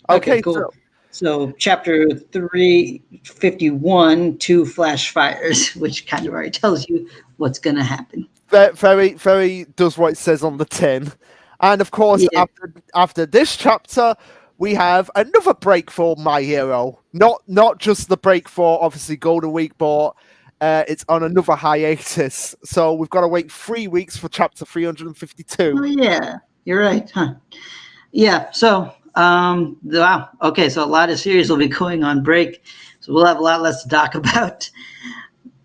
Okay, cool. So chapter 351, 2 flash fires, which kind of already tells you what's going to happen. Very, very does what it says on the tin. And of course, after this chapter, we have another break for My Hero. Not just the break for obviously Golden Week, but it's on another hiatus. So we've got to wait 3 weeks for chapter 352. Oh yeah, you're right, huh? Yeah. So wow. Okay, so a lot of series will be going on break, so we'll have a lot less to talk about.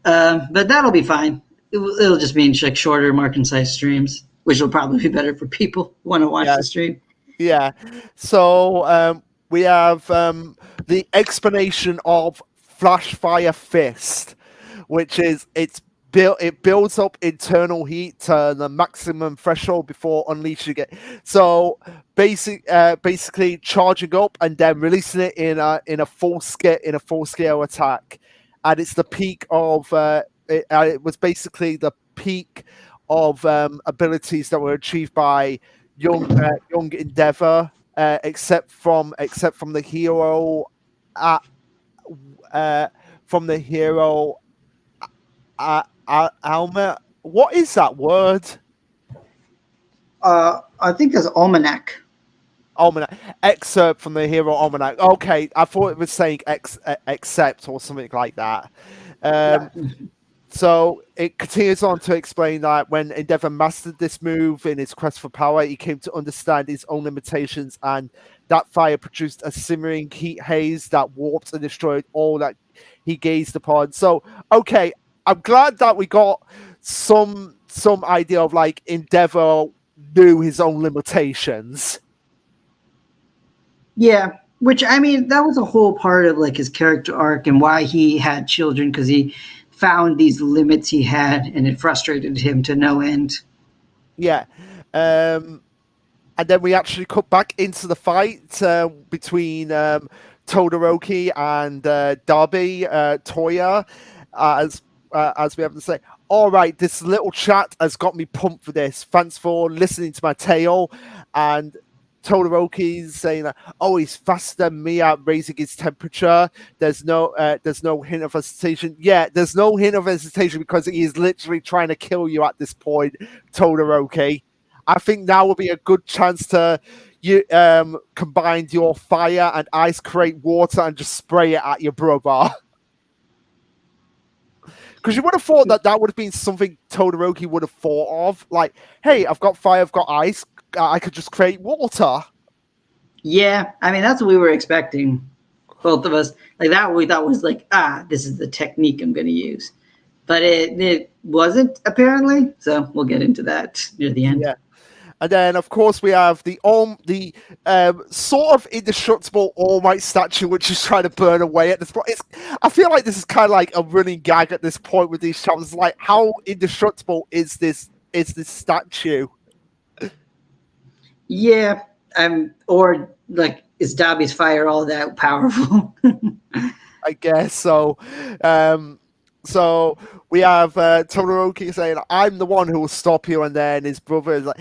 But that'll be fine. It'll just mean like shorter, more concise streams, which will probably be better for people who want to watch the stream. Yeah. So we have the explanation of Flash Fire Fist, which is it builds up internal heat to the maximum threshold before unleashing it. So basically charging up and then releasing it in a full scale attack, and it's the peak of it was basically the peak of abilities that were achieved by young Endeavor, except from the hero at from the hero Alma. What is that word? I think it's Almanac. Almanac. Excerpt from the hero Almanac. Okay, I thought it was saying except or something like that. Yeah. So it continues on to explain that when Endeavor mastered this move in his quest for power, he came to understand his own limitations, and that fire produced a simmering heat haze that warped and destroyed all that he gazed upon. So, okay, I'm glad that we got some idea of like Endeavor knew his own limitations. Yeah, which I mean, that was a whole part of like his character arc and why he had children, because he found these limits he had, and it frustrated him to no end. Yeah. And then we actually cut back into the fight between Todoroki and Darby Toya, as we have to say. All right, this little chat has got me pumped for this. Thanks for listening to my tale. And Todoroki's saying that, oh, he's faster than me at raising his temperature. There's no hint of hesitation. Yeah, there's no hint of hesitation because he is literally trying to kill you at this point, Todoroki. I think now would be a good chance to combine your fire and ice, create water, and just spray it at your brother. Because you would have thought that would have been something Todoroki would have thought of. Like, hey, I've got fire, I've got ice, I could just create water. Yeah, I mean, that's what we were expecting, both of us. Like that, we thought was like, this is the technique I'm going to use. But it wasn't, apparently. So we'll get into that near the end. Yeah. And then, of course, we have the sort of indestructible All Might statue, which is trying to burn away at this point. I feel like this is kind of like a running gag at this point with these chapters. Like, how indestructible is this statue? Yeah, or like, is Dobby's fire all that powerful? I guess so. So we have Todoroki saying, "I'm the one who will stop you," and then his brother is like,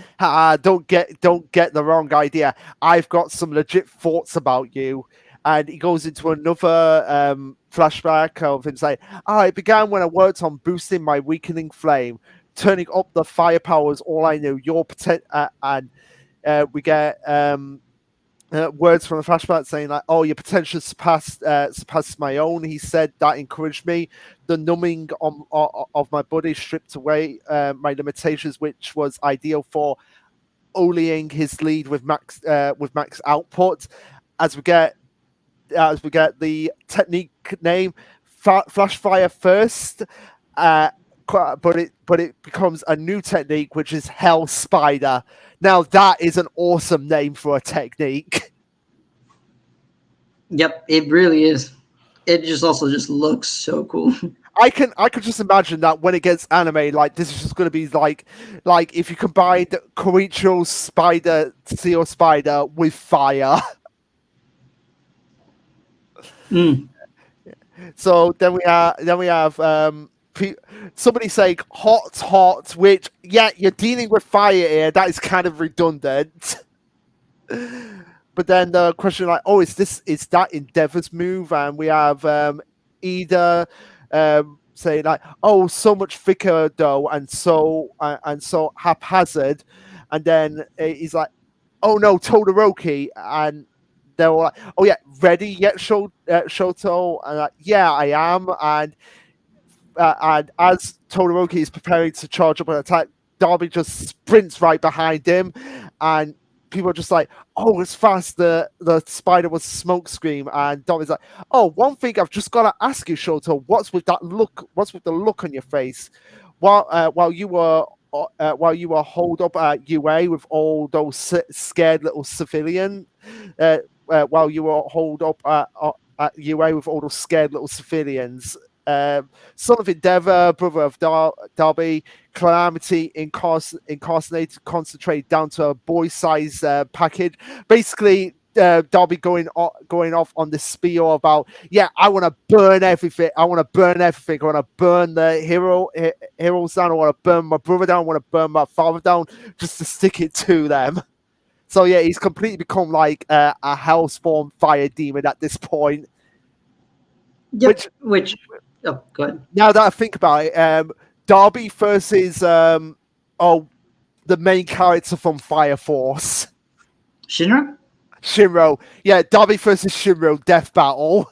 don't get the wrong idea. I've got some legit thoughts about you." And he goes into another flashback of him saying, it began when I worked on boosting my weakening flame. Turning up the firepower is all I knew. Your and we get words from the flashback saying like, "Oh, your potential surpassed my own." He said that encouraged me. The numbing of my body stripped away my limitations, which was ideal for ollieing his lead with max output. As we get the technique name, Flash Fire First. But it becomes a new technique, which is Hell Spider. Now that is an awesome name for a technique. Yep, it really is. It just looks so cool. I could just imagine that when it gets anime, like this is just going to be like if you combine Koichiro's spider, Steel Spider with fire. So then we have somebody saying hot, which you're dealing with fire here. That is kind of redundant. But then the question like, oh, is that Endeavor's move? And we have Ida saying like, oh, so much thicker though, and so haphazard. And then he's like, oh no, Todoroki, and they were like, oh yeah, ready yet, Shoto? And like, yeah, I am. And as Todoroki is preparing to charge up an attack, Darby just sprints right behind him, and people are just like, "Oh, it's fast!" The spider was smokescream, and Darby's like, "Oh, one thing I've just got to ask you, Shoto, what's with that look? What's with the look on your face? While you were holed up at UA with all those scared little civilian, while you were holed up at UA with all those scared little civilians. Son of Endeavor, brother of Darby, Calamity, incarcerated, concentrated down to a boy-sized package. Basically, Darby going off on this spiel about, yeah, I want to burn everything. I want to burn everything. I want to burn the heroes down. I want to burn my brother down. I want to burn my father down, just to stick it to them. So yeah, he's completely become like a hellspawn fire demon at this point. Yep. Which oh, go ahead. Now that I think about it, Darby versus the main character from Fire Force, Shinro. Yeah, Darby versus Shinro death battle.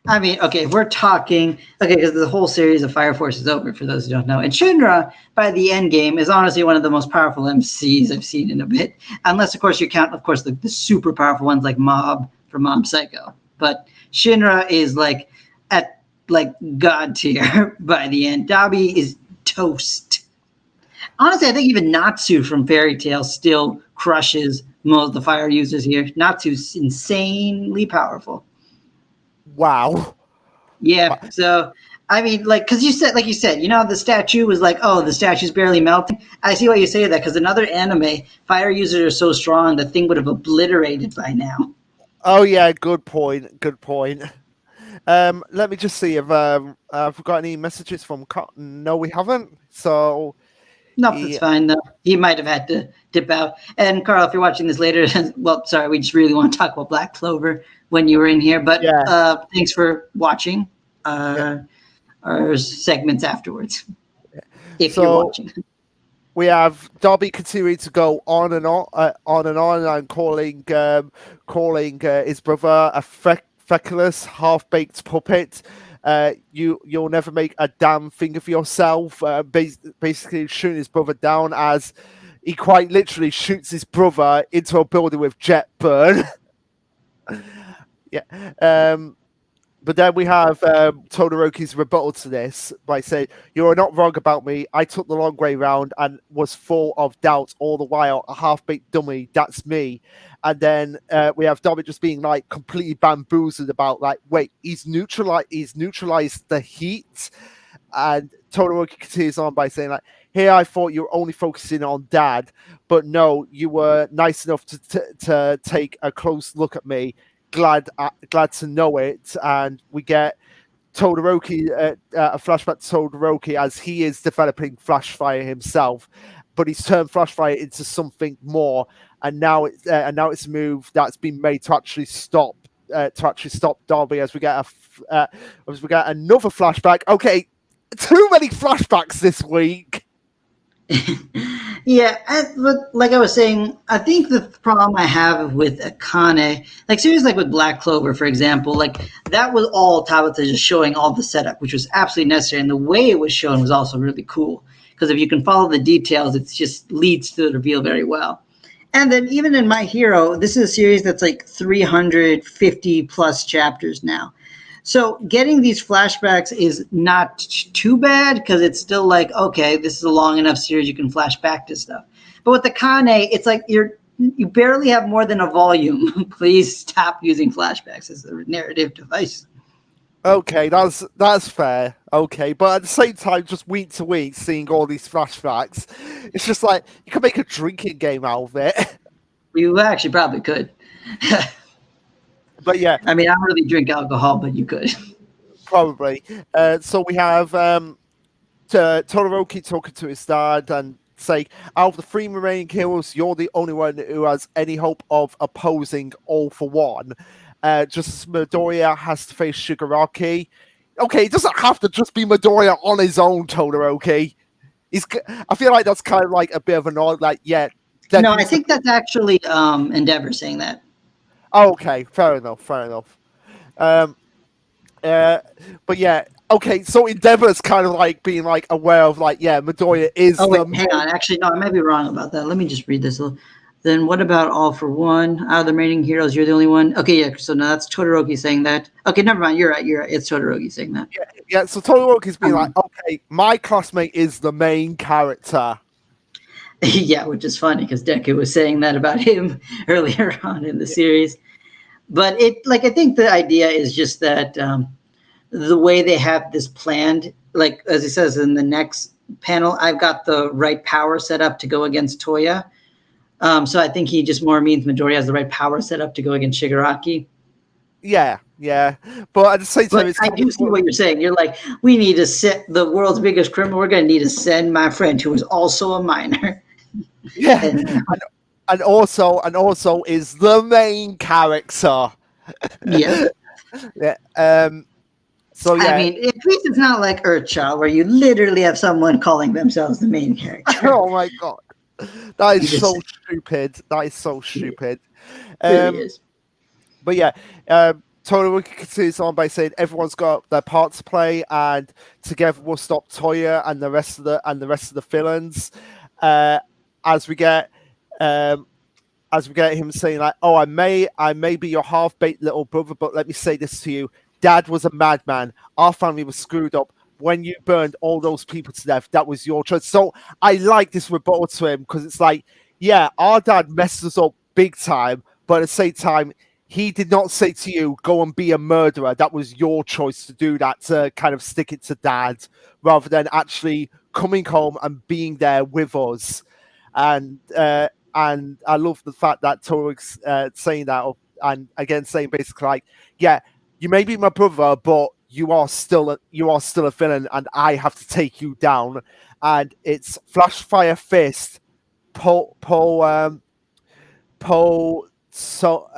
I mean, okay, we're talking, because the whole series of Fire Force is over, for those who don't know. And Shinra, by the end game, is honestly one of the most powerful MCs I've seen in a bit. Unless, of course, you count, of course, the super powerful ones like Mob from Mob Psycho. But Shinra is like at like god tier by the end. Dabi is toast. Honestly, I think even Natsu from Fairy Tail still crushes most of the fire users here. Natsu's insanely powerful. Wow. Yeah. So, I mean, like, because you said, the statue was like, oh, the statue's barely melting. I see why you say that, because another anime, fire users are so strong, the thing would have obliterated by now. Oh, yeah. Good point. Good point. Let me just see if I've got any messages from Cotton. No, we haven't. So. No, that's fine. No, he might have had to dip out. And Carl, if you're watching this later, well, sorry, we just really want to talk about Black Clover when you were in here. But thanks for watching our segments afterwards. If you're watching. We have Darby continuing to go on and and calling his brother a feckless, half-baked puppet. You'll never make a damn thing of yourself. Basically shooting his brother down as he quite literally shoots his brother into a building with jet burn. Yeah. But then we have Todoroki's rebuttal to this by saying, "You are not wrong about me. I took the long way round and was full of doubt all the while. A half-baked dummy, that's me." And then we have Darby just being like completely bamboozled about like, wait, he's neutralized the heat. And Todoroki continues on by saying like, "Here I thought you were only focusing on Dad, but no, you were nice enough to take a close look at me. Glad to know it." And we get Todoroki, a flashback to Todoroki as he is developing Flashfire himself, but he's turned Flashfire into something more, and now it's a move that's been made to actually stop Darby as we get another flashback. Okay, too many flashbacks this week. Yeah, but like I was saying, I think the problem I have with Akane, like seriously, like with Black Clover, for example, like that was all Tabata just showing all the setup, which was absolutely necessary, and the way it was shown was also really cool, because if you can follow the details, it just leads to the reveal very well. And then even in My Hero, this is a series that's like 350 plus chapters now. So getting these flashbacks is not too bad, because it's still like, okay, this is a long enough series, you can flash back to stuff. But with the Kane, it's like you barely have more than a volume. Please stop using flashbacks as a narrative device. Okay, that's fair. Okay, but at the same time, just week to week, seeing all these flashbacks, it's just like you could make a drinking game out of it. You actually probably could. But yeah, I mean, I don't really drink alcohol, but you could probably. So we have Todoroki talking to his dad and saying, "Out of the 3 remaining heroes, you're the only one who has any hope of opposing All for One. Just as Midoriya has to face Shigaraki." Okay, it doesn't have to just be Midoriya on his own, Todoroki. I feel like that's kind of like a bit of an odd, like, yeah. No, I think that's actually Endeavor saying that. Okay, fair enough. But yeah, okay, so Endeavor's kind of like being like aware of like, yeah, Midoriya is. Oh wait, hang on. Actually, no, I might be wrong about that. Let me just read this. Then what about All for One? Out of the remaining heroes, you're the only one. Okay, yeah. So now that's Todoroki saying that. Okay, never mind. You're right. It's Todoroki saying that. Yeah. So Todoroki's being like, okay, my classmate is the main character. Yeah, which is funny because Deku was saying that about him earlier on in the series. But I think the idea is just that the way they have this planned, like as he says in the next panel, I've got the right power set up to go against Toya. So I think he just more means Midori has the right power set up to go against Shigaraki. Yeah, yeah. But at the same time, But it's I kind do see what you're saying. You're like, we need to set the world's biggest criminal. We're going to need to send my friend who is also a minor. yeah, And and also is the main character. yeah. Yeah. So I yeah. mean, at least it's not like Earthchild, where you literally have someone calling themselves the main character. Oh my god, that You is so just stupid. That is so it stupid. really Um, is. but yeah, Todoroki continues on by saying everyone's got their part to play, and together we'll stop Toya and the rest of the villains. Uh, as we get um, as we get him saying like, "Oh, I may be your half-baked little brother, but let me say this to you: Dad was a madman. Our family was screwed up. When you burned all those people to death, that was your choice." So I like this rebuttal to him because it's like, yeah, our dad messed us up big time, but at the same time, he did not say to you, "Go and be a murderer." That was your choice to do that, to kind of stick it to dad, rather than actually coming home and being there with us. And and I love the fact that Torik's saying that, and again saying basically like, yeah, you may be my brother, but you are still a villain, and I have to take you down. And it's Flash Fire Fist, Po Po so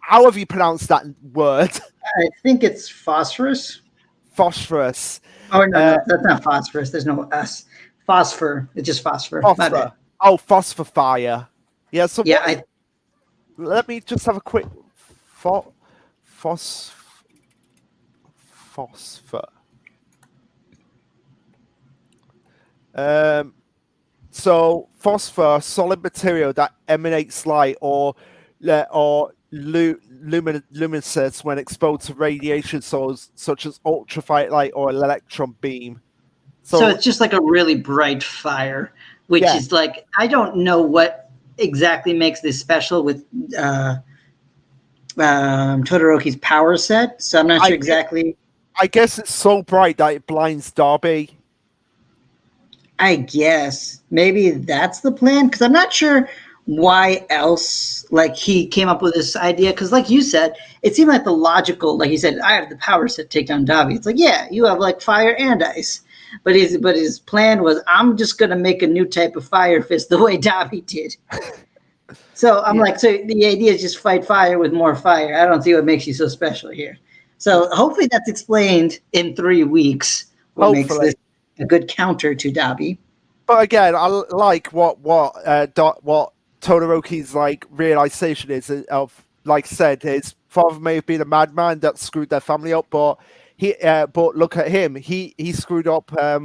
however you pronounce that word, I think it's phosphorus. phosphorus, Oh no, uh, no, that's not phosphorus. There's no S. Phosphor. It's just phosphor. My bad. phosphor. Oh, phosphor fire. Yeah. So Yeah, what is? I Let me just have a quick pho- phos phosphor. Um, so phosphor, solid material that emanates light luminescence when exposed to radiation sources such as ultraviolet light or an electron beam. so So it's just like a really bright fire, which yeah, is like I don't know what exactly makes this special with uh, Todoroki's power set. So I'm not I sure gue- exactly. I guess it's so bright that it blinds Darby. I guess maybe that's the plan because I'm not sure why else like he came up with this idea because like you said it seemed like the logical like he said I have the power set to take down Davi. It's like yeah you have like fire and ice, but his plan was I'm just gonna make a new type of fire fist the way Davi did. So I'm Yeah, like, so the idea is just fight fire with more fire. I don't see what makes you so special here. So yeah. hopefully that's explained in 3 weeks. What makes this Hopefully. a good counter to Dabi? But again, I like what Todoroki's like realization is of, like I said, his father may have been a madman that screwed their family up, but look at him, he screwed up uh,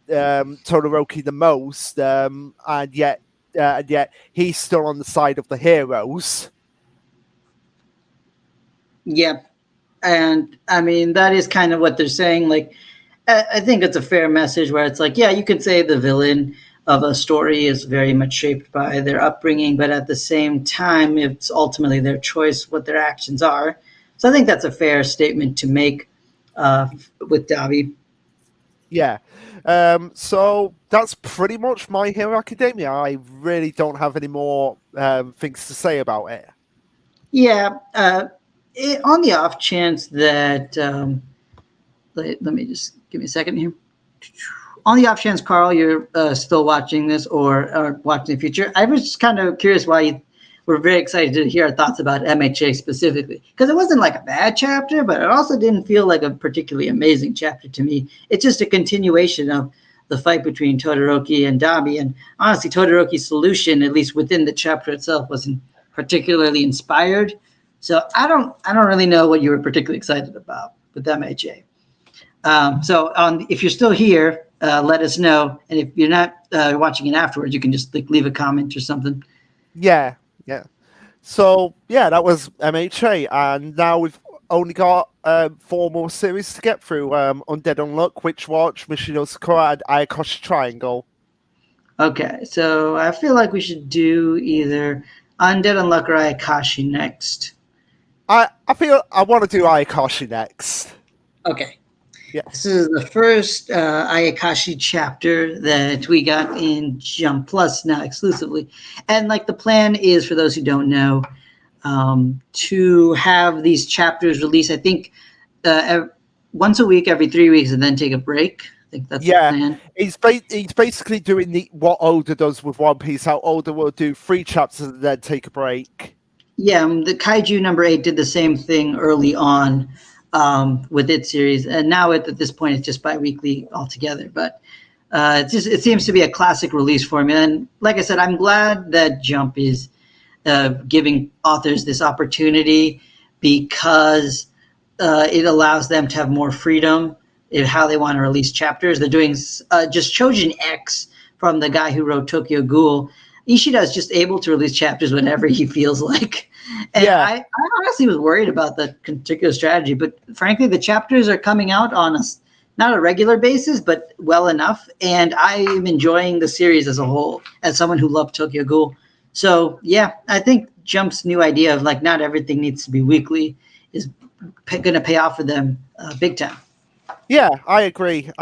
Todoroki the most, and yet he's still on the side of the heroes. Yeah, and I mean that is kind of what they're saying. Like, I think it's a fair message where it's like, yeah, you could say the villain of a story is very much shaped by their upbringing, but at the same time, it's ultimately their choice what their actions are. So I think that's a fair statement to make with Dabi. Yeah. So that's pretty much My Hero Academia. I really don't have any more things to say about it. Yeah, on the off chance that let me just give me a second here. On the off chance, Carl, you're still watching this or watching the future, I was just kind of curious why you were very excited to hear our thoughts about MHA specifically. Because it wasn't like a bad chapter, but it also didn't feel like a particularly amazing chapter to me. It's just a continuation of the fight between Todoroki and Dabi. And honestly, Todoroki's solution, at least within the chapter itself, wasn't particularly inspired. So I don't really know what you were particularly excited about with MHA. If you're still here, let us know. And if you're not watching it afterwards, you can just like leave a comment or something. Yeah, yeah. So yeah, that was MHA, and now we've only got four more series to get through: Undead Unluck, Witch Watch, Mission Sakura, and Ayakoshi Triangle. Okay, so I feel like we should do either Undead Unluck or Ayakashi next? I feel I want to do Ayakashi next. Okay. Yeah. This is the first Ayakashi chapter that we got in Jump Plus now exclusively. And like the plan is, for those who don't know, to have these chapters released, I think, once a week, every 3 weeks, and then take a break. I think that's the plan. He's basically doing what Oda does with One Piece. How Oda will do 3 chapters and then take a break. Yeah, the Kaiju number 8 did the same thing early on with its series, and now at this point it's just bi-weekly altogether. But it seems to be a classic release formula, and like I said, I'm glad that Jump is giving authors this opportunity because it allows them to have more freedom in how they want to release chapters. They're doing just Chojin X from the guy who wrote Tokyo Ghoul. Ishida is just able to release chapters whenever he feels like. And I honestly was worried about that particular strategy, but frankly, the chapters are coming out on not a regular basis, but well enough. And I am enjoying the series as a whole as someone who loved Tokyo Ghoul. So yeah, I think Jump's new idea of like not everything needs to be weekly is going to pay off for them big time. Yeah, I agree.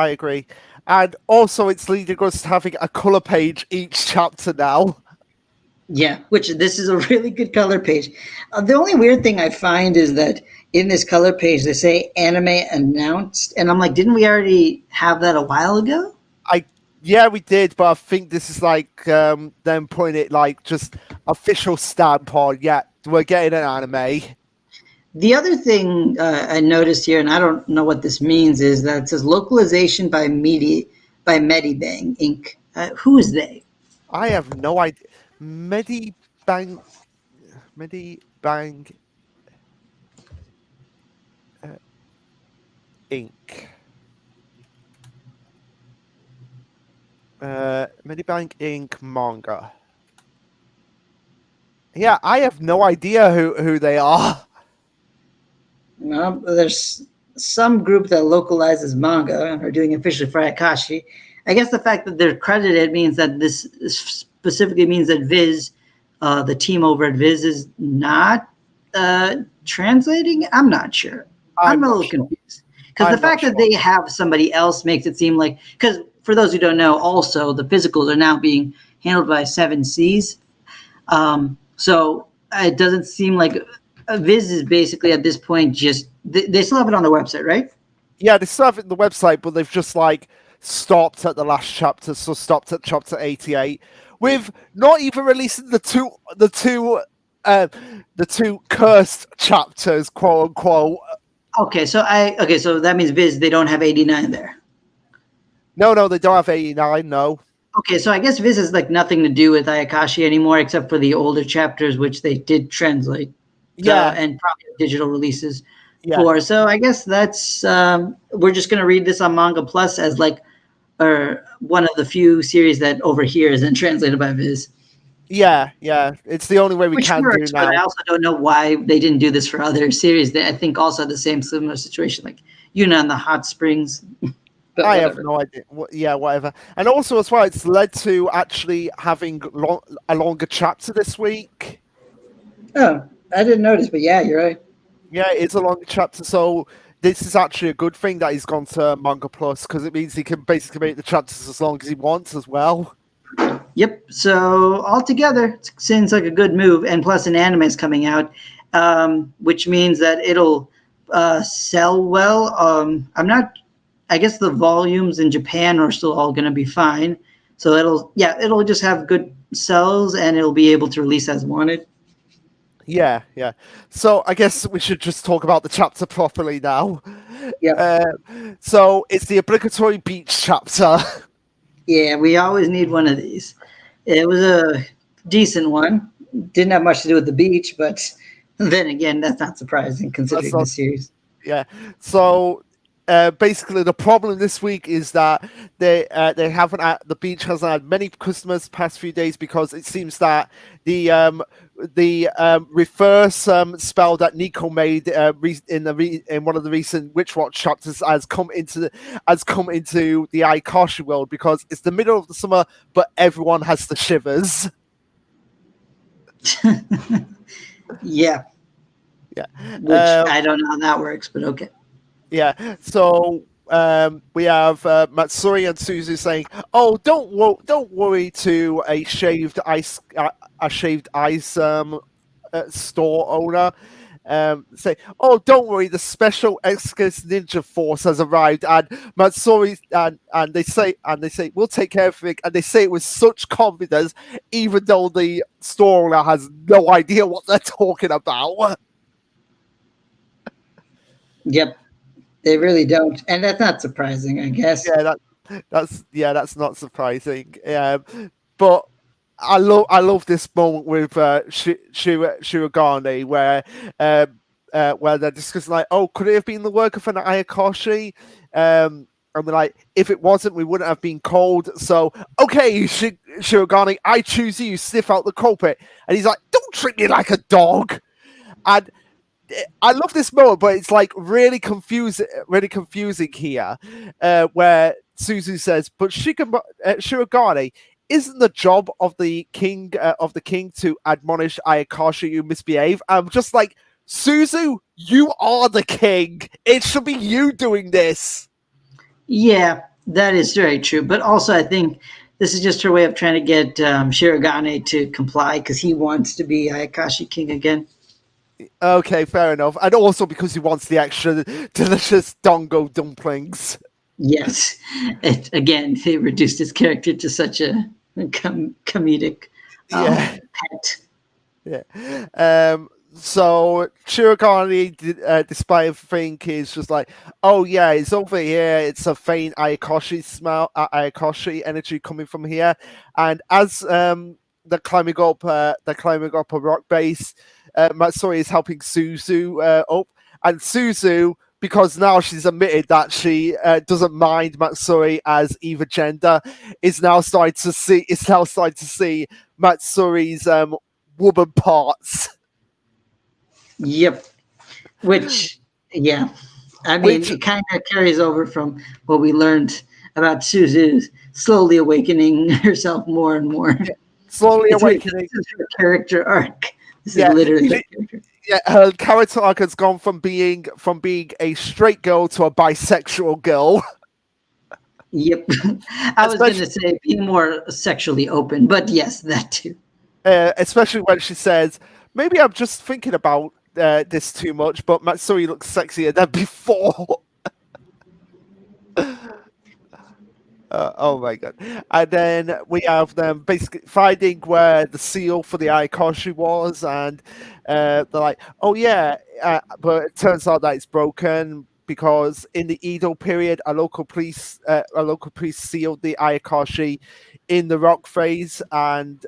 And also, it's leading us to having a color page each chapter now. Yeah, which this is a really good color page. The only weird thing I find is that in this color page they say anime announced, and I'm like, didn't we already have that a while ago? Yeah, we did, but I think this is like them putting it like just official stamp on. Yeah, we're getting an anime. The other thing I noticed here, and I don't know what this means, is that it says localization by Medibang Inc. Who is they? I have no idea. Medibang Inc. Medibank Inc. manga. Yeah, I have no idea who they are. There's some group that localizes manga and are doing officially for Akashi. I guess the fact that they're credited means that this specifically means that Viz, the team over at Viz, is not translating. I'm not sure. I'm a little confused because the fact that they have somebody else makes it seem like, because for those who don't know, also the physicals are now being handled by Seven Seas. So it doesn't seem like Viz is basically at this point just they still have it on the website, right? Yeah, they still have it on the website, but they've just like stopped at the last chapter, so stopped at chapter 88, with not even releasing the two cursed chapters, quote unquote. Okay, so that means Viz they don't have 89 there. No, they don't have 89. No. Okay, so I guess Viz has like nothing to do with Ayakashi anymore, except for the older chapters, which they did translate. Yeah, and probably digital releases for. So I guess that's we're just gonna read this on Manga Plus as like one of the few series that over here isn't translated by Viz. Yeah, it's the only way we can works, do now. But I also don't know why they didn't do this for other series. They, I think also had the same similar situation, like Yuna and the Hot Springs. But I have no idea. Yeah, whatever. And also, as well, it's led to actually having a longer chapter this week. Oh, I didn't notice, but yeah, you're right. Yeah, it's a longer chapter, so this is actually a good thing that he's gone to Manga Plus, because it means he can basically make the chapters as long as he wants as well. Yep. So altogether, it seems like a good move, and plus an anime is coming out, which means that it'll sell well. I'm not. I guess the volumes in Japan are still all going to be fine. So it'll just have good sells, and it'll be able to release as wanted. Yeah. So I guess we should just talk about the chapter properly now. Yeah. So it's the obligatory beach chapter. Yeah, we always need one of these. It was a decent one. Didn't have much to do with the beach, but then again, that's not surprising considering the series. Yeah. So basically, the problem this week is that they haven't the beach hasn't had many customers the past few days, because it seems that the reverse spell that Nico made in one of the recent Witch Watch chapters has come into the Ayakashi world, because it's the middle of the summer, but everyone has the shivers. Yeah. Yeah. Which I don't know how that works, but okay. Yeah. So we have Matsuri and Suzu saying, "Oh, don't worry." To a shaved ice store owner, say, "Oh, don't worry. The special Exodus Ninja Force has arrived." And Matsuri and they say, "We'll take care of it." And they say it with such confidence, even though the store owner has no idea what they're talking about. Yep. They really don't. And that's not surprising, I guess. Yeah, that's not surprising. But I love this moment with Shirogane where they're discussing like, oh, could it have been the work of an Ayakashi? And they're like, if it wasn't, we wouldn't have been called. So, okay, Shirogane, I choose you. Sniff out the culprit. And he's like, don't treat me like a dog. And I love this moment, but it's like really confusing here, where Suzu says, "But Shirogane, isn't the job of the king to admonish Ayakashi you misbehave?" I'm just like, Suzu, you are the king. It should be you doing this. Yeah, that is very true. But also, I think this is just her way of trying to get Shirogane to comply because he wants to be Ayakashi king again. Okay, fair enough. And also because he wants the extra delicious dongo dumplings. Yes. Again, they reduced his character to such a comedic Yeah. pet. Yeah. So Shirogane, despite everything, is just like, oh yeah, it's over here. It's a faint Ayakashi smell, Ayakashi energy coming from here. And as they're climbing up a rock base, Matsuri is helping Suzu up, and Suzu, because now she's admitted that she doesn't mind Matsuri as either gender, is now starting to see Matsuri's woman parts. Yep. Which, yeah. I mean, Which it kind of carries over from what we learned about Suzu slowly awakening herself more and more. slowly This awakening. is her character arc. This is Yeah, literally her character. yeah, her character arc has gone from being a straight girl to a bisexual girl. Yep. I was going Especially to say being more sexually open, but yes, that too. especially when she says, "Maybe I'm just thinking about this too much," but Matsuri looks sexier than before. Oh my god! And then we have them basically finding where the seal for the Ayakashi was, and they're like, "Oh yeah," but it turns out that it's broken because in the Edo period, a local priest sealed the Ayakashi in the rock phase, and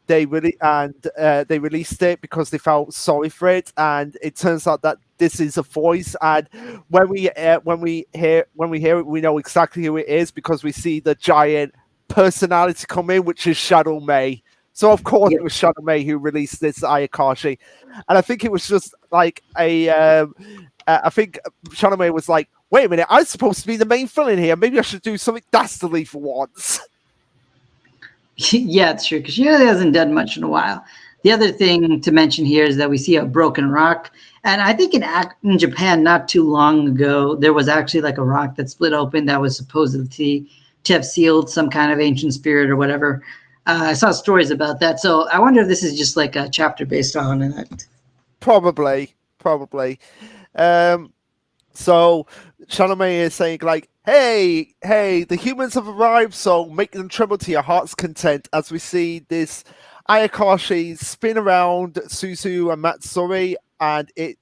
they released it because they felt sorry for it, and it turns out that this is a voice, and when we hear it, we know exactly who it is because we see the giant personality come in, which is Shadow May. So of course Yep. it was Shadow May who released this Ayakashi, and I think it was just like I think Shadow May was like, "Wait a minute, I'm supposed to be the main villain here. Maybe I should do something dastardly for once." Yeah, it's true because she really hasn't done much in a while. The other thing to mention here is that we see a broken rock, and I think in Japan not too long ago there was actually like a rock that split open that was supposedly to have sealed some kind of ancient spirit or whatever. I saw stories about that, so I wonder if this is just like a chapter based on it. Probably. Um, So Chalamet is saying like, hey, the humans have arrived, so make them tremble to your heart's content as we see this Ayakashi spin around Suzu and Matsuri, and it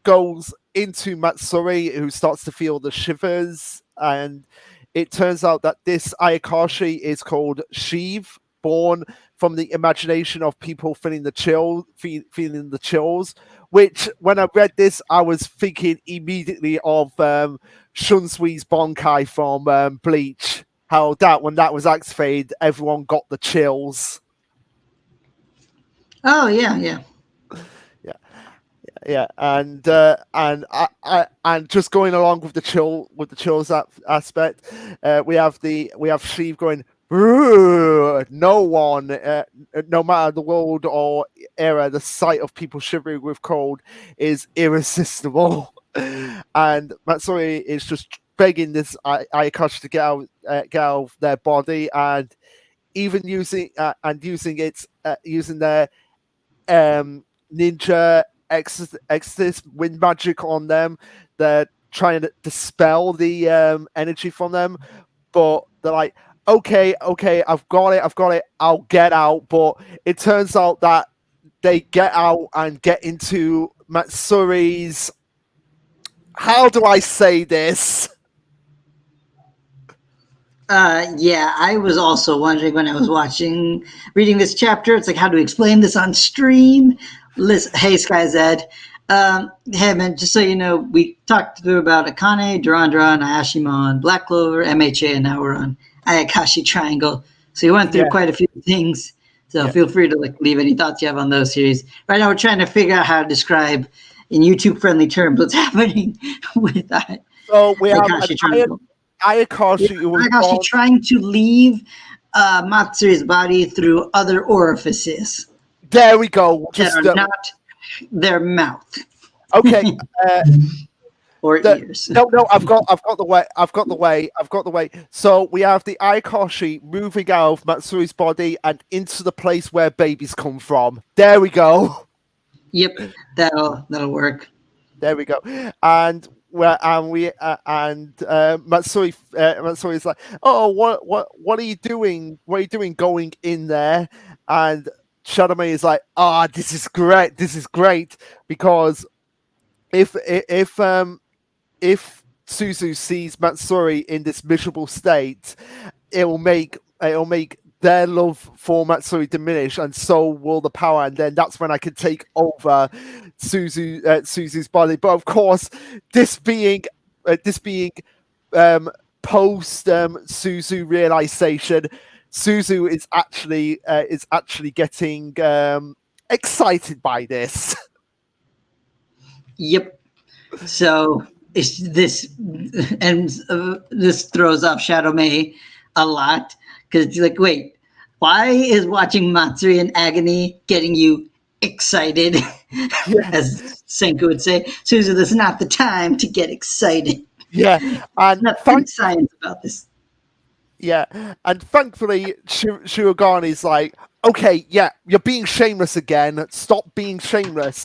goes into Matsuri, who starts to feel the shivers, and it turns out that this Ayakashi is called Shiv, born from the imagination of people feeling feeling the chills. Which, when I read this, I was thinking immediately of Shunsui's Bonkai from Bleach. How that when that was activated, everyone got the chills. Oh yeah, yeah. Yeah, yeah, and just going along with the chills aspect, we have Sheev going, no one, no matter the world or era, the sight of people shivering with cold is irresistible. And Matsuri is just begging this Ayakashi to get out of their body, and even using its using their ninja exorcist wind magic on them. They're trying to dispel the energy from them, but they're like, okay, I've got it, I'll get out. But it turns out that they get out and get into Matsuri's, how do I say this? Yeah, I was also wondering when I was reading this chapter. It's like, how do we explain this on stream? Listen, hey, Sky Zed. Hey, man, just so you know, we talked through about Akane, Durandra, Ayashimon, Black Clover, MHA, and now we're on Ayakashi Triangle. So you went through quite a few things. So feel free to leave any thoughts you have on those series. Right now, we're trying to figure out how to describe in YouTube-friendly terms what's happening with that. So we have Ayakashi was trying to leave Matsuri's body through other orifices. There we go. Just not their mouth. Okay. Or ears. No, I've got the way. So we have the Ayakashi moving out of Matsuri's body and into the place where babies come from. There we go. Yep, that'll work. There we go. And Matsuri is like, oh, what are you doing? What are you doing going in there? And Shadome is like, this is great because if Suzu sees Matsuri in this miserable state, it'll make their love for Matsuri diminish, and so will the power, and then that's when I can take over Suzu's body. But of course, this being post Suzu realization, Suzu is actually getting excited by this. Yep. So this throws off Shadow May a lot because it's like, wait, why is watching Matsuri in agony getting you excited? Yeah. As Senku would say, Suzu, this is not the time to get excited. Yeah, and science about this. Yeah, and thankfully, Shirogane like, okay, yeah, you're being shameless again. Stop being shameless.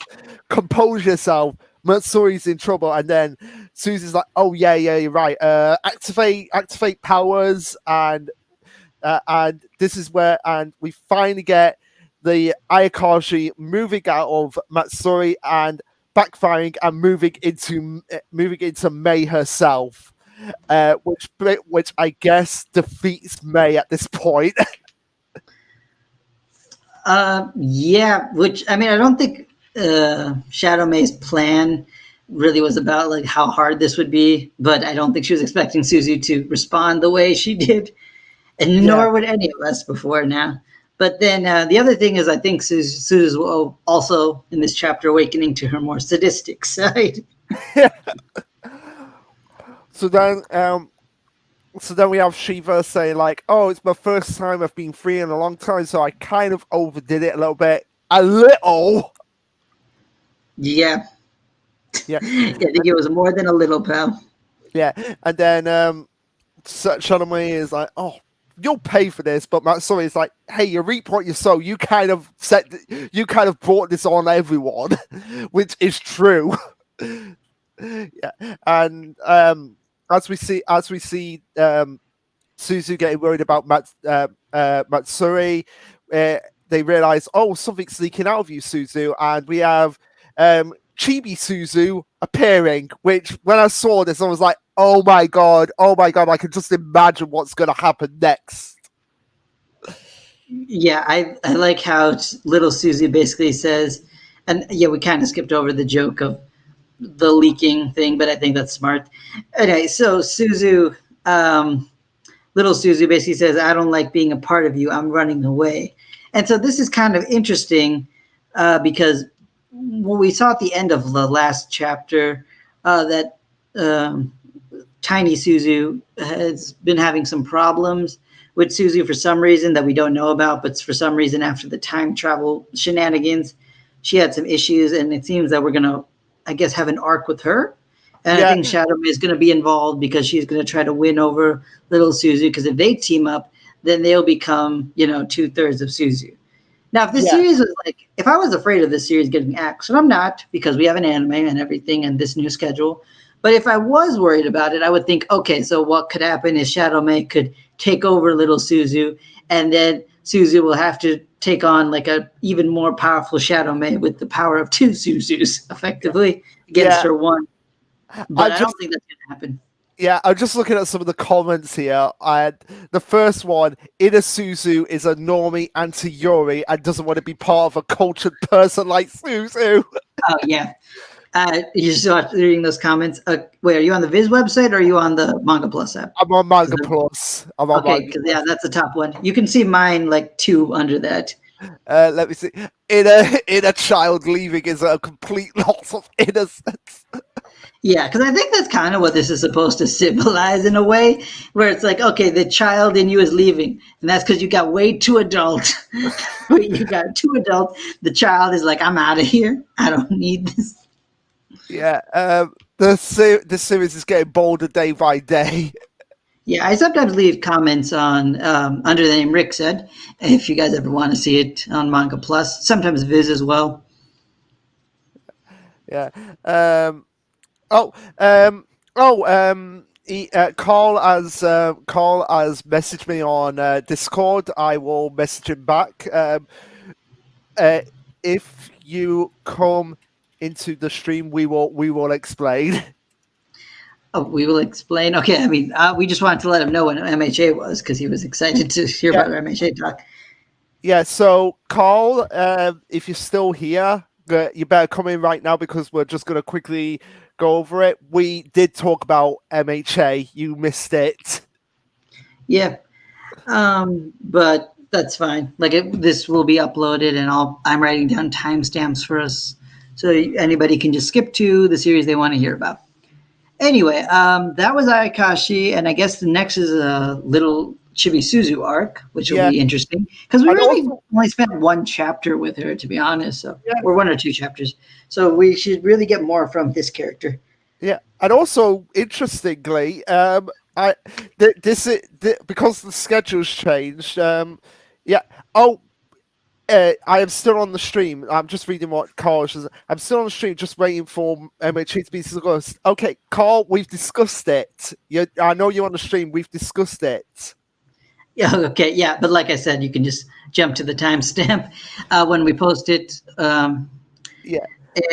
Compose yourself. Matsuri's in trouble, and then Suzu's like, "Oh yeah, you're right. Activate powers, and this is where, and we finally get the Ayakashi moving out of Matsuri and backfiring and moving into Mei herself, which I guess defeats Mei at this point." Yeah, which I mean, I don't think Shadow May's plan really was about like how hard this would be, but I don't think she was expecting Suzu to respond the way she did, and nor would any of us before now. But then the other thing is, I think Suzu's also in this chapter awakening to her more sadistic side. So then we have Shiva say like, "Oh, it's my first time I've been free in a long time, so I kind of overdid it a little bit." Yeah. I think it was more than a little, pal. Yeah, and then Shanamui is like, "Oh, you'll pay for this," but Matsuri is like, "Hey, you reap what you sow. You kind of brought this on everyone," which is true. Yeah, and as we see Suzu getting worried about Matsuri, they realize, oh, something's leaking out of you, Suzu, and we have Chibi Suzu appearing, which when I saw this, I was like, oh my god, I can just imagine what's going to happen next. Yeah, I like how little Suzu basically says, and yeah, we kind of skipped over the joke of the leaking thing, but I think that's smart. Okay, so Suzu, little Suzu basically says, I don't like being a part of you, I'm running away. And so this is kind of interesting because when we saw at the end of the last chapter that Tiny Suzu has been having some problems with Suzu for some reason that we don't know about, but for some reason after the time travel shenanigans, she had some issues, and it seems that we're gonna, I guess, have an arc with her. And I Yeah, think Shadow is going to be involved because she's going to try to win over little Suzu. Because if they team up, then they'll become, 2/3 of Suzu. Now, if this yeah, series was like, if I was afraid of this series getting axed, and I'm not because we have an anime and everything and this new schedule, but if I was worried about it, I would think, okay, so what could happen is Shadow May could take over little Suzu, and then Suzu will have to take on like a even more powerful Shadow May with the power of two Suzus, effectively against yeah. her one. I But I don't just think that's going to happen. Yeah, I'm just looking at some of the comments here, and the first one, Suzu is a normie anti-Yuri and doesn't want to be part of a cultured person like Suzu. Oh yeah, you just reading those comments. Wait, are you on the Viz website or are you on the Manga Plus app? I'm on Manga Plus. I'm on Okay, Manga because Plus. yeah, that's the top one. You can see mine like two under that. Let me see. Inner child leaving is a complete loss of innocence. Yeah, because I think that's kind of what this is supposed to symbolize in a way, where it's like, okay, the child in you is leaving, and that's because you got way too adult. You got too adult. The child is like, I'm out of here. I don't need this. Yeah, the series is getting bolder day by day. Yeah, I sometimes leave comments on under the name Rick said, if you guys ever want to see it on Manga Plus. Sometimes Viz as well. Yeah. Oh, Carl has messaged me on Discord. I will message him back. Uh, if you come into the stream, we will explain. Oh, we will explain. Okay, I mean, we just wanted to let him know when MHA was because he was excited to hear Yeah, about our MHA talk. yeah. So, Carl, if you're still here, you better come in right now because we're just gonna quickly go over it. We did talk about MHA. You missed it. Yeah, but that's fine. Like this will be uploaded, and I'm writing down timestamps for us, so anybody can just skip to the series they want to hear about. Anyway, that was Ayakashi, and I guess the next is a little Chibi Suzu arc, which will Yeah, be interesting because we and really also, only spent one chapter with her, to be honest. So, yeah, or one or two chapters. So we should really get more from this character. yeah, and also interestingly, I this is because the schedule's changed. Yeah. Oh, I am still on the stream. I'm just reading what Carl says. I'm still on the stream, just waiting for MHA to be discussed. Okay, Carl, we've discussed it. I know you're on the stream. We've discussed it. Yeah, okay, yeah, but like I said, you can just jump to the timestamp when we post it. Yeah.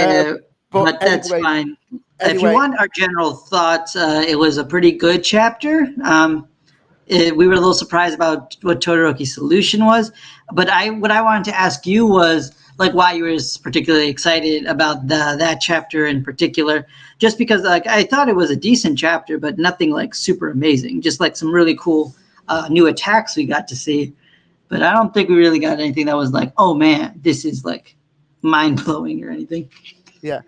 Uh, But but that's anyway, fine. If you anyway, want our general thoughts, it was a pretty good chapter. We were a little surprised about what Todoroki's solution was, but what I wanted to ask you was like why you were particularly excited about that chapter in particular. Just because like I thought it was a decent chapter, but nothing like super amazing. Just like some really cool new attacks we got to see, but I don't think we really got anything that was like, oh man, this is like mind blowing or anything. yeah.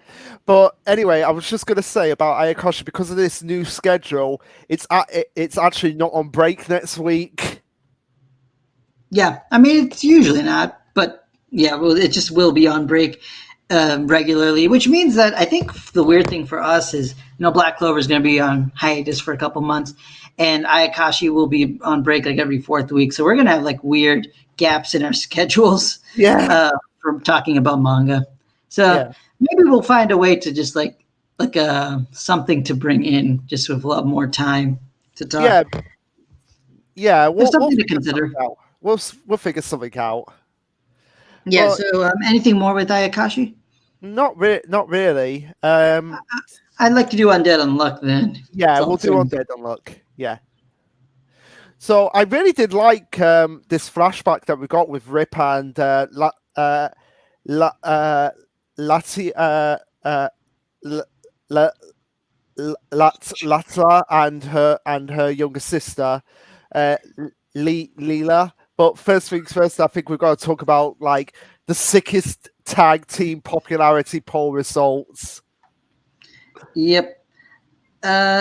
But anyway, I was just gonna say about Ayakashi because of this new schedule. It's actually not on break next week. Yeah, I mean it's usually not, but yeah, well, it just will be on break regularly, which means that I think the weird thing for us is, Black Clover is going to be on hiatus for a couple months, and Ayakashi will be on break like every fourth week, so we're going to have like weird gaps in our schedules Yeah. from talking about manga. So Yeah. maybe we'll find a way to just like something to bring in, just with a lot more time to talk. Yeah. Yeah. There's We'll something to figure consider. something out. We'll figure something out. Yeah. But So anything more with Ayakashi? not really. I'd like to do Undead Unluck then. Yeah, That's all we'll I'm do on saying. Dead and Look. Yeah. So I really did like this flashback that we got with Rip and La, Lati, L- La, Latla and her younger sister, uh, Leela. But first things first, I think we've got to talk about like the sickest tag team popularity poll results. Yep.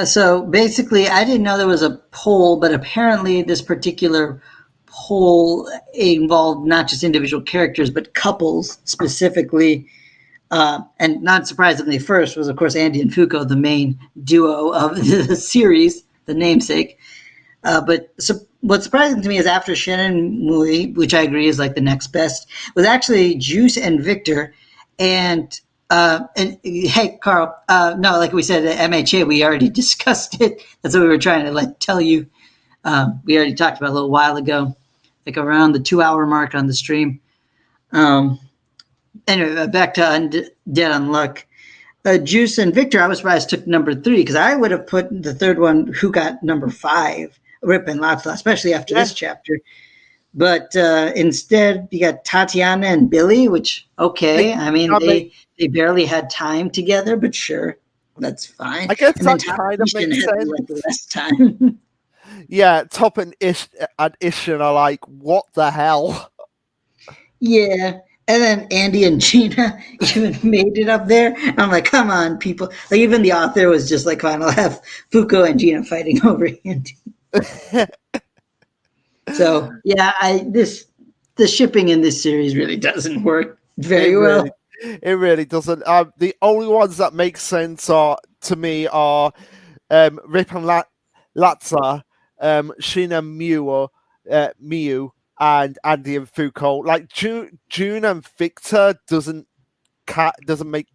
So basically, I didn't know there was a poll, but apparently this particular poll involved not just individual characters, but couples specifically. And not surprisingly, first was, of course, Andy and Fuko, the main duo of the series, the namesake. But what's surprising to me is after Shonen movie, which I agree is like the next best, was actually Juice and Victor. And hey, Carl, no, like we said at MHA, we already discussed it. That's what we were trying to like tell you. We already talked about it a little while ago, like around the 2 hour mark on the stream. Um, anyway, back to Dead Unluck. Juice and Victor, I was surprised took number 3 because I would have put the third one, who got number 5, Rip and Latla, especially after this chapter. But instead, you got Tatiana and Billy, which, okay. I mean, they barely had time together, but sure, that's fine. I guess and that kind of makes sense. Like less time. Yeah, Top and Ishin are like, what the hell? Yeah. And then Andy and Gina even made it up there. I'm like, come on, people. Like, even the author was just like, fine, I'll have Fuko and Gina fighting over Andy. So yeah, the shipping in this series really doesn't work very well. It really doesn't. The only ones that make sense to me are Rip and Latza, Shin and Miu, and Andy and Fuko. Like June and Victor doesn't make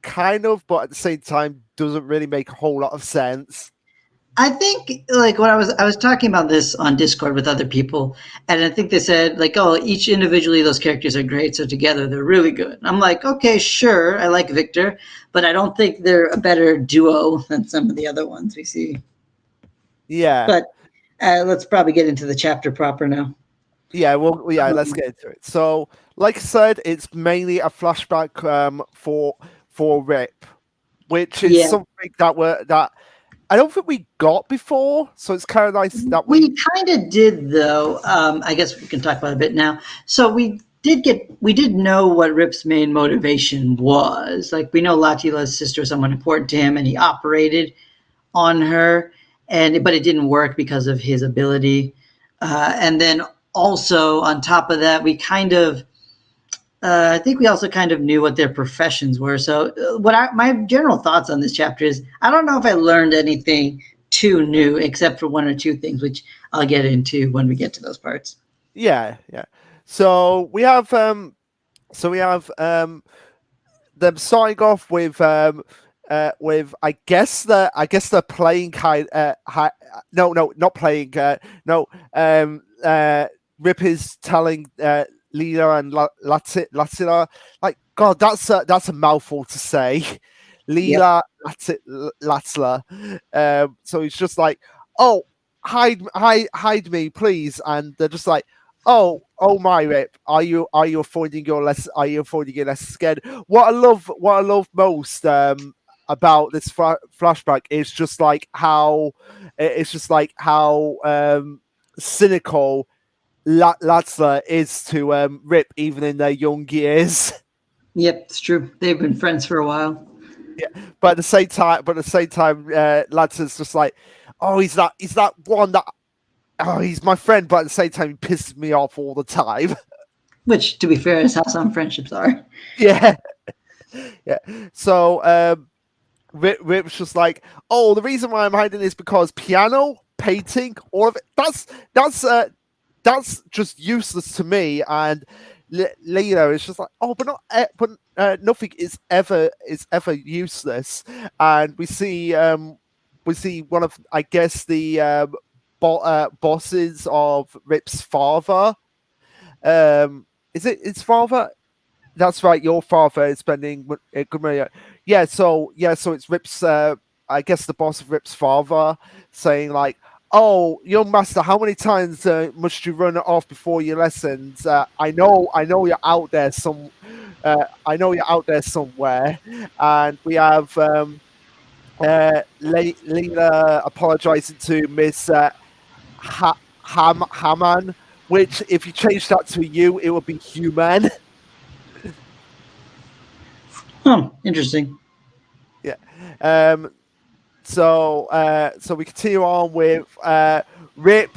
kind of, but at the same time doesn't really make a whole lot of sense. I think like when I was talking about this on Discord with other people, and I think they said like, oh, each individually those characters are great, so together they're really good. I'm like, okay, sure, I like Victor, but I don't think they're a better duo than some of the other ones we see. Yeah, but let's probably get into the chapter proper now. Yeah, well, yeah, let's get into it. So, like I said, it's mainly a flashback for Rip, which is something that I don't think we got before, so it's kind of nice that we kind of did, though. I guess we can talk about it a bit now. So we did know what Rip's main motivation was. Like, we know Latila's sister is someone important to him, and he operated on her, but it didn't work because of his ability. And then also on top of that, we kind of. I think we also kind of knew what their professions were. So my general thoughts on this chapter is I don't know if I learned anything too new except for one or two things, which I'll get into when we get to those parts. Yeah. So we have them starting off with I guess they're playing no, not playing Rip is telling Lila and Latila, like, God, that's a mouthful to say. Lila, Latila. So he's just like, oh, hide me, please. And they're just like, oh my Rip, are you avoiding your lessons again? What I love most about this flashback is just like how cynical Latza is to Rip, even in their young years. Yep, it's true. They've been friends for a while. Yeah, but at the same time, Latza's just like, oh, he's that one that, oh, he's my friend, but at the same time, he pisses me off all the time. Which, to be fair, is how some friendships are. Yeah. So Rip's just like, oh, the reason why I'm hiding is because piano, painting, all of it. That's just useless to me. And Lena is just like, oh, but nothing is ever useless. And we see one of, I guess, the bosses of Rip's father. Is it his father? That's right. Your father is spending good money. Yeah. So it's Rip's. I guess the boss of Rip's father saying like, oh, young master, how many times must you run off before your lessons? I know you're out there I know you're out there somewhere. And we have Lena apologizing to Miss Haman, which if you change that to you, it would be human. Oh, interesting. Yeah. so we continue on with Rip.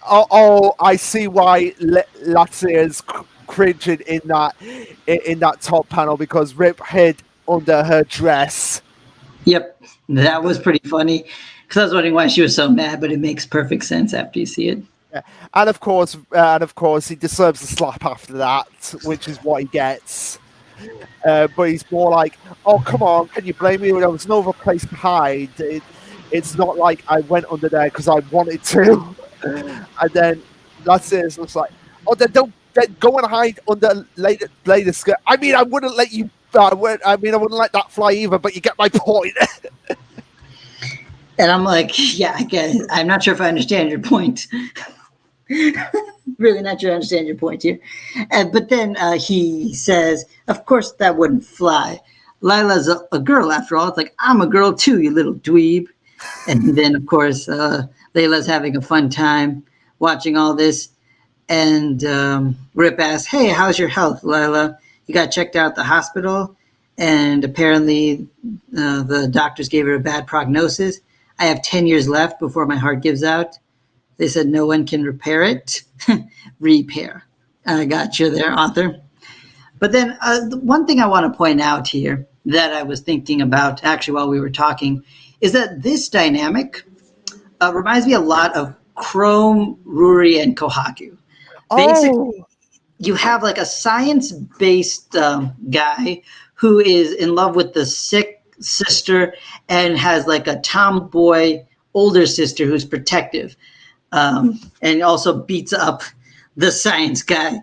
Oh, I see why Latia is cringing in that top panel because Rip hid under her dress. Yep, that was pretty funny because I was wondering why she was so mad, but it makes perfect sense after you see it. Yeah. And of course, he deserves a slap after that, which is what he gets. But he's more like, "Oh, come on, can you blame me? There was no other place to hide. It's not like I went under there because I wanted to." And then that's it. It's like, "Oh, then go and hide under later skirt." I mean, I wouldn't let you. I wouldn't let that fly either. But you get my point. And I'm like, yeah, I guess I'm not sure if I understand your point. Really not sure I understand your point here. But then he says, of course that wouldn't fly. Lila's a girl after all. It's like, I'm a girl too, you little dweeb. And then, of course, Layla's having a fun time watching all this. And Rip asks, hey, how's your health, Lila? You got checked out at the hospital? And apparently the doctors gave her a bad prognosis. I have 10 years left before my heart gives out. They said no one can repair it. Repair. I got you there, author. But then one thing I want to point out here that I was thinking about actually while we were talking is that this dynamic reminds me a lot of Chrome, Ruri, and Kohaku. Basically, you have like a science-based guy who is in love with the sick sister and has like a tomboy older sister who's protective. And also beats up the science guy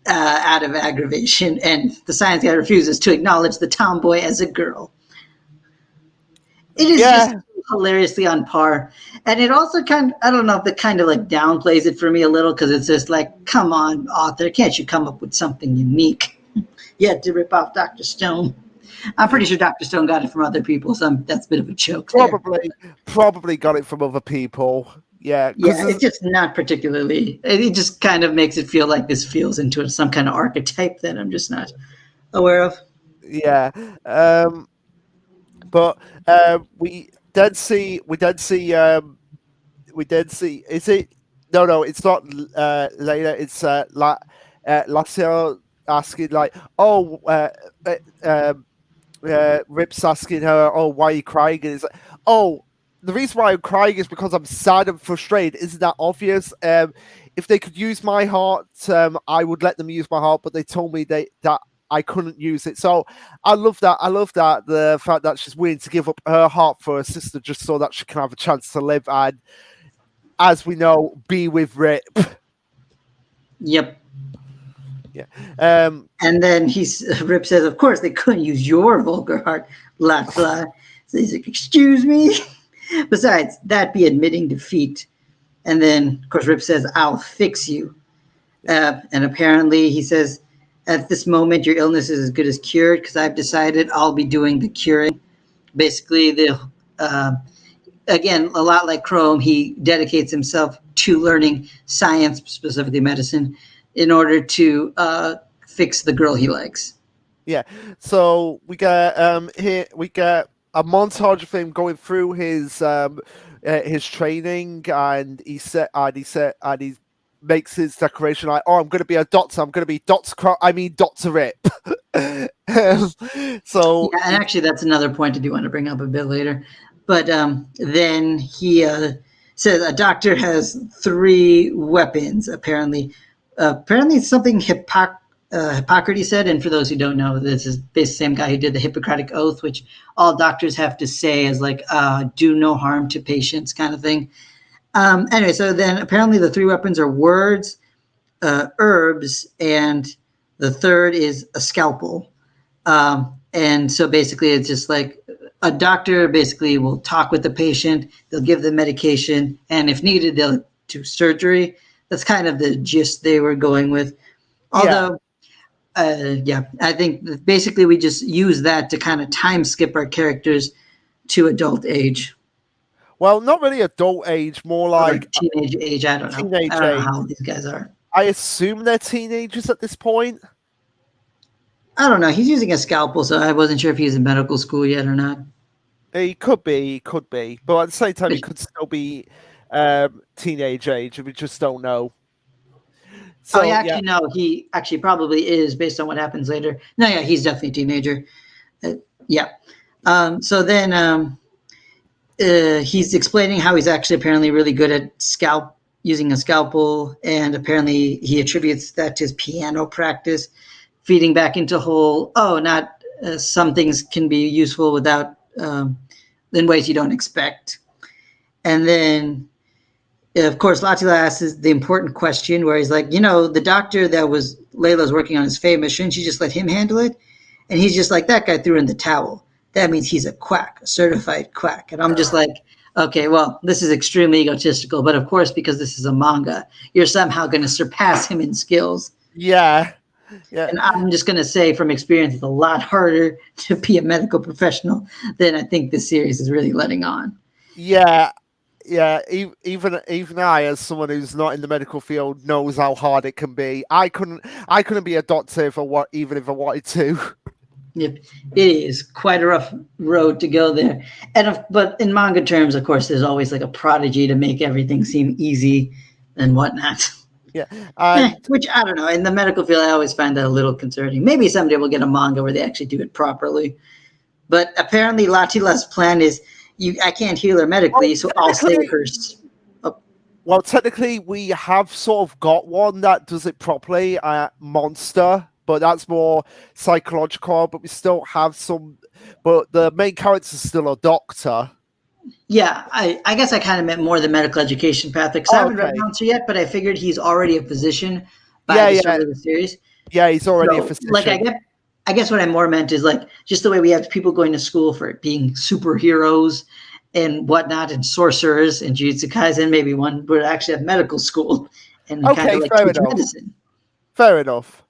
out of aggravation, and the science guy refuses to acknowledge the tomboy as a girl. It is just hilariously on par, and it also I don't know if it kind of like downplays it for me a little because it's just like, come on, author, can't you come up with something unique? You had to rip off Dr. Stone. I'm pretty sure Dr. Stone got it from other people, so that's a bit of a joke. Probably got it from other people. Yeah, it's just not particularly. It just kind of makes it feel like this feels into some kind of archetype that I'm just not aware of. Yeah, but we did see. Is it? No, it's not. Later, it's Lassio asking like, "Oh, Rip's asking her, "Oh, why are you crying?" And it's like, "Oh, the reason why I'm crying is because I'm sad and frustrated. Isn't that obvious? If they could use my heart, I would let them use my heart, but they told me that I couldn't use it. So I love that. The fact that she's willing to give up her heart for her sister just so that she can have a chance to live and, as we know, be with Rip." Yep. Yeah. And then Rip says, "Of course they couldn't use your vulgar heart, Latfly." So he's like, "Excuse me." Besides, that'd be admitting defeat. And then, of course, Rip says, "I'll fix you." And apparently, he says, "At this moment, your illness is as good as cured because I've decided I'll be doing the curing." Basically, again, a lot like Chrome, he dedicates himself to learning science, specifically medicine, in order to fix the girl he likes. Yeah. So we get a montage of him going through his training, and he makes his declaration like, "Oh, I'm going to be a doctor. I'm going to be Doctor Rip." So yeah, and actually, that's another point I do want to bring up a bit later. But then he says a doctor has 3 weapons. Apparently, it's something Hippocrates said. And for those who don't know, this is the same guy who did the Hippocratic Oath, which all doctors have to say is like, do no harm to patients kind of thing. Anyway, so then apparently the 3 weapons are words, herbs, and the third is a scalpel. And so basically it's just like a doctor basically will talk with the patient, they'll give them medication, and if needed, they'll do surgery. That's kind of the gist they were going with. Although, I think that basically we just use that to kind of time skip our characters to adult age. Well, not really adult age, more like teenage age. I don't know. I don't know how old these guys are. I assume they're teenagers at this point. I don't know. He's using a scalpel, so I wasn't sure if he's in medical school yet or not. He could be, but at the same time, he could still be teenage age, and we just don't know. Oh, yeah, So yeah, actually, no, he actually probably is based on what happens later. No, yeah, he's definitely a teenager. Uh, yeah. So then he's explaining how he's actually apparently really good at using a scalpel, and apparently he attributes that to his piano practice, feeding back into whole. Oh, not some things can be useful without in ways you don't expect. And then, of course, Latila asks the important question where he's like, the doctor that was Layla's working on is famous. Shouldn't you just let him handle it? And he's just like, that guy threw in the towel. That means he's a quack, a certified quack. And I'm just like, okay, well, this is extremely egotistical. But of course, because this is a manga, you're somehow going to surpass him in skills. yeah, yeah, And I'm just going to say from experience, it's a lot harder to be a medical professional than I think this series is really letting on. yeah. Yeah, even I, as someone who's not in the medical field, knows how hard it can be. I couldn't be a doctor if even if I wanted to. Yep, it is quite a rough road to go there. But in manga terms, of course, there's always like a prodigy to make everything seem easy and whatnot. Yeah, and Which I don't know. In the medical field, I always find that a little concerning. Maybe someday we'll get a manga where they actually do it properly. But apparently, Latila's plan is, I can't heal her well, medically, so I'll save her. well, technically, we have sort of got one that does it properly. Monster, but that's more psychological. But we still have some. But the main character is still a doctor. Yeah, I guess I kind of meant more the medical education path because I haven't read Okay. Monster yet, but I figured he's already a physician by Yeah, the yeah, start of the series. yeah. He's already a So, like, physician. I guess what I more meant is like just the way we have people going to school for being superheroes and whatnot, and sorcerers and Jujutsu Kaisen. Maybe one would actually have medical school and kind Okay, of like fair teach enough. medicine. Fair enough.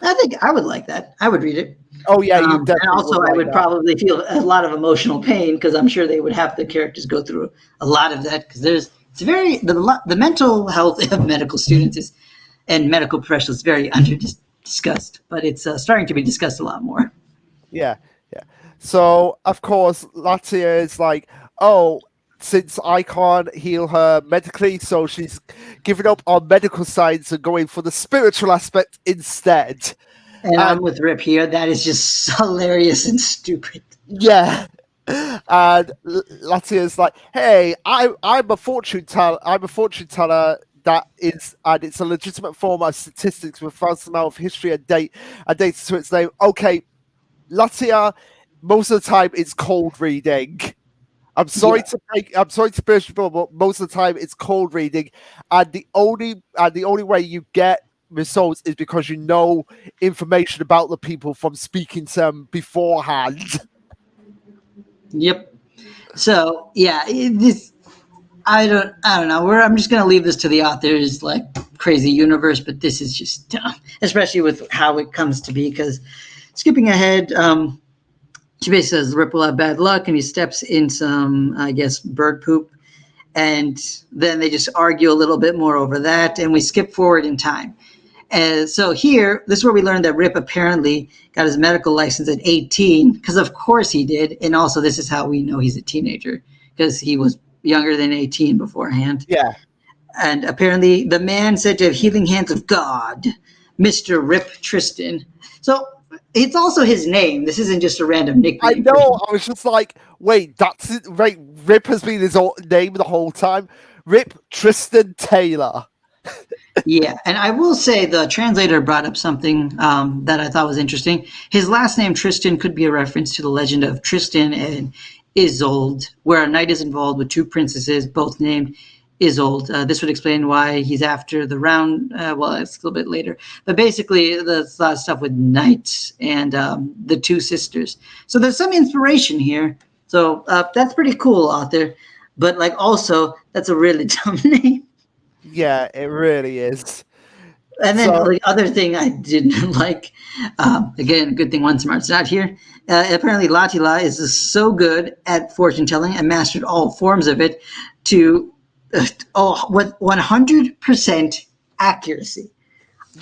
I think I would like that. I would read it. Oh yeah, you And definitely also, would I like would that. probably feel a lot of emotional pain because I'm sure they would have the characters go through a lot of that because the mental health of medical students is and medical professionals is very under discussed, but it's starting to be discussed a lot more. Yeah, yeah. So of course, Latia is like, oh, since I can't heal her medically, so she's giving up on medical science and going for the spiritual aspect instead. And I'm And with Rip here. That is just hilarious and stupid. yeah, and Latia's like, hey, I'm a fortune teller. I'm a fortune teller. That is, and it's a legitimate form of statistics with vast amount of history and data to its name. Okay, Latia, most of the time it's cold reading. Yeah. I'm sorry to burst your bubble, but most of the time it's cold reading, and the only way you get results is because you know information about the people from speaking to them beforehand. Yep. So yeah, this I don't know. I'm just gonna leave this to the author's like crazy universe, but this is just dumb, especially with how it comes to be. Because skipping ahead, she basically says Rip will have bad luck, and he steps in some, I guess, bird poop, and then they just argue a little bit more over that, and we skip forward in time. And so here, this is where we learned that Rip apparently got his medical license at 18, because of course he did. And also, this is how we know he's a teenager, because he was younger than 18 beforehand. Yeah, And apparently, the man said to have healing hands of God, Mr. Rip Tristan. So it's also his name. This isn't just a random I nickname for know. him. I was just like, wait, that's it. Right, Rip has been his name the whole time. Rip Tristan Taylor. Yeah, and I will say the translator brought up something that I thought was interesting. His last name Tristan could be a reference to the legend of Tristan and Isolde, where a knight is involved with two princesses, both named Isolde. This would explain why he's after the round. Well, it's a little bit later, but basically, there's a lot of stuff with knights and the two sisters. So there's some inspiration here. So that's pretty cool, author. But like, also, that's a really dumb name. Yeah, it really is. And then So the other thing I didn't like, again, good thing One Smart's not here. Apparently, Latila is so good at fortune telling and mastered all forms of it to with 100% accuracy.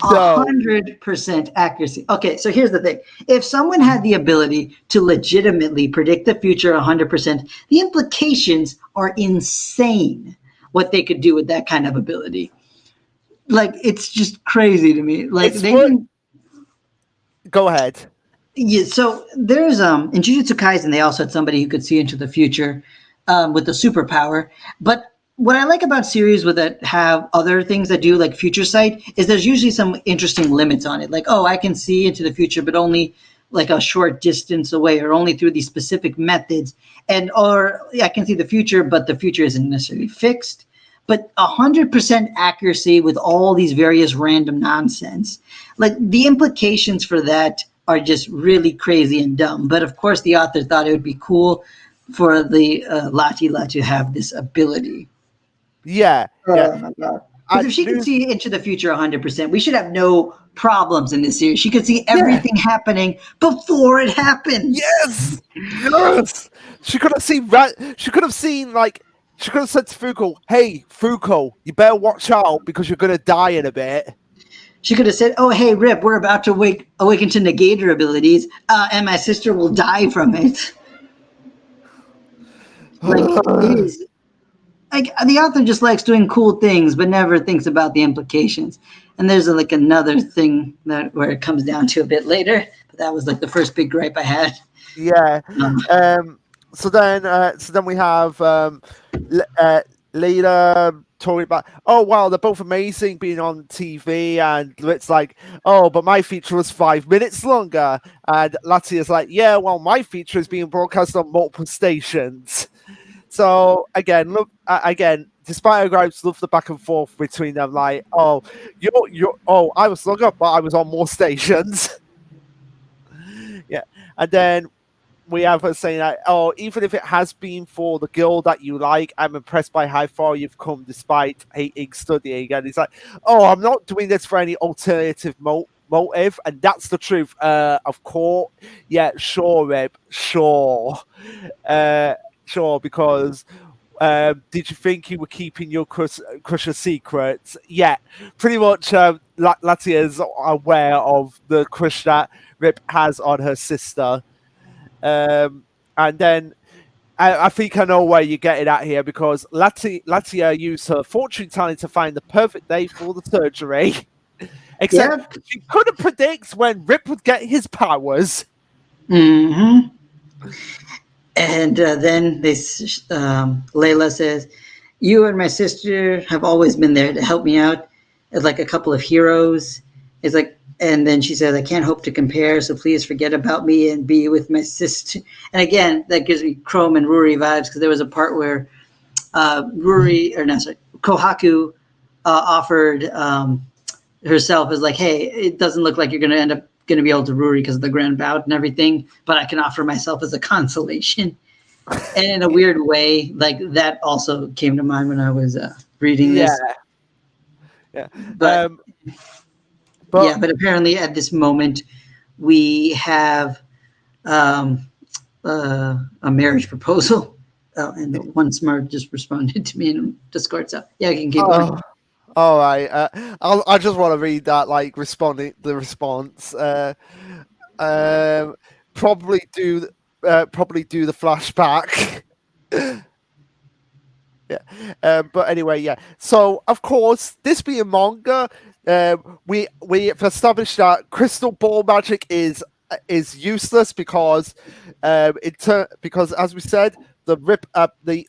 No. 100% accuracy. Okay, so here's the thing. If someone had the ability to legitimately predict the future 100%, the implications are insane what they could do with that kind of ability. Like, it's just crazy to me. Like, It's they what. can. Go ahead. Yeah, so there's in Jujutsu Kaisen they also had somebody who could see into the future with a superpower. But what I like about series with that have other things that do like future sight is there's usually some interesting limits on it. Like, oh, I can see into the future, but only like a short distance away, or only through these specific methods. And or yeah, I can see the future, but the future isn't necessarily fixed. But 100% accuracy with all these various random nonsense, like the implications for that are just really crazy and dumb. But of course, the author thought it would be cool for the Latila to have this ability. Yeah, yeah. Oh my god! Because And if she could see into the future 100%, we should have no problems in this series. She could see yeah, everything happening before it happens. yes, yes. She could have seen right. She could have seen like. She could have said to Fuko, "Hey, Fuko, you better watch out because you're gonna die in a bit." She could have said, "Oh, hey, Rip, we're about to awaken to negator abilities, and my sister will die from it." Like it is like the author just likes doing cool things but never thinks about the implications. And there's like another thing that where it comes down to a bit later, but that was like the first big gripe I had. Yeah. um, Um. So then we have Leila talking about, oh wow, they're both amazing being on TV, and it's like, oh, but my feature was 5 minutes longer, and Latia's like, yeah, well, my feature is being broadcast on multiple stations. So again, look again. Despite our gripes, love the back and forth between them. Like, oh, oh, I was longer, but I was on more stations. Yeah, and then we have her saying that, oh, even if it has been for the girl that you like, I'm impressed by how far you've come despite hating studying. And he's like, oh, I'm not doing this for any alternative motive, and that's the truth. Of course, yeah, sure, Rib, sure, sure, because. Did you think you were keeping your crush a secret? Yeah, pretty much. Latia is aware of the crush that Rip has on her sister. And then I think I know where you're getting at here because Latia used her fortune telling to find the perfect day for the surgery. Except yeah. she couldn't predict when Rip would get his powers. Mm-hmm. And then Layla says, "You and my sister have always been there to help me out as like a couple of heroes." It's like, and then she says, "I can't hope to compare, so please forget about me and be with my sister." And again, that gives me Chrome and Ruri vibes because there was a part where Kohaku offered herself as like, "Hey, it doesn't look like you're going to end up going to be able to Ruri because of the grand bout and everything, but I can offer myself as a consolation." And in a weird way, like that also came to mind when I was reading Yeah, this. yeah. But But yeah, but apparently at this moment we have um, a marriage proposal. Oh, and one smart just responded to me in Discord. So yeah, I can keep going. oh, all right. I just want to read that, like responding the response. Um, probably do the flashback. Yeah. But anyway, yeah. So of course, this being manga, we've established that crystal ball magic is useless because because as we said, the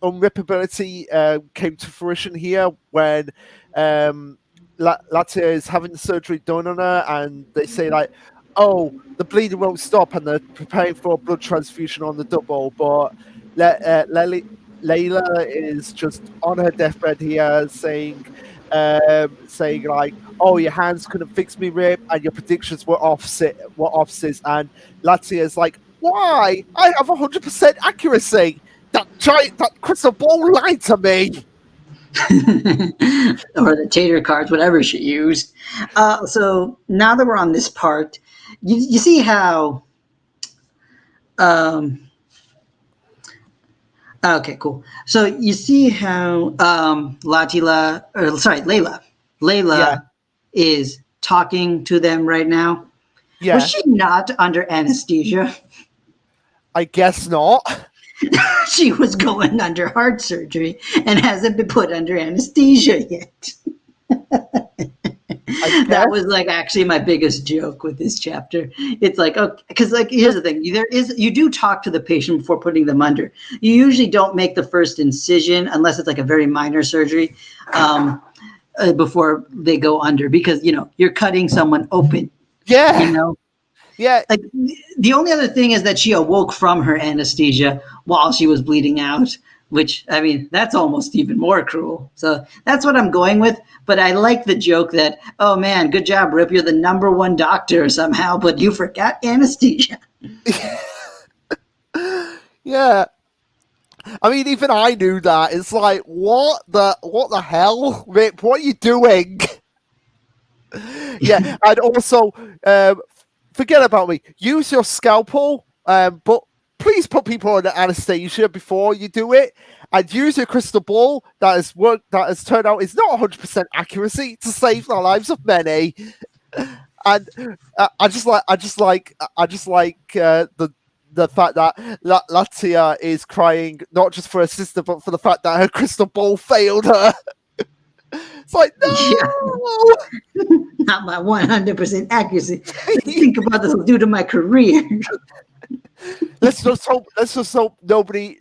unrippability came to fruition here when Latia is having the surgery done on her, and they say like, oh, the bleeding won't stop, and they're preparing for a blood transfusion on the double, but. Layla is just on her deathbed here, saying like, "Oh, your hands couldn't fix me, Rip, and your predictions were off, sis." And Latia is like, "Why? I have 100% accuracy. That crystal ball lied to me." Or the tater cards, whatever she used. So now that we're on this part, you see how. Um, okay, cool. So you see how Layla Yeah, is talking to them right now. Yeah. Was she not under anesthesia? I guess not. She was going under heart surgery and hasn't been put under anesthesia yet. That was like actually my biggest joke with this chapter. It's like, okay, because like here's the thing: you do talk to the patient before putting them under. You usually don't make the first incision unless it's like a very minor surgery before they go under, because you're cutting someone open. Yeah. Yeah. Like the only other thing is that she awoke from her anesthesia while she was bleeding out, which, I mean, that's almost even more cruel. So that's what I'm going with. But I like the joke that, oh man, good job, Rip. You're the number one doctor somehow, but you forgot anesthesia. Yeah. I mean, even I knew that. It's like, what the hell, Rip? What are you doing? Yeah, and also, forget about me. Use your scalpel, but please put people under anesthesia before you do it. And use your crystal ball that has turned out is not 100% accuracy to save the lives of many. And I just like the fact that Latia is crying not just for her sister, but for the fact that her crystal ball failed her. It's like, no, not my 100% accuracy. Think about this will do to my career. Let's just hope nobody.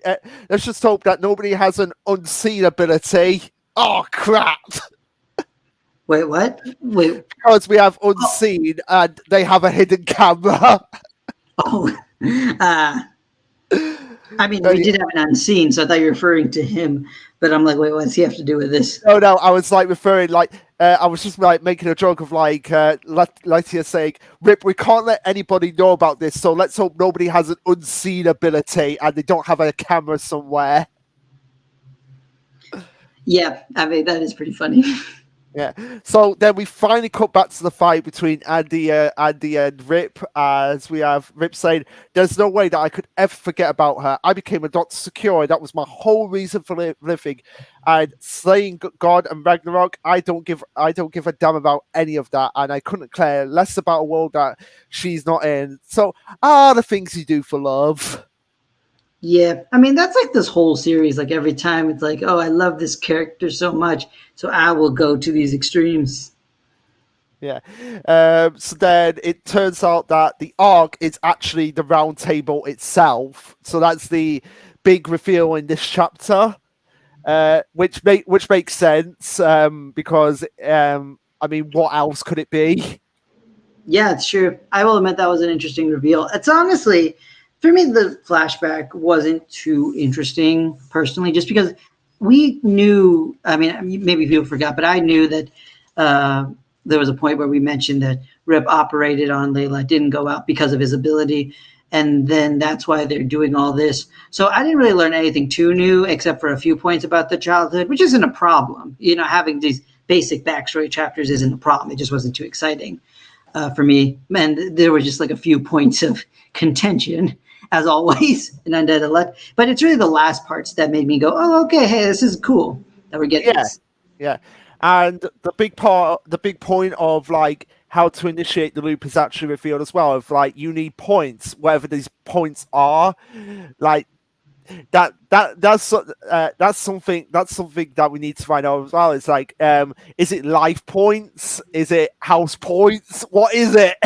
Let's just hope that nobody has an unseen ability. Oh crap! Wait, what? Wait, because we have unseen and they have a hidden camera. I mean, we did have an unseen, so I thought you were referring to him. But I'm like, wait, what does he have to do with this? Oh no, I was like referring, like I was just like making a joke of like Latia saying, "Rip, we can't let anybody know about this, so let's hope nobody has an unseen ability and they don't have a camera somewhere." Yeah, I mean that is pretty funny. Yeah. So then we finally cut back to the fight between Andy and Rip, as we have Rip saying, "There's no way that I could ever forget about her. I became a Dr. Secure. That was my whole reason for living. And slaying God and Ragnarok, I don't give a damn about any of that. And I couldn't care less about a world that she's not in. So the things you do for love." Yeah, I mean that's like this whole series. Like every time it's like, oh, I love this character so much, so I will go to these extremes. Yeah. So then it turns out that the Ark is actually the Round Table itself. So that's the big reveal in this chapter, which makes sense because I mean, what else could it be? Yeah, it's true. I will admit that was an interesting reveal. It's honestly, for me, the flashback wasn't too interesting personally, just because we knew. I mean, maybe people forgot, but I knew that there was a point where we mentioned that Rip operated on Layla, didn't go out because of his ability, and then that's why they're doing all this. So I didn't really learn anything too new, except for a few points about the childhood, which isn't a problem. Having these basic backstory chapters isn't a problem. It just wasn't too exciting for me. And there were just like a few points of contention, as always, in Undead Elect. But it's really the last parts that made me go, oh, okay, hey, this is cool that we're getting this. Yeah. And the big point of like how to initiate the loop is actually revealed as well. Of like you need points, whatever these points are. Like that's something that we need to find out as well. It's like, is it life points? Is it house points? What is it?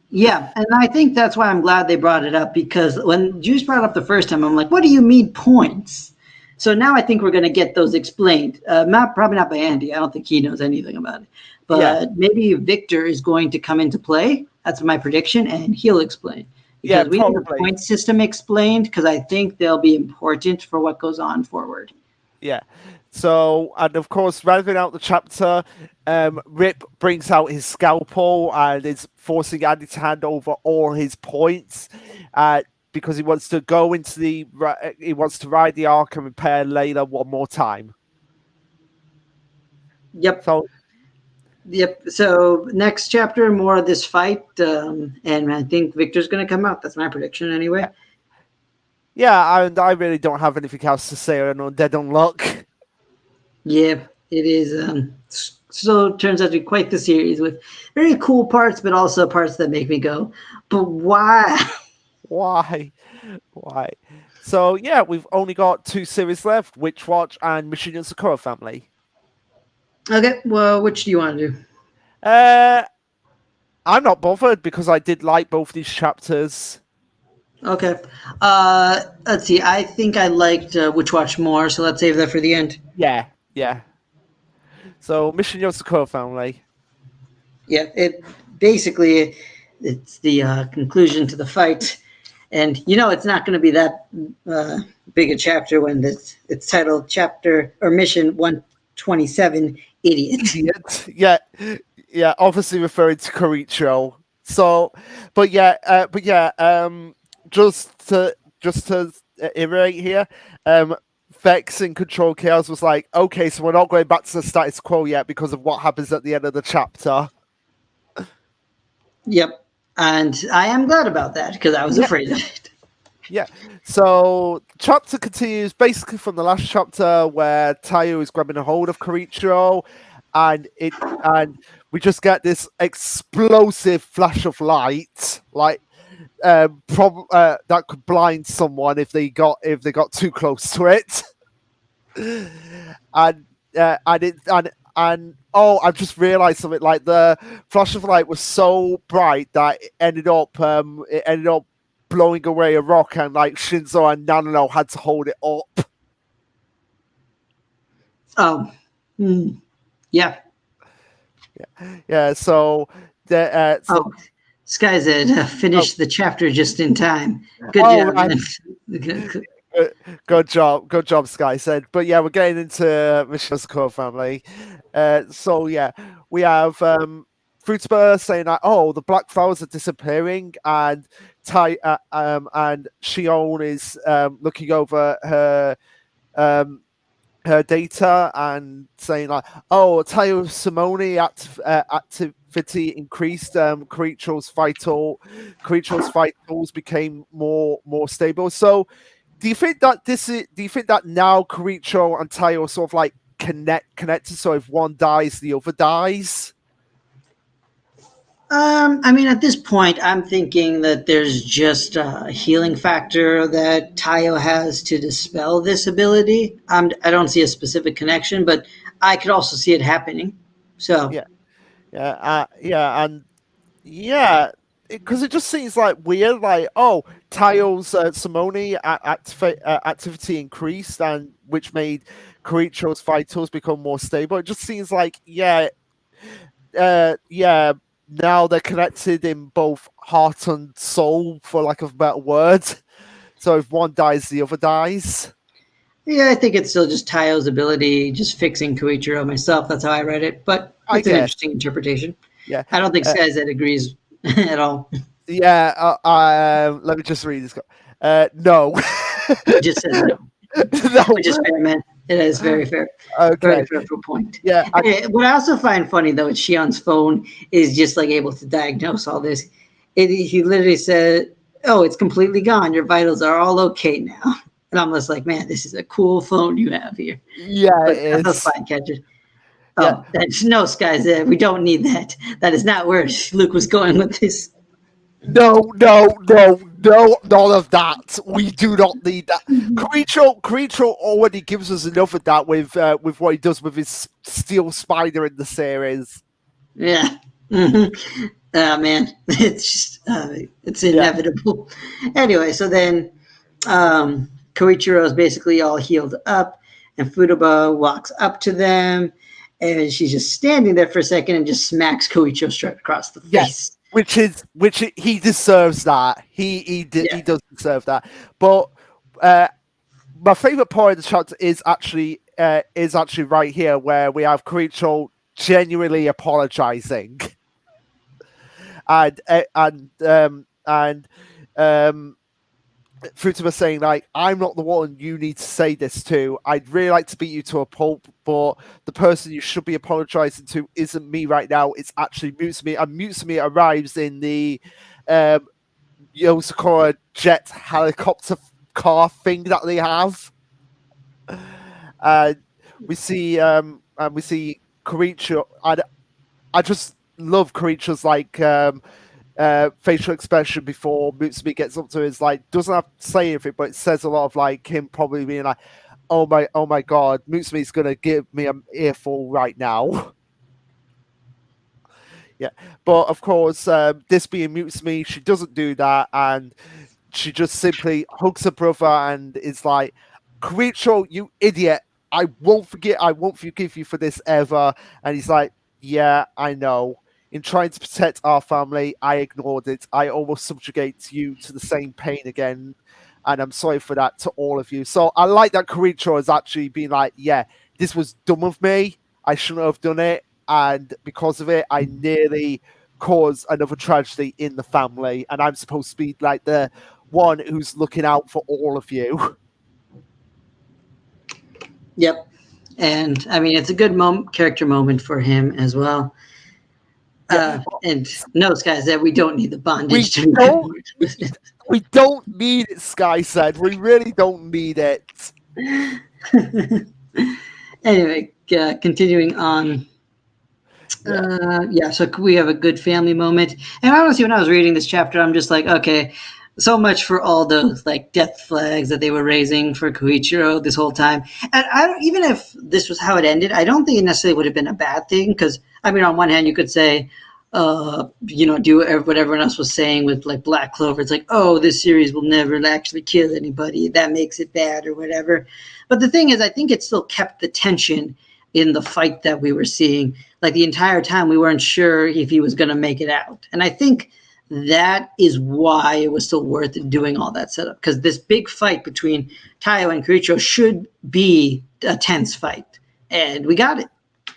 Yeah, and I think that's why I'm glad they brought it up, because when Juice brought it up the first time, I'm like, what do you mean points? So now I think we're going to get those explained. Probably not by Andy. I don't think he knows anything about it. But maybe Victor is going to come into play. That's my prediction, and he'll explain. Because we need the point system explained, because I think they'll be important for what goes on forward. Yeah. So, and of course, rounding out the chapter, Rip brings out his scalpel and is forcing Andy to hand over all his points because he wants to ride the Ark and repair Layla one more time. Yep. So next chapter, more of this fight, and I think Victor's going to come out. That's my prediction, anyway. Yeah, and I really don't have anything else to say on Undead Unluck. Yeah, it is so turns out to be quite the series with very cool parts, but also parts that make me go, but why? Why? Why? So yeah, we've only got two series left: Witch Watch and Mission Sakura Family. Okay, well, which do you want to do? Uh, I'm not bothered because I did like both these chapters. Okay. Let's see. I think I liked Witch Watch more, so let's save that for the end. Yeah, yeah. So Mission Sakura Family. Yeah, it basically it's the conclusion to the fight, and it's not going to be that big a chapter when it's titled chapter or mission 127. Idiot. Yeah, yeah. Obviously referring to Koricho. So, but yeah, just to iterate here, Vex in Control Chaos was like, okay, so we're not going back to the status quo yet because of what happens at the end of the chapter. Yep, and I am glad about that because I was afraid of it. Yeah. So chapter continues basically from the last chapter where Tayo is grabbing a hold of Koricho, and we just get this explosive flash of light, like that could blind someone if they got too close to it. And oh, I've just realised something. Like the flash of light was so bright that it ended up blowing away a rock, and like Shinzo and Nanano had to hold it up. Oh, yeah. Yeah. So Sky said, finished the chapter just in time. Good job. Right. Good job, Sky said. But yeah, we're getting into Mission Sakura Family. So yeah, we have Fruitsburg saying that the black flowers are disappearing, and and Shion is looking over her data and saying like, Tayo Simone activity increased. Creature's vitals became more stable. So, do you think that now Koricho and Tayo are sort of like connected? So if one dies, the other dies. I mean, at this point, I'm thinking that there's just a healing factor that Tayo has to dispel this ability. I don't see a specific connection, but I could also see it happening. So And because it just seems like weird. Like, Tayo's Simone activity increased, and which made Koricho's vitals become more stable. It just seems like now they're connected in both heart and soul, for lack of a better word. So if one dies, the other dies. Yeah, I think it's still just Tayo's ability, just fixing Koichiro myself. That's how I read it. But it's an interesting interpretation. Yeah. I don't think Skazet agrees at all. Yeah. Let me just read this. No. I just said no. No. Which is fair, man. It is very fair. Okay. Very fair point. Yeah. What I also find funny, though, is Shion's phone is just like able to diagnose all this. He literally said, "Oh, it's completely gone. Your vitals are all okay now." And I'm just like, man, this is a cool phone you have here. Yeah, but it is. That's fine, Catcher. Oh, that's no, Skies. We don't need that. That is not where Luke was going with this. No, none of that. We do not need that. Koricho already gives us enough of that with what he does with his steel spider in the series. Yeah. Mm-hmm. Man, it's just, it's inevitable. Yeah. Anyway, so then Koichiro is basically all healed up, and Futaba walks up to them, and she's just standing there for a second and just smacks Koichiro straight across the face. Yes. He deserves that. He does deserve that. But my favorite part of the chapter is actually right here, where we have Koricho genuinely apologizing, and Futaba saying like, I'm not the one you need to say this to. I'd really like to beat you to a pulp, but the person you should be apologizing to isn't me right now. It's actually Mutsumi. And Mutsumi arrives in the Yosakura jet helicopter car thing that they have. We see Karicho, I just love Karicho's like facial expression before Mutsumi gets up to his like doesn't have to say anything, but it says a lot of like him probably being like, oh my god, Mutsumi's gonna give me an earful right now. Yeah, but of course, this being Mutsumi, she doesn't do that, and she just simply hugs her brother and is like, Karicho, you idiot. I won't forgive you for this ever. And he's like, yeah, I know. In trying to protect our family, I ignored it. I almost subjugate you to the same pain again. And I'm sorry for that to all of you. So I like that Karicho has actually been like, yeah, this was dumb of me. I shouldn't have done it. And because of it, I nearly caused another tragedy in the family. And I'm supposed to be like the one who's looking out for all of you. Yep. And I mean, it's a good character moment for him as well. And no, Sky said we don't need the bondage. We don't need it, Sky said. We really don't need it. Anyway, continuing on. So we have a good family moment. And honestly, when I was reading this chapter, I'm just like, okay, so much for all those like death flags that they were raising for Koichiro this whole time. And I don't, even if this was how it ended, I don't think it necessarily would have been a bad thing. Because I mean, on one hand, you could say, do what everyone else was saying with like Black Clover. It's like, oh, this series will never actually kill anybody. That makes it bad or whatever. But the thing is, I think it still kept the tension in the fight that we were seeing. Like the entire time, we weren't sure if he was going to make it out. And I think that is why it was still worth doing all that setup. Because this big fight between Taiyo and Kiricho should be a tense fight. And we got it.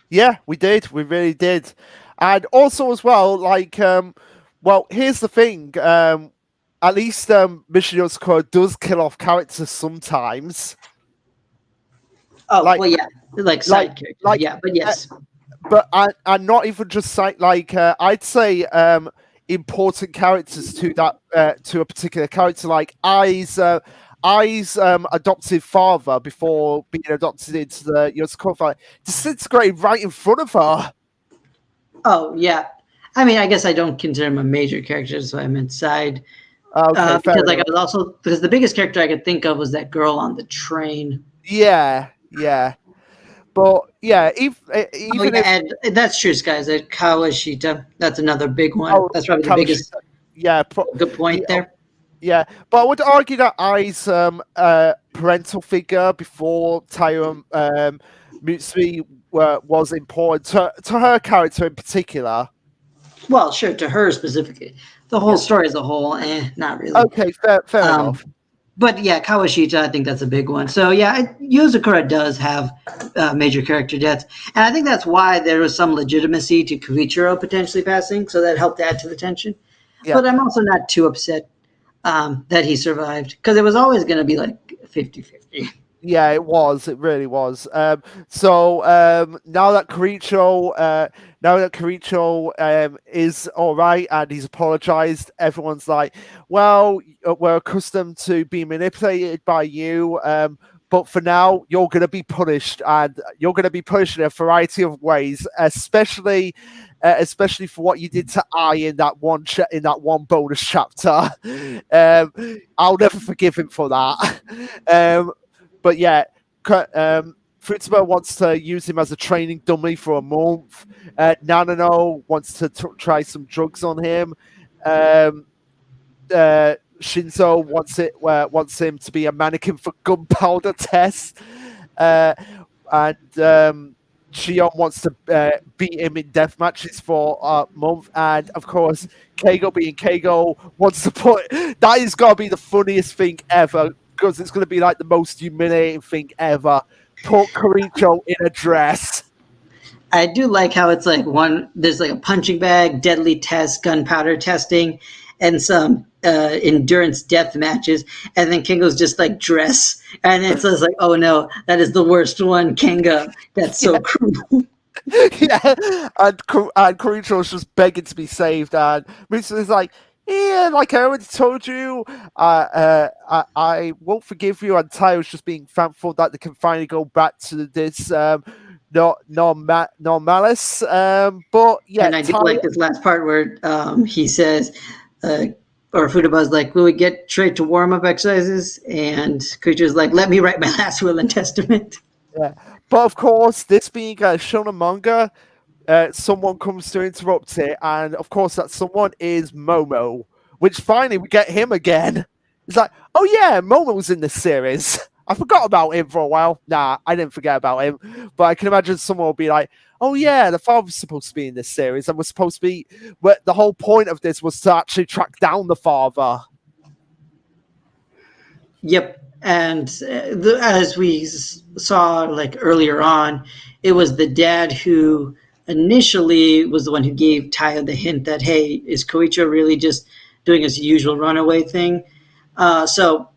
Yeah, we did. We really did. And also as well, like, well, here's the thing. At least Michino's Code does kill off characters sometimes. Oh, like, well, yeah. Like side characters. Like, yeah, but yes. But and not even just like I'd say important characters to that to a particular character, like Ai's adoptive father before being adopted into the Yotsuko fight disintegrated right in front of her. Oh yeah, I mean, I guess I don't consider him a major character, so I meant side. Okay, because like I was also because the biggest character I could think of was that girl on the train. Yeah. But yeah, and that's true, guys. Kawashita, that's another big one. That's probably the biggest. Yeah, good point there. Yeah, but I would argue that Ai's parental figure before Taiyo Mutsumi was important to her character in particular. Well, sure, to her specifically. The whole story as a whole, not really. Okay, fair enough. But yeah, Kawashita, I think that's a big one. So yeah, Yozakura does have major character deaths. And I think that's why there was some legitimacy to Koichiro potentially passing. So that helped add to the tension. Yeah. But I'm also not too upset that he survived. Because it was always going to be like 50-50. Yeah, it was. It really was. So now that Karicho is all right and he's apologized, everyone's like, "Well, we're accustomed to being manipulated by you, but for now, you're going to be punished, and you're going to be punished in a variety of ways, especially for what you did to Ai in that one bonus chapter. I'll never forgive him for that." But yeah, Futaba wants to use him as a training dummy for a month. Nanano wants to try some drugs on him. Shinzo wants him to be a mannequin for gunpowder tests. And Shion wants to beat him in death matches for a month. And of course, Keigo being Keigo wants to put... That is going to be the funniest thing ever, because it's going to be like the most humiliating thing ever. Put Karicho in a dress. I do like how it's like there's like a punching bag, deadly test, gunpowder testing, and some endurance death matches. And then Kengo's just like dress. And it's just like, oh no, that is the worst one, Kengo. That's so cruel. Yeah. And Karicho's just begging to be saved. And Mitsu's like, yeah, like I already told you, I won't forgive you. And Taiyo's just being thankful that they can finally go back to this no malice. But yeah, And I do like this last part where he says, or Fudaba's like, will we get straight to warm-up exercises? And Creature's like, let me write my last will and testament. Yeah. But of course, this being a shonen manga, someone comes to interrupt it, and of course that someone is Momo, which finally we get him again. It's like, oh yeah, Momo's in this series. I forgot about him for a while. Nah, I didn't forget about him. But I can imagine someone will be like, oh yeah, the father's supposed to be in this series, and we're supposed to be. But the whole point of this was to actually track down the father. Yep. And as we saw like earlier on, it was the dad who initially was the one who gave Taya the hint that, hey, is Koichiro really just doing his usual runaway thing? So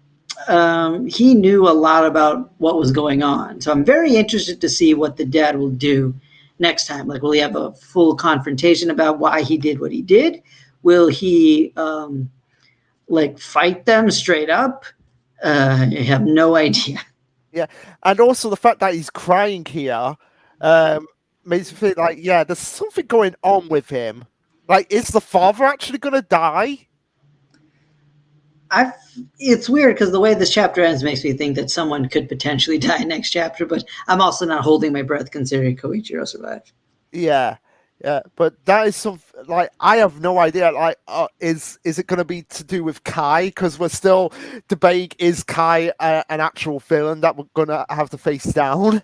he knew a lot about what was going on. So I'm very interested to see what the dad will do next time. Like, will he have a full confrontation about why he did what he did? Will he like fight them straight up? I have no idea. Yeah, and also the fact that he's crying here makes me feel like, yeah, there's something going on with him. Like, is the father actually going to die? It's weird because the way this chapter ends makes me think that someone could potentially die next chapter, but I'm also not holding my breath considering Koichiro survived. Yeah, yeah, but that is something like I have no idea. Like, is it going to be to do with Kai? Because we're still debating, is Kai an actual villain that we're going to have to face down?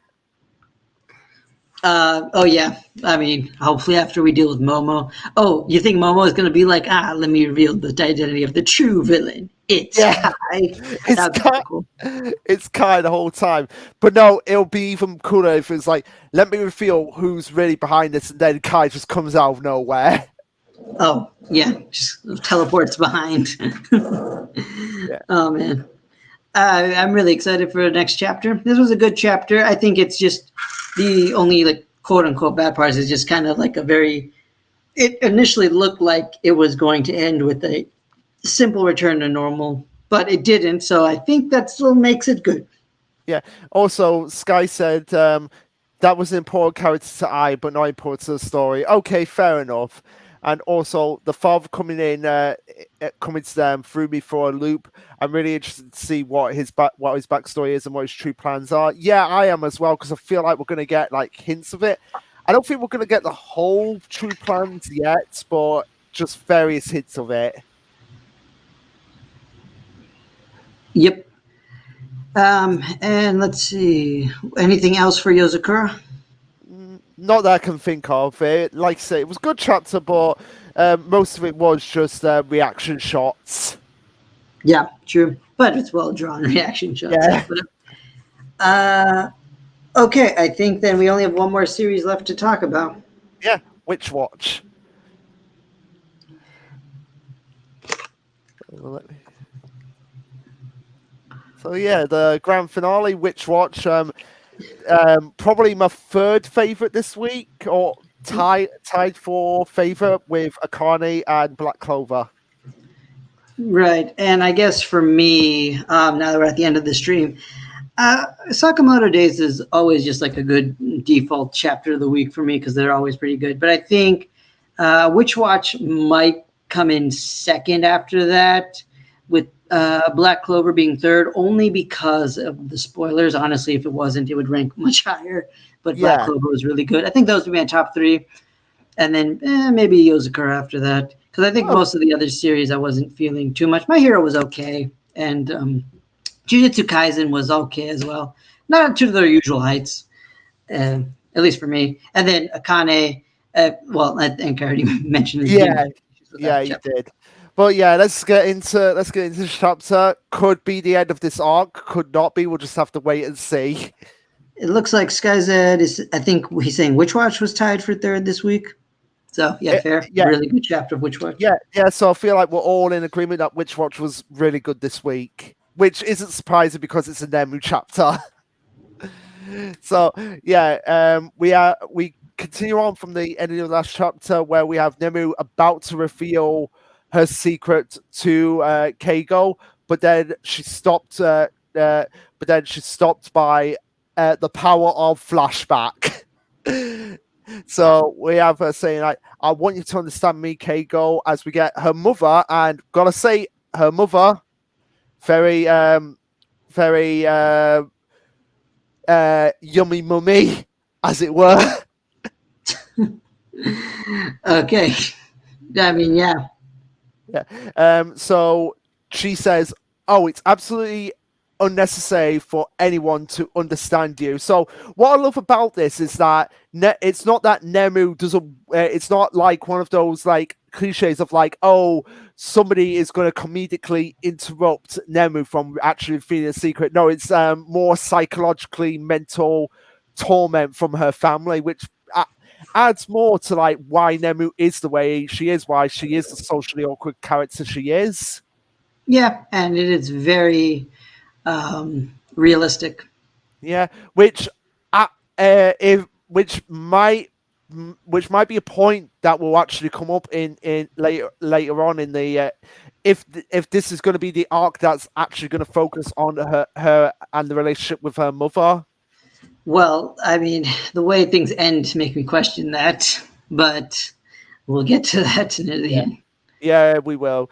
Oh yeah, I mean, hopefully after we deal with Momo. Oh, you think Momo is going to be like, let me reveal the identity of the true villain? It's Kai. It's Kai. Cool. It's Kai the whole time. But no, it'll be even cooler if it's like, let me reveal who's really behind this, and then Kai just comes out of nowhere. Oh yeah, just teleports behind. Yeah. Oh man. I'm really excited for the next chapter. This was a good chapter. I think it's just the only like quote unquote bad part is just kind of like a very. It initially looked like it was going to end with a simple return to normal, but it didn't. So I think that still makes it good. Yeah. Also, Sky said that was an important character to I, but not important to the story. Okay, fair enough. And also, the father coming to them threw me for a loop. I'm really interested to see what his backstory is and what his true plans are. Yeah, I am as well, because I feel like we're going to get like hints of it. I don't think we're going to get the whole true plans yet, but just various hints of it. Yep. And let's see, anything else for Yozakura? Not that I can think of. It, like I say, it was a good chapter, but most of it was just reaction shots. Yeah, true. But it's well drawn reaction shots. Yeah. Okay, I think then we only have one more series left to talk about. Yeah, Witch Watch. So yeah, the grand finale, Witch Watch. Probably my third favorite this week, or tied for favorite with Akane and Black Clover. Right, and I guess for me, now that we're at the end of the stream, Sakamoto Days is always just like a good default chapter of the week for me because they're always pretty good. But I think Witch Watch might come in second after that, with Black Clover being third, only because of the spoilers. Honestly, if it wasn't, it would rank much higher. But Black Clover was really good. I think those would be my top three. And then maybe Yozakura after that. Because I think most of the other series I wasn't feeling too much. My Hero was okay. And Jujutsu Kaisen was okay as well. Not to their usual heights, at least for me. And then Akane, well, I think I already mentioned his name. Yeah, you did. But yeah, let's get into this chapter. Could be the end of this arc, could not be. We'll just have to wait and see. It looks like SkyZ is, I think he's saying Witch Watch was tied for third this week. So yeah, fair. Yeah. Really good chapter of Witch Watch. Yeah. So I feel like we're all in agreement that Witch Watch was really good this week, which isn't surprising because it's a Nemu chapter. So yeah, we continue on from the end of the last chapter where we have Nemu about to reveal her secret to Keigo, but then she's stopped. But then she's stopped by the power of flashback. So we have her saying, like, I want you to understand me, Keigo, as we get her mother, and gotta say, her mother, very, very, yummy mummy, as it were. Okay. I mean, yeah. Yeah. So she says, "Oh, it's absolutely unnecessary for anyone to understand you." So what I love about this is that it's not that Nemu doesn't. It's not like one of those like cliches of like, oh, somebody is going to comedically interrupt Nemu from actually feeling a secret. No, it's more psychologically mental torment from her family, which adds more to like why Nemu is the way she is, why she is the socially awkward character she is. Yeah, and it is very realistic. Yeah, which if which might be a point that will actually come up in later on in the if this is going to be the arc that's actually going to focus on her and the relationship with her mother. Well, I mean, the way things end make me question that, but we'll get to that near the Yeah, end. yeah, we will.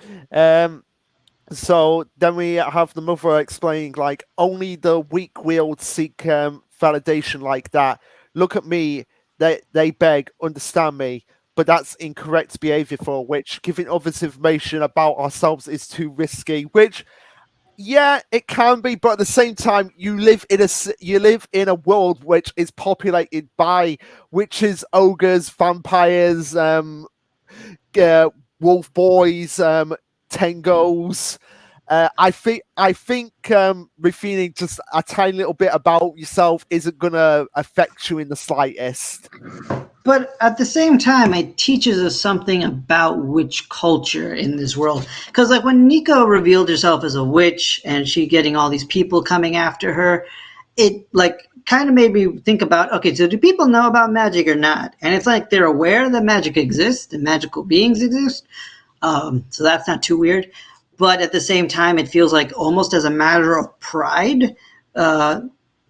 So then we have the mother explaining, like, only the weak-willed seek validation like that. Look at me. They beg, understand me. But that's incorrect behavior for which giving others information about ourselves is too risky. Which, yeah, it can be, but at the same time, you live in a world which is populated by witches, ogres, vampires, wolf boys, tengos. I think revealing just a tiny little bit about yourself isn't gonna affect you in the slightest. But at the same time, it teaches us something about witch culture in this world. Because, like, when Nico revealed herself as a witch and she getting all these people coming after her, it, like, kind of made me think about, okay, so do people know about magic or not? And it's like they're aware that magic exists and magical beings exist. So that's not too weird. But at the same time, it feels like almost as a matter of pride, uh,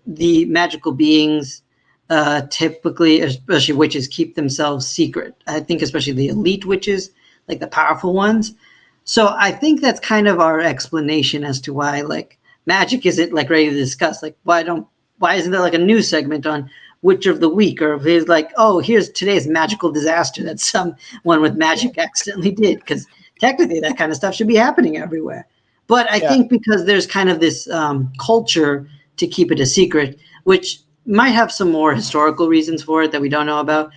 the magical beings typically, especially witches, keep themselves secret. I think especially the elite witches, like the powerful ones. So I think that's kind of our explanation as to why like magic isn't like ready to discuss. Like why isn't there like a news segment on Witch of the Week, or if it's like, oh, here's today's magical disaster that someone with magic accidentally did, because technically that kind of stuff should be happening everywhere. But I Yeah, think because there's kind of this culture to keep it a secret, which might have some more historical reasons for it that we don't know about.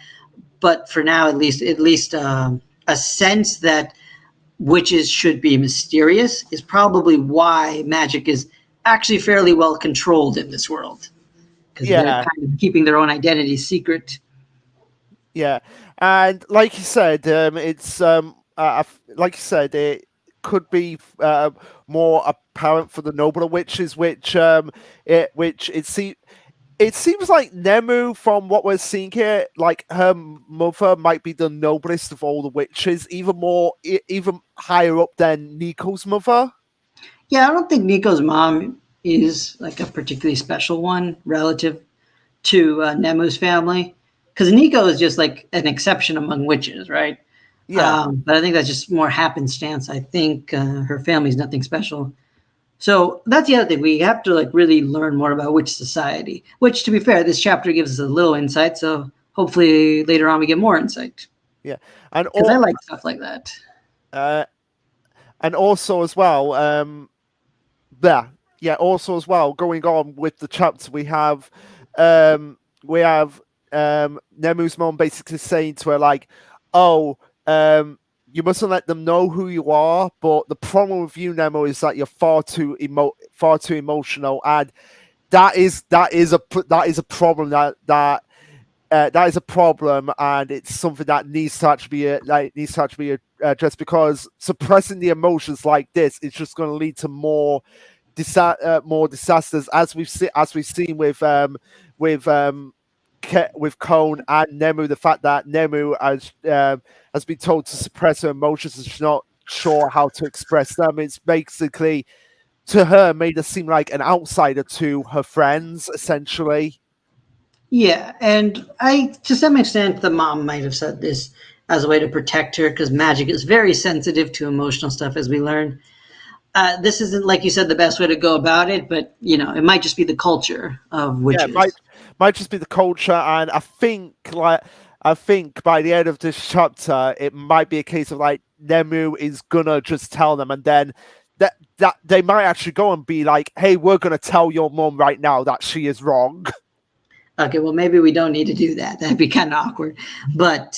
But for now, at least a sense that witches should be mysterious is probably why magic is actually fairly well controlled in this world, because they're yeah, kind of keeping their own identity secret. yeah. And like you said, it's like you said, it could be more apparent for the nobler witches, which it seems like Nemu, from what we're seeing here, like her mother might be the noblest of all the witches, even higher up than Nico's mother. Yeah, I don't think Nico's mom is like a particularly special one relative to Nemu's family, because Nico is just like an exception among witches, right? Yeah, But I think that's just more happenstance. I think her family's nothing special. So that's the other thing. We have to like really learn more about witch society. Which, to be fair, this chapter gives us a little insight. So hopefully later on we get more insight, yeah, and because I all, like stuff like that. uh, and also as well, yeah, yeah, also as well, going on with the chapter, um, we have Nemu's mom basically saying to her like, "Oh, you mustn't let them know who you are, but the problem with you, Nemo, is that you're far too emotional, and that is a problem that is a problem, and it's something that needs to actually be addressed, because suppressing the emotions like this is just going to lead to more disasters, as we've seen with with Cone and Nemu. The fact that Nemu has been told to suppress her emotions and she's not sure how to express them. It's basically, to her, made her seem like an outsider to her friends, essentially. Yeah, and to some extent, the mom might have said this as a way to protect her because magic is very sensitive to emotional stuff, as we learn. This isn't, like you said, the best way to go about it, but it might just be the culture of Yeah, it might witches. might just be the culture, and I think by the end of this chapter, it might be a case of like Nemu is gonna just tell them, and then that they might actually go and be like, "Hey, we're gonna tell your mom right now that she is wrong." Okay, well, maybe we don't need to do that. That'd be kind of awkward. But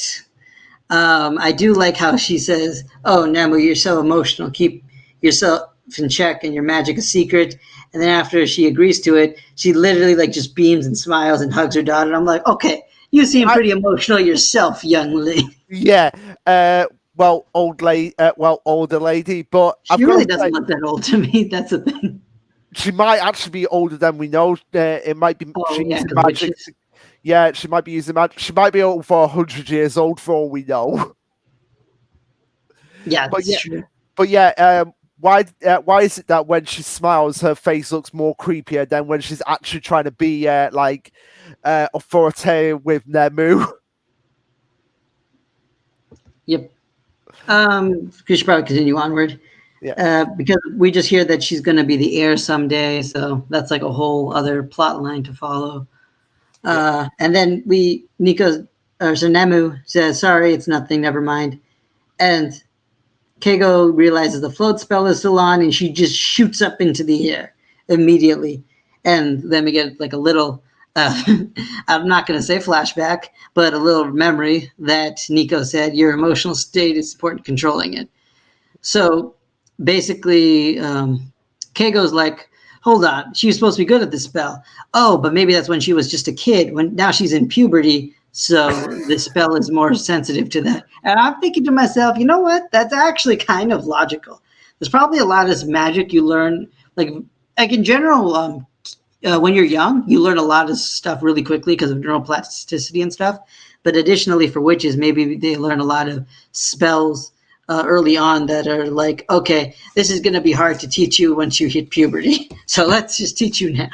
I do like how she says, "Oh, Nemu, you're so emotional. Keep yourself in check, and your magic a secret." And then after she agrees to it, she literally like just beams and smiles and hugs her daughter. And I'm like, "Okay, you seem I, pretty emotional yourself, young lady." yeah, well, older lady, but She I've got really to doesn't say, look that old to me. That's the thing. she might actually be older than we know. It might be Oh she's yeah, using because magic. witches. Yeah, she might be using magic. She might be over 100 years old for all we know. Yeah, But that's yeah, true. but yeah. Why is it that when she smiles, her face looks more creepier than when she's actually trying to be authoritative with Nemu? Yep. We should probably continue onward. Yeah, Because we just hear that she's going to be the heir someday, so that's like a whole other plot line to follow. yeah. And then Nico, or so Nemu says, "Sorry, it's nothing. Never mind." And Keigo realizes the float spell is still on, and she just shoots up into the air immediately. And then we get like a little, uh, I'm not going to say flashback, but a little memory that Nico said, "Your emotional state is important controlling it." So basically, Keigo's like, "Hold on, she was supposed to be good at this spell. Oh, but maybe that's when she was just a kid. When now she's in puberty, so the spell is more sensitive to that." And I'm thinking to myself, you know what? That's actually kind of logical. There's probably a lot of magic you learn, like in general. When you're young, you learn a lot of stuff really quickly because of neuroplasticity and stuff. But additionally, for witches, maybe they learn a lot of spells early on that are like, okay, this is going to be hard to teach you once you hit puberty. So let's just teach you now.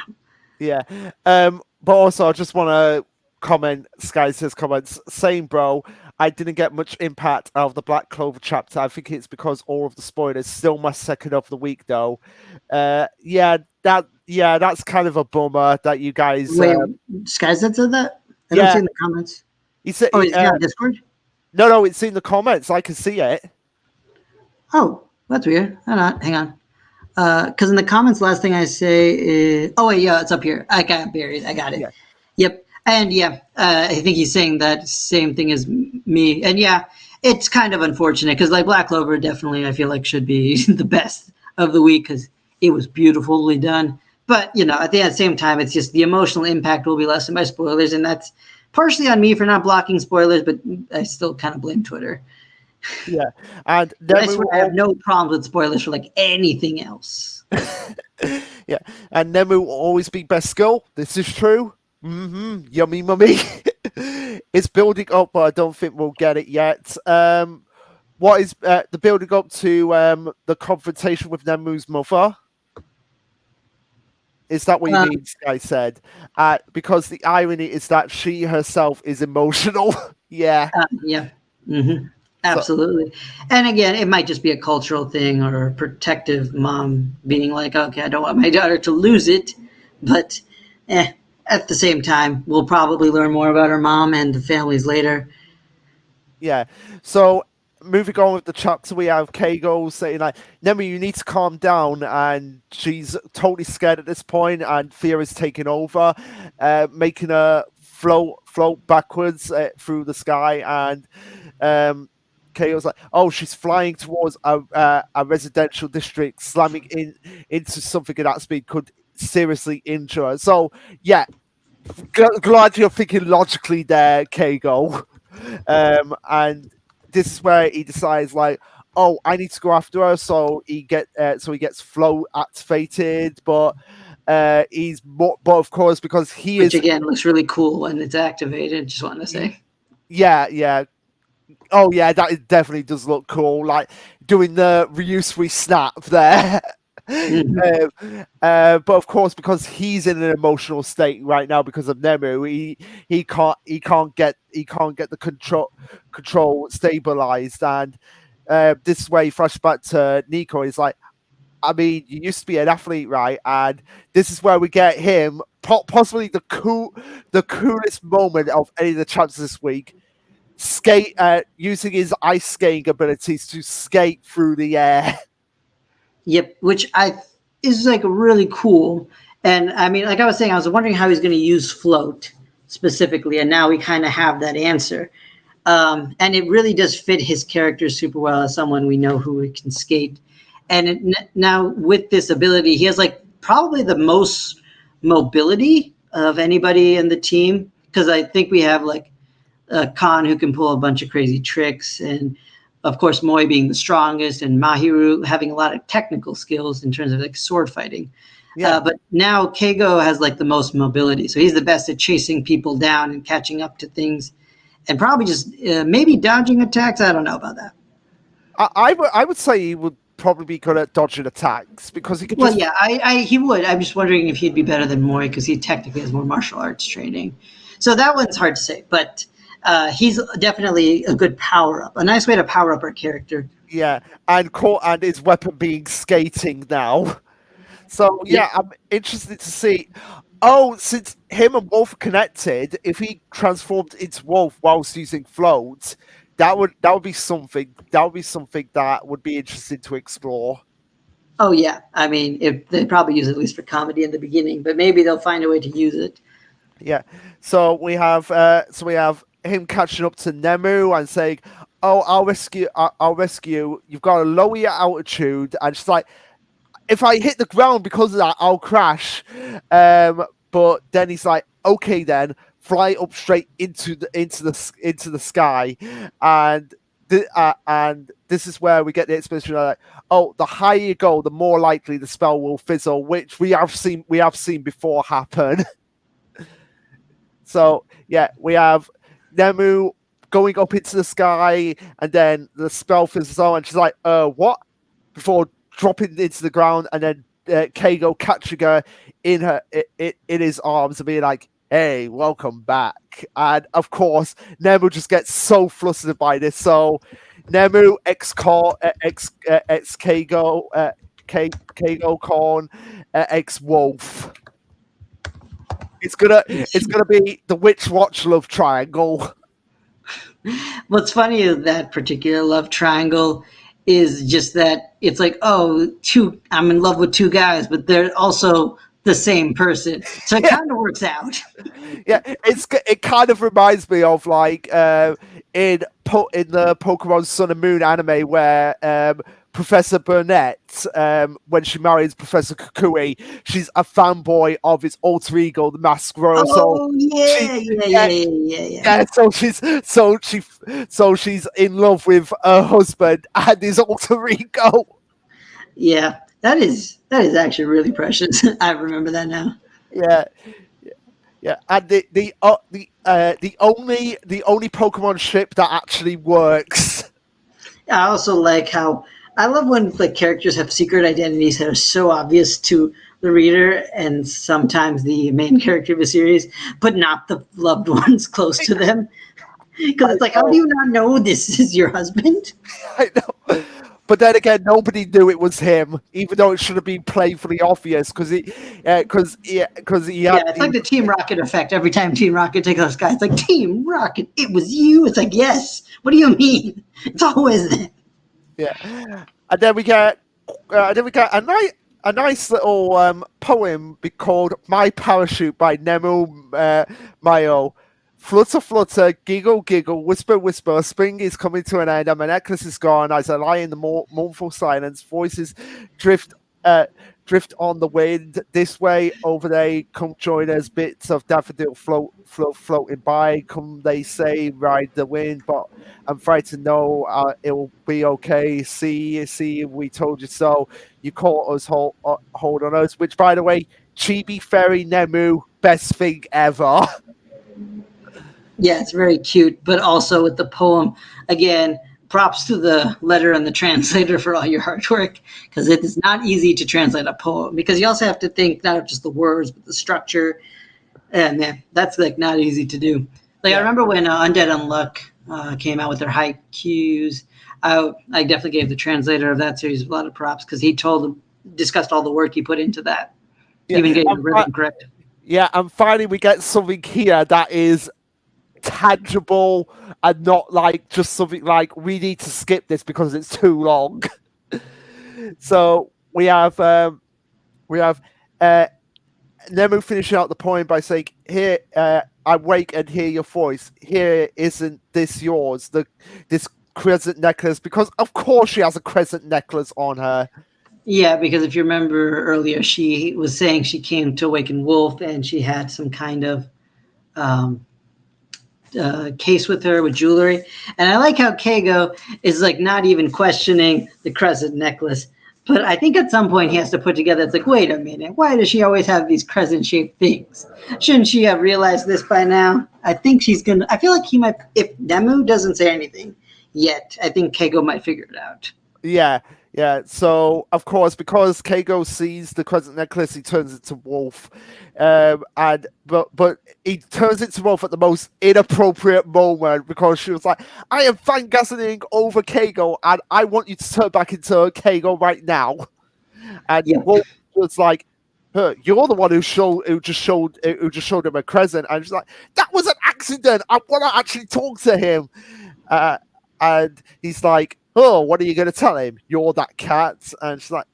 Yeah. But also I just wanna comment, Sky says comments, same bro. I didn't get much impact out of the Black Clover chapter. I think it's because all of the spoilers. Still my second of the week though. That's kind of a bummer that you guys Wait, Skies that said that? I don't see yeah, in the comments. he said Oh, is it on Discord? no, it's in the comments. I can see it. Oh, that's weird. Hang on. Because in the comments, last thing I say is, oh wait, yeah, it's up here. I got it buried. I got it. Yeah. Yep. And yeah, I think he's saying that same thing as me. And yeah, it's kind of unfortunate because like Black Clover definitely I feel like should be the best of the week because it was beautifully done. But at the same time, it's just the emotional impact will be lessened by spoilers, and that's partially on me for not blocking spoilers. But I still kind of blame Twitter. Yeah. And But I Nemu swear I have no problems with spoilers for like anything else. yeah. And Nemu will always be best girl. This is true. Yummy mummy. It's building up, but I don't think we'll get it yet. What is the building up to the confrontation with Nemu's mother? Is that what you Um, mean? Sky said, because the irony is that she herself is emotional. Yeah. yeah. hmm So Absolutely. And again, it might just be a cultural thing or a protective mom being like, okay, I don't want my daughter to lose it. But at the same time, we'll probably learn more about her mom and the families later. yeah. So moving on with the chapter, we have Keigo saying like, Nemu, you need to calm down, and she's totally scared at this point, and fear is taking over, making her float backwards through the sky, and Keigo's like, oh, she's flying towards a residential district, slamming into something at that speed could seriously injure her. So yeah, glad you're thinking logically there, Keigo. And this is where he decides like, oh, I need to go after her. So he gets flow activated, but he's more, but of course because he Which is again looks really cool when it's activated. Just want to say. yeah. Oh yeah, that definitely does look cool. Like doing the reuse we snap there. Mhm. But of course, because he's in an emotional state right now because of Nemu, he can't get the control stabilized, and this way flashback to Nico is like, I mean, you used to be an athlete, right? And this is where we get him, possibly the coolest moment of any of the champs this week. Using his ice skating abilities to skate through the air. Yep, which I is like really cool. And I mean, like I was saying, I was wondering how he's going to use float specifically, and now we kind of have that answer. And it really does fit his character super well as someone we know who can skate. And now with this ability, he has like probably the most mobility of anybody in the team because I think we have like Khan who can pull a bunch of crazy tricks, and of course Moi being the strongest, and Mahiru having a lot of technical skills in terms of like sword fighting. Yeah. But now Keigo has like the most mobility, so he's the best at chasing people down and catching up to things, and probably just maybe dodging attacks. I don't know about that. I would say he would probably be good at dodging attacks because he could Well, just. yeah, he would. I'm just wondering if he'd be better than Moi because he technically has more martial arts training. So that one's hard to say, but he's definitely a good power up, a nice way to power up our character. Yeah, and his weapon being skating now. So Yep. yeah, I'm interested to see. Oh, since him and Wolf are connected, if he transformed into Wolf whilst using float, that would be something. That would be something that would be interesting to explore. Oh yeah. I mean, if they probably use it at least for comedy in the beginning, but maybe they'll find a way to use it. Yeah. So we have him catching up to Nemu and saying, "Oh, I'll rescue. I'll rescue. You've got to lower your altitude." And she's like, if I hit the ground because of that, I'll crash. But then he's like, okay, then fly up straight into the sky, and and this is where we get the explanation like, oh, the higher you go, the more likely the spell will fizzle, which we have seen before happen. So yeah, we have Nemu going up into the sky, and then the spell fizzles on, and she's like, what? Before dropping into the ground, and then Keigo catching her in his arms and being like, "Hey, welcome back." And of course, Nemu just gets so flustered by this. So Nemu ex Keigo Keigo Korn ex Wolf. It's gonna be the Witch Watch love triangle. What's funny is that particular love triangle is just that it's like, oh, two, I'm in love with two guys, but they're also the same person. So it Yeah, kind of works out. yeah. It kind of reminds me of like in the Pokemon Sun and Moon anime where Professor Burnett, when she marries Professor Kukui, she's a fanboy of his alter ego, the Masked Royal. So Oh she, yeah, yeah, yeah, yeah, yeah, yeah, yeah. yeah. So she's in love with her husband and his alter ego. Yeah, that is actually really precious. I remember that now. Yeah, yeah. And the only Pokemon ship that actually works. I also like how I love when like characters have secret identities that are so obvious to the reader and sometimes the main character of a series, but not the loved ones close to them. Because I it's like, how do know, you not know this is your husband? I know. But then again, nobody knew it was him, even though it should have been playfully obvious because he Yeah, had it's like the. the Team Rocket effect. Every time Team Rocket takes out Sky, it's like Team Rocket. It was you. It's like yes. What do you mean? It's always them. Yeah, and then we get a nice little poem called "My Parachute" by Nemo Mayo. Flutter, flutter, giggle, giggle, whisper, whisper. Spring is coming to an end, and my necklace is gone. As I lie in the mournful silence, voices drift, uh, drift on the wind. This way, over there, come join us. Bits of daffodil floating by. Come, they say, ride the wind, but I'm frightened. No, it will be okay. See, we told you so. You caught us, hold on us. Which, by the way, Chibi Fairy Nemu, best thing ever. Yeah, it's very cute, but also with the poem again. props to the letter and the translator for all your hard work, because it is not easy to translate a poem, because you also have to think not just the words but the structure, and man, that's like not easy to do. Like I remember when Undead Unluck came out with their haikus, I definitely gave the translator of that series a lot of props, because he discussed all the work he put into that. Even getting the rhythm correct. Yeah, and finally we get something here that is tangible and not like just something like we need to skip this because it's too long. So we have Nemu finishing out the poem by saying, "Here, I wake and hear your voice. Here, isn't this yours? This crescent necklace, because of course she has a crescent necklace on her." Yeah, because if you remember earlier, she was saying she came to Awaken Wolf and she had some kind of case with her with jewelry. And I like how Keigo is like not even questioning the crescent necklace. But I think at some point he has to put together, it's like, wait a minute, why does she always have these crescent-shaped things? Shouldn't she have realized this by now? I think I feel like he might, if Nemu doesn't say anything yet, I think Keigo might figure it out. Yeah. So of course, because Keigo sees the crescent necklace, he turns into Wolf, but he turns into Wolf at the most inappropriate moment, because she was like, "I am fangasing over Keigo, and I want you to turn back into Keigo right now." And Wolf was like, "You're the one who just showed him a crescent," and she's like, "That was an accident. I want to actually talk to him." And he's like, "Oh, what are you going to tell him? You're that cat." And she's like,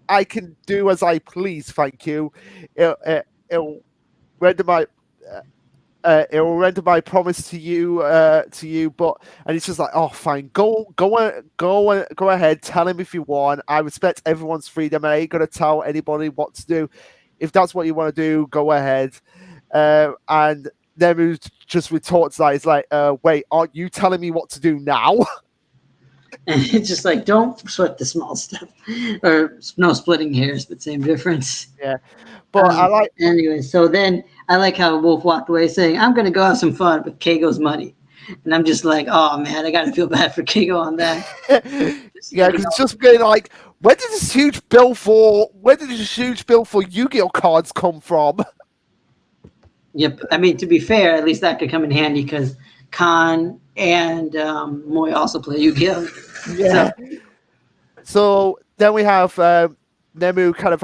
"I can do as I please, thank you. It'll render my promise to you. But," and he's just like, "Oh, fine. Go ahead. Tell him if you want. I respect everyone's freedom, and I ain't gonna tell anybody what to do. If that's what you want to do, go ahead." And Nemu just retorts that. He's like, "Wait, aren't you telling me what to do now?" And it's just like, don't sweat the small stuff, or no splitting hairs, but same difference. Yeah, but I like. Anyway, so then I like how Wolf walked away saying, "I'm going to go have some fun with Keigo's money," and I'm just like, oh man, I got to feel bad for Keigo on that. Yeah, because it's just getting like, where did this huge bill for Yu-Gi-Oh cards come from? Yep. I mean, to be fair, at least that could come in handy, because Khan and Moy also play Yu-Gi-Oh. Yeah. So then we have Nemu kind of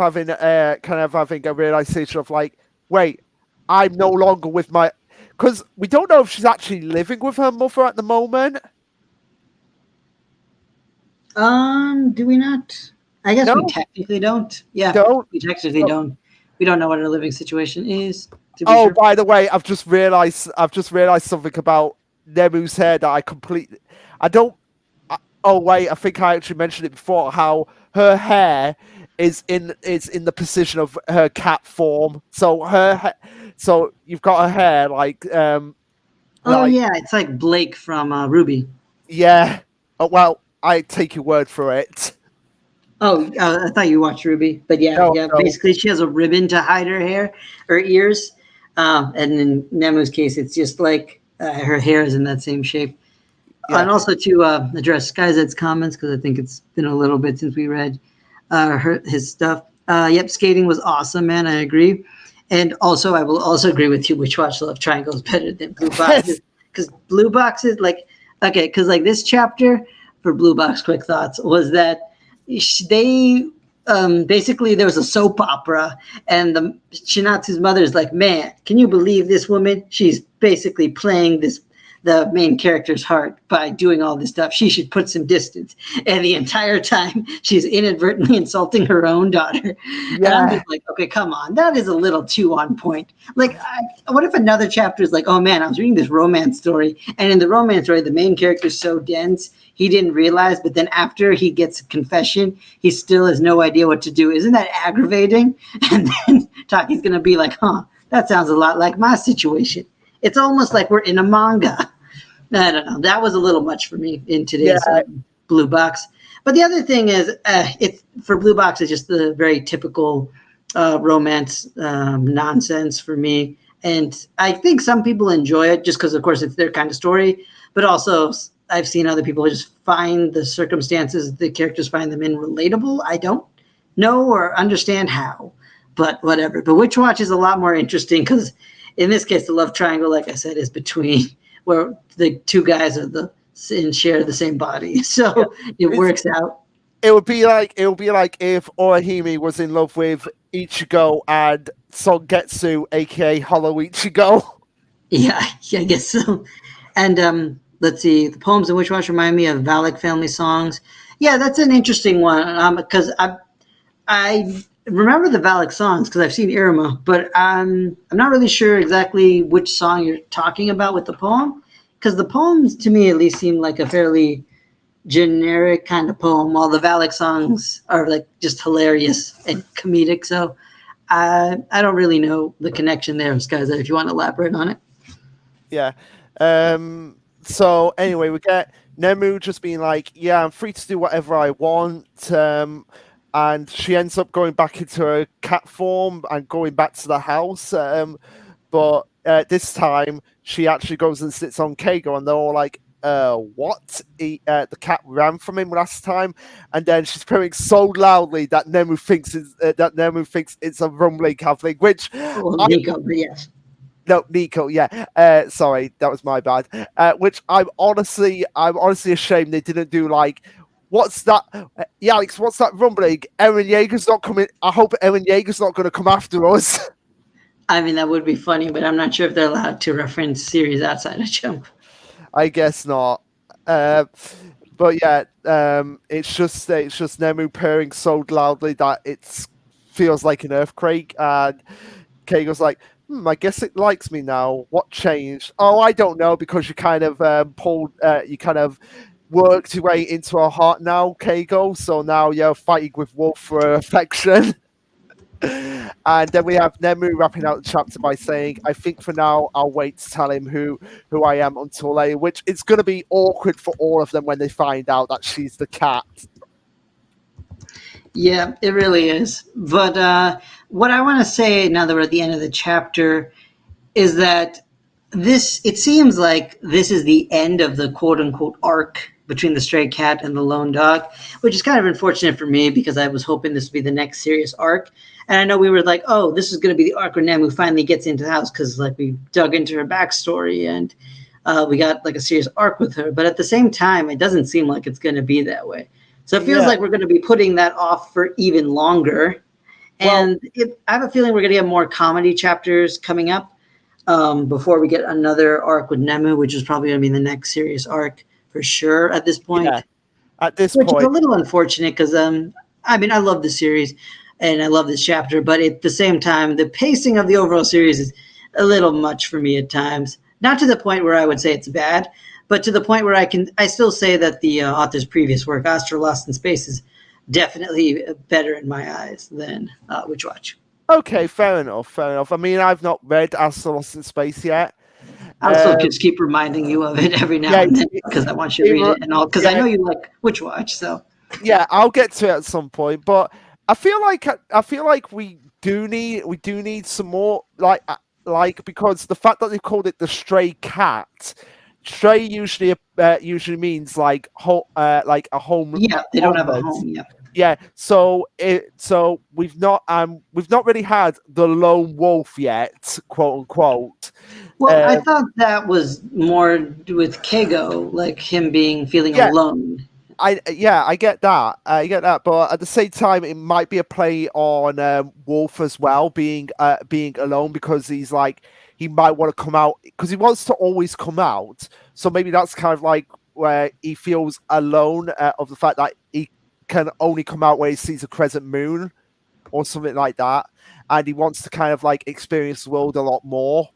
having a realization of like, wait, I'm no longer with my, because we don't know if she's actually living with her mother at the moment. Do we not? I guess we technically don't. Yeah, we technically don't. We don't know what her living situation is. Oh, by the way, I've just realized something about Nemu's hair that I don't. Oh wait, I think I actually mentioned it before. How her hair is in the position of her cat form. So you've got her hair like. Oh yeah, it's like Blake from Ruby. Yeah. Oh, well, I take your word for it. Oh, I thought you watched Ruby, but yeah. No. Basically, she has a ribbon to hide her ears, and in Nemu's case, it's just like her hair is in that same shape. Yeah. And also to address Skyzed's comments, because I think it's been a little bit since we read his stuff. Yep, skating was awesome, man. I agree. And also, I will also agree with you. Witch Watch Love Triangle is better than Blue Boxes, because Blue Boxes, like, okay, because like this chapter for Blue Box Quick Thoughts was that they basically there was a soap opera, and the Shinatsu's mother is like, man, can you believe this woman? She's basically playing the main character's heart by doing all this stuff. She should put some distance. And the entire time she's inadvertently insulting her own daughter. Yeah. And I'm just like, okay, come on. That is a little too on point. Like, what if another chapter is like, oh man, I was reading this romance story. And in the romance story, the main character is so dense, he didn't realize. But then after he gets a confession, he still has no idea what to do. Isn't that aggravating? And then Taki's going to be like, huh, that sounds a lot like my situation. It's almost like we're in a manga. I don't know. That was a little much for me in today's Blue Box. But the other thing is, it's for Blue Box, it's just the very typical romance nonsense for me. And I think some people enjoy it just because, of course, it's their kind of story. But also, I've seen other people just find the circumstances the characters find them in relatable. I don't know or understand how, but whatever. But Witch Watch is a lot more interesting because in this case, the love triangle, like I said, is between where the two guys are and share the same body, so it works out. It would be like if Orihime was in love with Ichigo and Songetsu, aka Hollow Ichigo. Yeah, I guess so. And let's see, the poems in Witch Watch remind me of Valak family songs. Yeah, that's an interesting one because I remember the Valak songs because I've seen Iruma, but I'm not really sure exactly which song you're talking about with the poem because the poems to me at least seem like a fairly generic kind of poem, while the Valak songs are like just hilarious and comedic. So I don't really know the connection there, Skyza, if you want to elaborate on it. Yeah. So anyway, we get Nemu just being like, "Yeah, I'm free to do whatever I want," and she ends up going back into her cat form and going back to the house. But this time, she actually goes and sits on Keigo, and they're all like, what? The cat ran from him last time, and then she's purring so loudly that Nemu thinks it's a rumbling happening, which Nico, but yes. No, Nico. Yeah. Sorry, that was my bad. Which I'm honestly ashamed they didn't do. Like, what's that? Yeah, Alex, what's that rumbling? Eren Yeager's not coming. I hope Eren Yeager's not going to come after us. I mean, that would be funny, but I'm not sure if they're allowed to reference series outside of Jump. I guess not. But yeah, it's just Nemu purring so loudly that it feels like an earthquake, and Keigo's like, I guess it likes me now. What changed? Oh, I don't know, because you kind of you kind of worked your way into her heart now, Keigo. So now you're fighting with Wolf for her affection. And then we have Nemu wrapping out the chapter by saying, "I think for now I'll wait to tell him who I am until later," which is going to be awkward for all of them when they find out that she's the cat. Yeah, it really is. But what I want to say now that we're at the end of the chapter is that it seems like this is the end of the quote unquote arc between the stray cat and the lone dog, which is kind of unfortunate for me because I was hoping this would be the next serious arc. And I know we were like, oh, this is going to be the arc where Nemu finally gets into the house because like we dug into her backstory and we got like a serious arc with her. But at the same time, it doesn't seem like it's going to be that way. So it feels like we're going to be putting that off for even longer. And I have a feeling we're going to get more comedy chapters coming up before we get another arc with Nemu, which is probably going to be the next serious arc for sure at this point. Yeah, at this which point. is a little unfortunate because, I mean, I love the series and I love this chapter, but at the same time, the pacing of the overall series is a little much for me at times. Not to the point where I would say it's bad, but to the point where I still say that the author's previous work, Astro Lost in Space, is definitely better in my eyes than Witch Watch. Okay, fair enough. I mean, I've not read Astro Lost in Space yet. I'll still just keep reminding you of it every now and then because I want you to read it and all. Because I know you like Witch Watch, so yeah, I'll get to it at some point. But I feel like we do need some more like because the fact that they called it the stray cat. Stray usually means like a home. Yeah, they don't have a home. Yeah. Yeah, so we've not really had the lone wolf yet, quote unquote. Well, I thought that was more with Keigo, like him feeling alone. I get that. But at the same time, it might be a play on Wolf as well, being alone because he's like he might want to come out because he wants to always come out. So maybe that's kind of like where he feels alone of the fact that he can only come out where he sees a crescent moon or something like that, and he wants to kind of like experience the world a lot more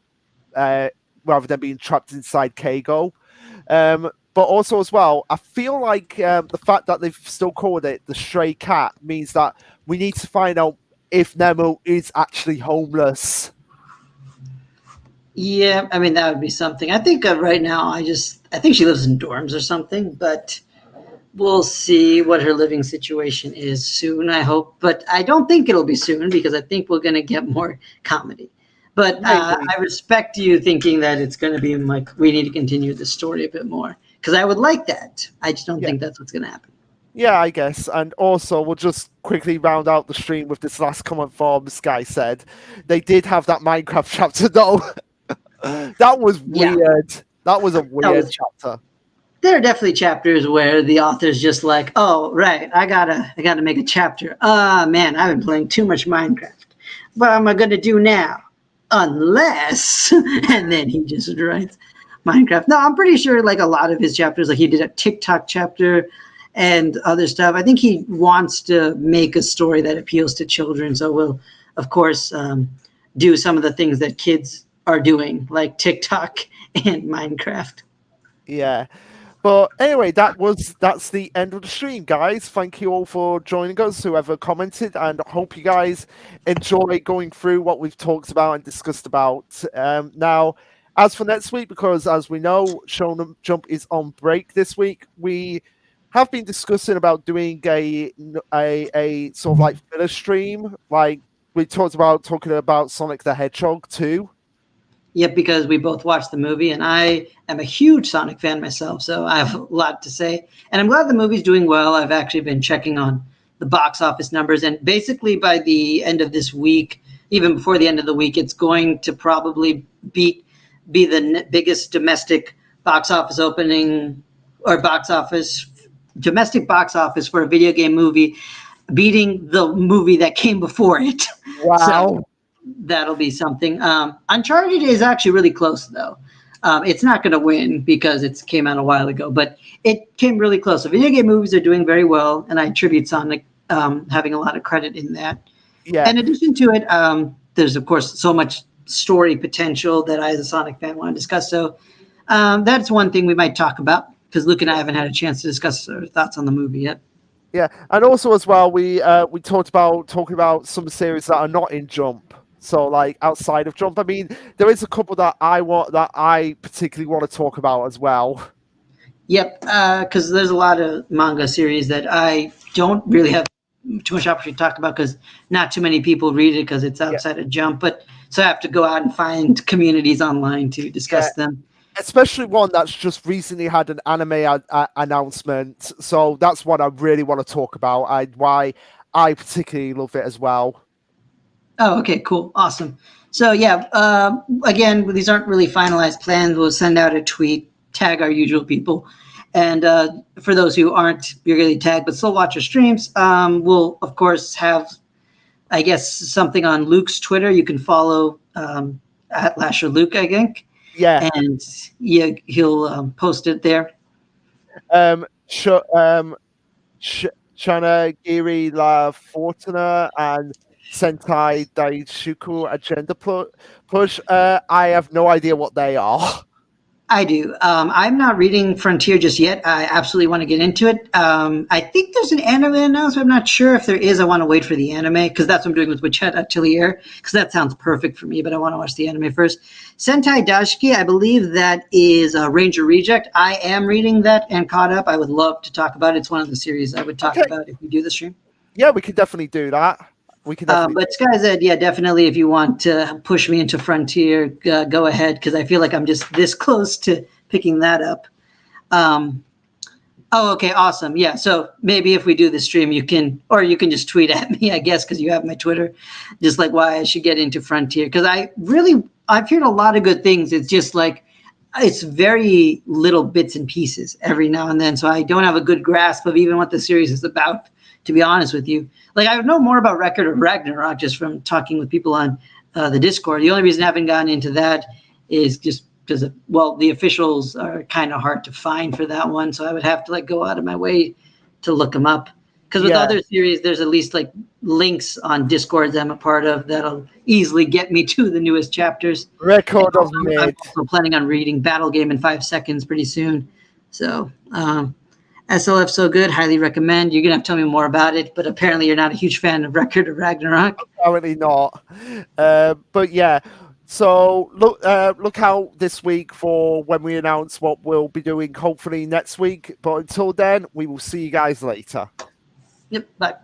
rather than being trapped inside Keigo. But also as well, I feel like the fact that they've still called it the stray cat means that we need to find out if Nemo is actually homeless. Yeah, I mean that would be something. I think right now I think she lives in dorms or something, but we'll see what her living situation is soon, I hope. But I don't think it'll be soon because I think we're going to get more comedy. But Maybe. I respect you thinking that it's going to be like we need to continue the story a bit more because I would like that. I just don't Yeah. think that's what's going to happen. Yeah, I guess. And also, we'll just quickly round out the stream with this last comment from Sky said. They did have that Minecraft chapter, though. That was Yeah, weird. That was a that weird was. chapter. There are definitely chapters where the author's just like, "Oh, right, I gotta make a chapter. Ah, man, I've been playing too much Minecraft. What am I gonna do now? Unless," and then he just writes Minecraft. No, I'm pretty sure like a lot of his chapters, like he did a TikTok chapter and other stuff. I think he wants to make a story that appeals to children. So we'll, of course, do some of the things that kids are doing, like TikTok and Minecraft. Yeah. But anyway, that's the end of the stream, guys. Thank you all for joining us, whoever commented, and I hope you guys enjoy going through what we've talked about and discussed about. Now, as for next week, because as we know, Shonen Jump is on break this week, we have been discussing about doing a sort of like filler stream, like we talked about talking about Sonic the Hedgehog 2. Yep, because we both watched the movie, and I am a huge Sonic fan myself, so I have a lot to say. And I'm glad the movie's doing well. I've actually been checking on the box office numbers, and basically by the end of this week, even before the end of the week, it's going to probably be the biggest domestic box office opening or domestic box office for a video game movie, beating the movie that came before it. So Wow. that'll be something. Uncharted is actually really close, though. It's not going to win because it came out a while ago, but it came really close. So video game movies are doing very well, and I attribute Sonic having a lot of credit in that. Yeah. In addition to it, there's, of course, so much story potential that I, as a Sonic fan, want to discuss. So that's one thing we might talk about because Luke and I haven't had a chance to discuss our thoughts on the movie yet. Yeah, and also as well, we talked about talking about some series that are not in Jump. So like outside of Jump, I mean, there is a couple that I particularly want to talk about as well. Yep, because there's a lot of manga series that I don't really have too much opportunity to talk about because not too many people read it because it's Yeah, outside of Jump. But so I have to go out and find communities online to yeah, discuss them. especially one that's just recently had an anime announcement. So that's one I really want to talk about. Why I particularly love it as well. Oh, okay, cool, awesome. So yeah, again, these aren't really finalized plans. We'll send out a tweet, tag our usual people, and for those who aren't really tagged but still watch our streams, we'll of course have, I guess, something on Luke's Twitter. You can follow at Lasher Luke, I think, Yeah, and yeah, he'll post it there. um, sh- um, sh- Chanagiri La Fortuna and Sentai Daishuku Agenda Push. I have no idea what they are. I do. I'm not reading Frontier just yet. I absolutely want to get into it. I think there's an anime announcement. I'm not sure if there is. I want to wait for the anime because that's what I'm doing with Witchet Atelier because that sounds perfect for me, but I want to watch the anime first. Sentai Dashiki, I believe that is Ranger Reject. I am reading that and caught up. I would love to talk about it. It's one of the series I would talk Okay, about if we do the stream. yeah, we can definitely do that. We can definitely. But Sky said, yeah, definitely. If you want to push me into Frontier, go ahead because I feel like I'm just this close to picking that up. Um, oh, okay, awesome. Yeah, so maybe if we do the stream, you can, or you can just tweet at me, I guess, because you have my Twitter, just like why I should get into Frontier. Because I've heard a lot of good things. It's just like, it's very little bits and pieces every now and then. So I don't have a good grasp of even what the series is about, to be honest with you. Like, I know more about Record of Ragnarok just from talking with people on the Discord. The only reason I haven't gotten into that is just because, well, the officials are kind of hard to find for that one. So I would have to like go out of my way to look them up. Because with Yeah, other series, there's at least like links on Discords I'm a part of that'll easily get me to the newest chapters. And record of I'm mid. also planning on reading Battle Game in 5 seconds pretty soon. So SLF so good, highly recommend. You're gonna have to tell me more about it, but apparently you're not a huge fan of Record of Ragnarok. Apparently not. But yeah. So look out this week for when we announce what we'll be doing. Hopefully next week. But until then, we will see you guys later. Yep, bye.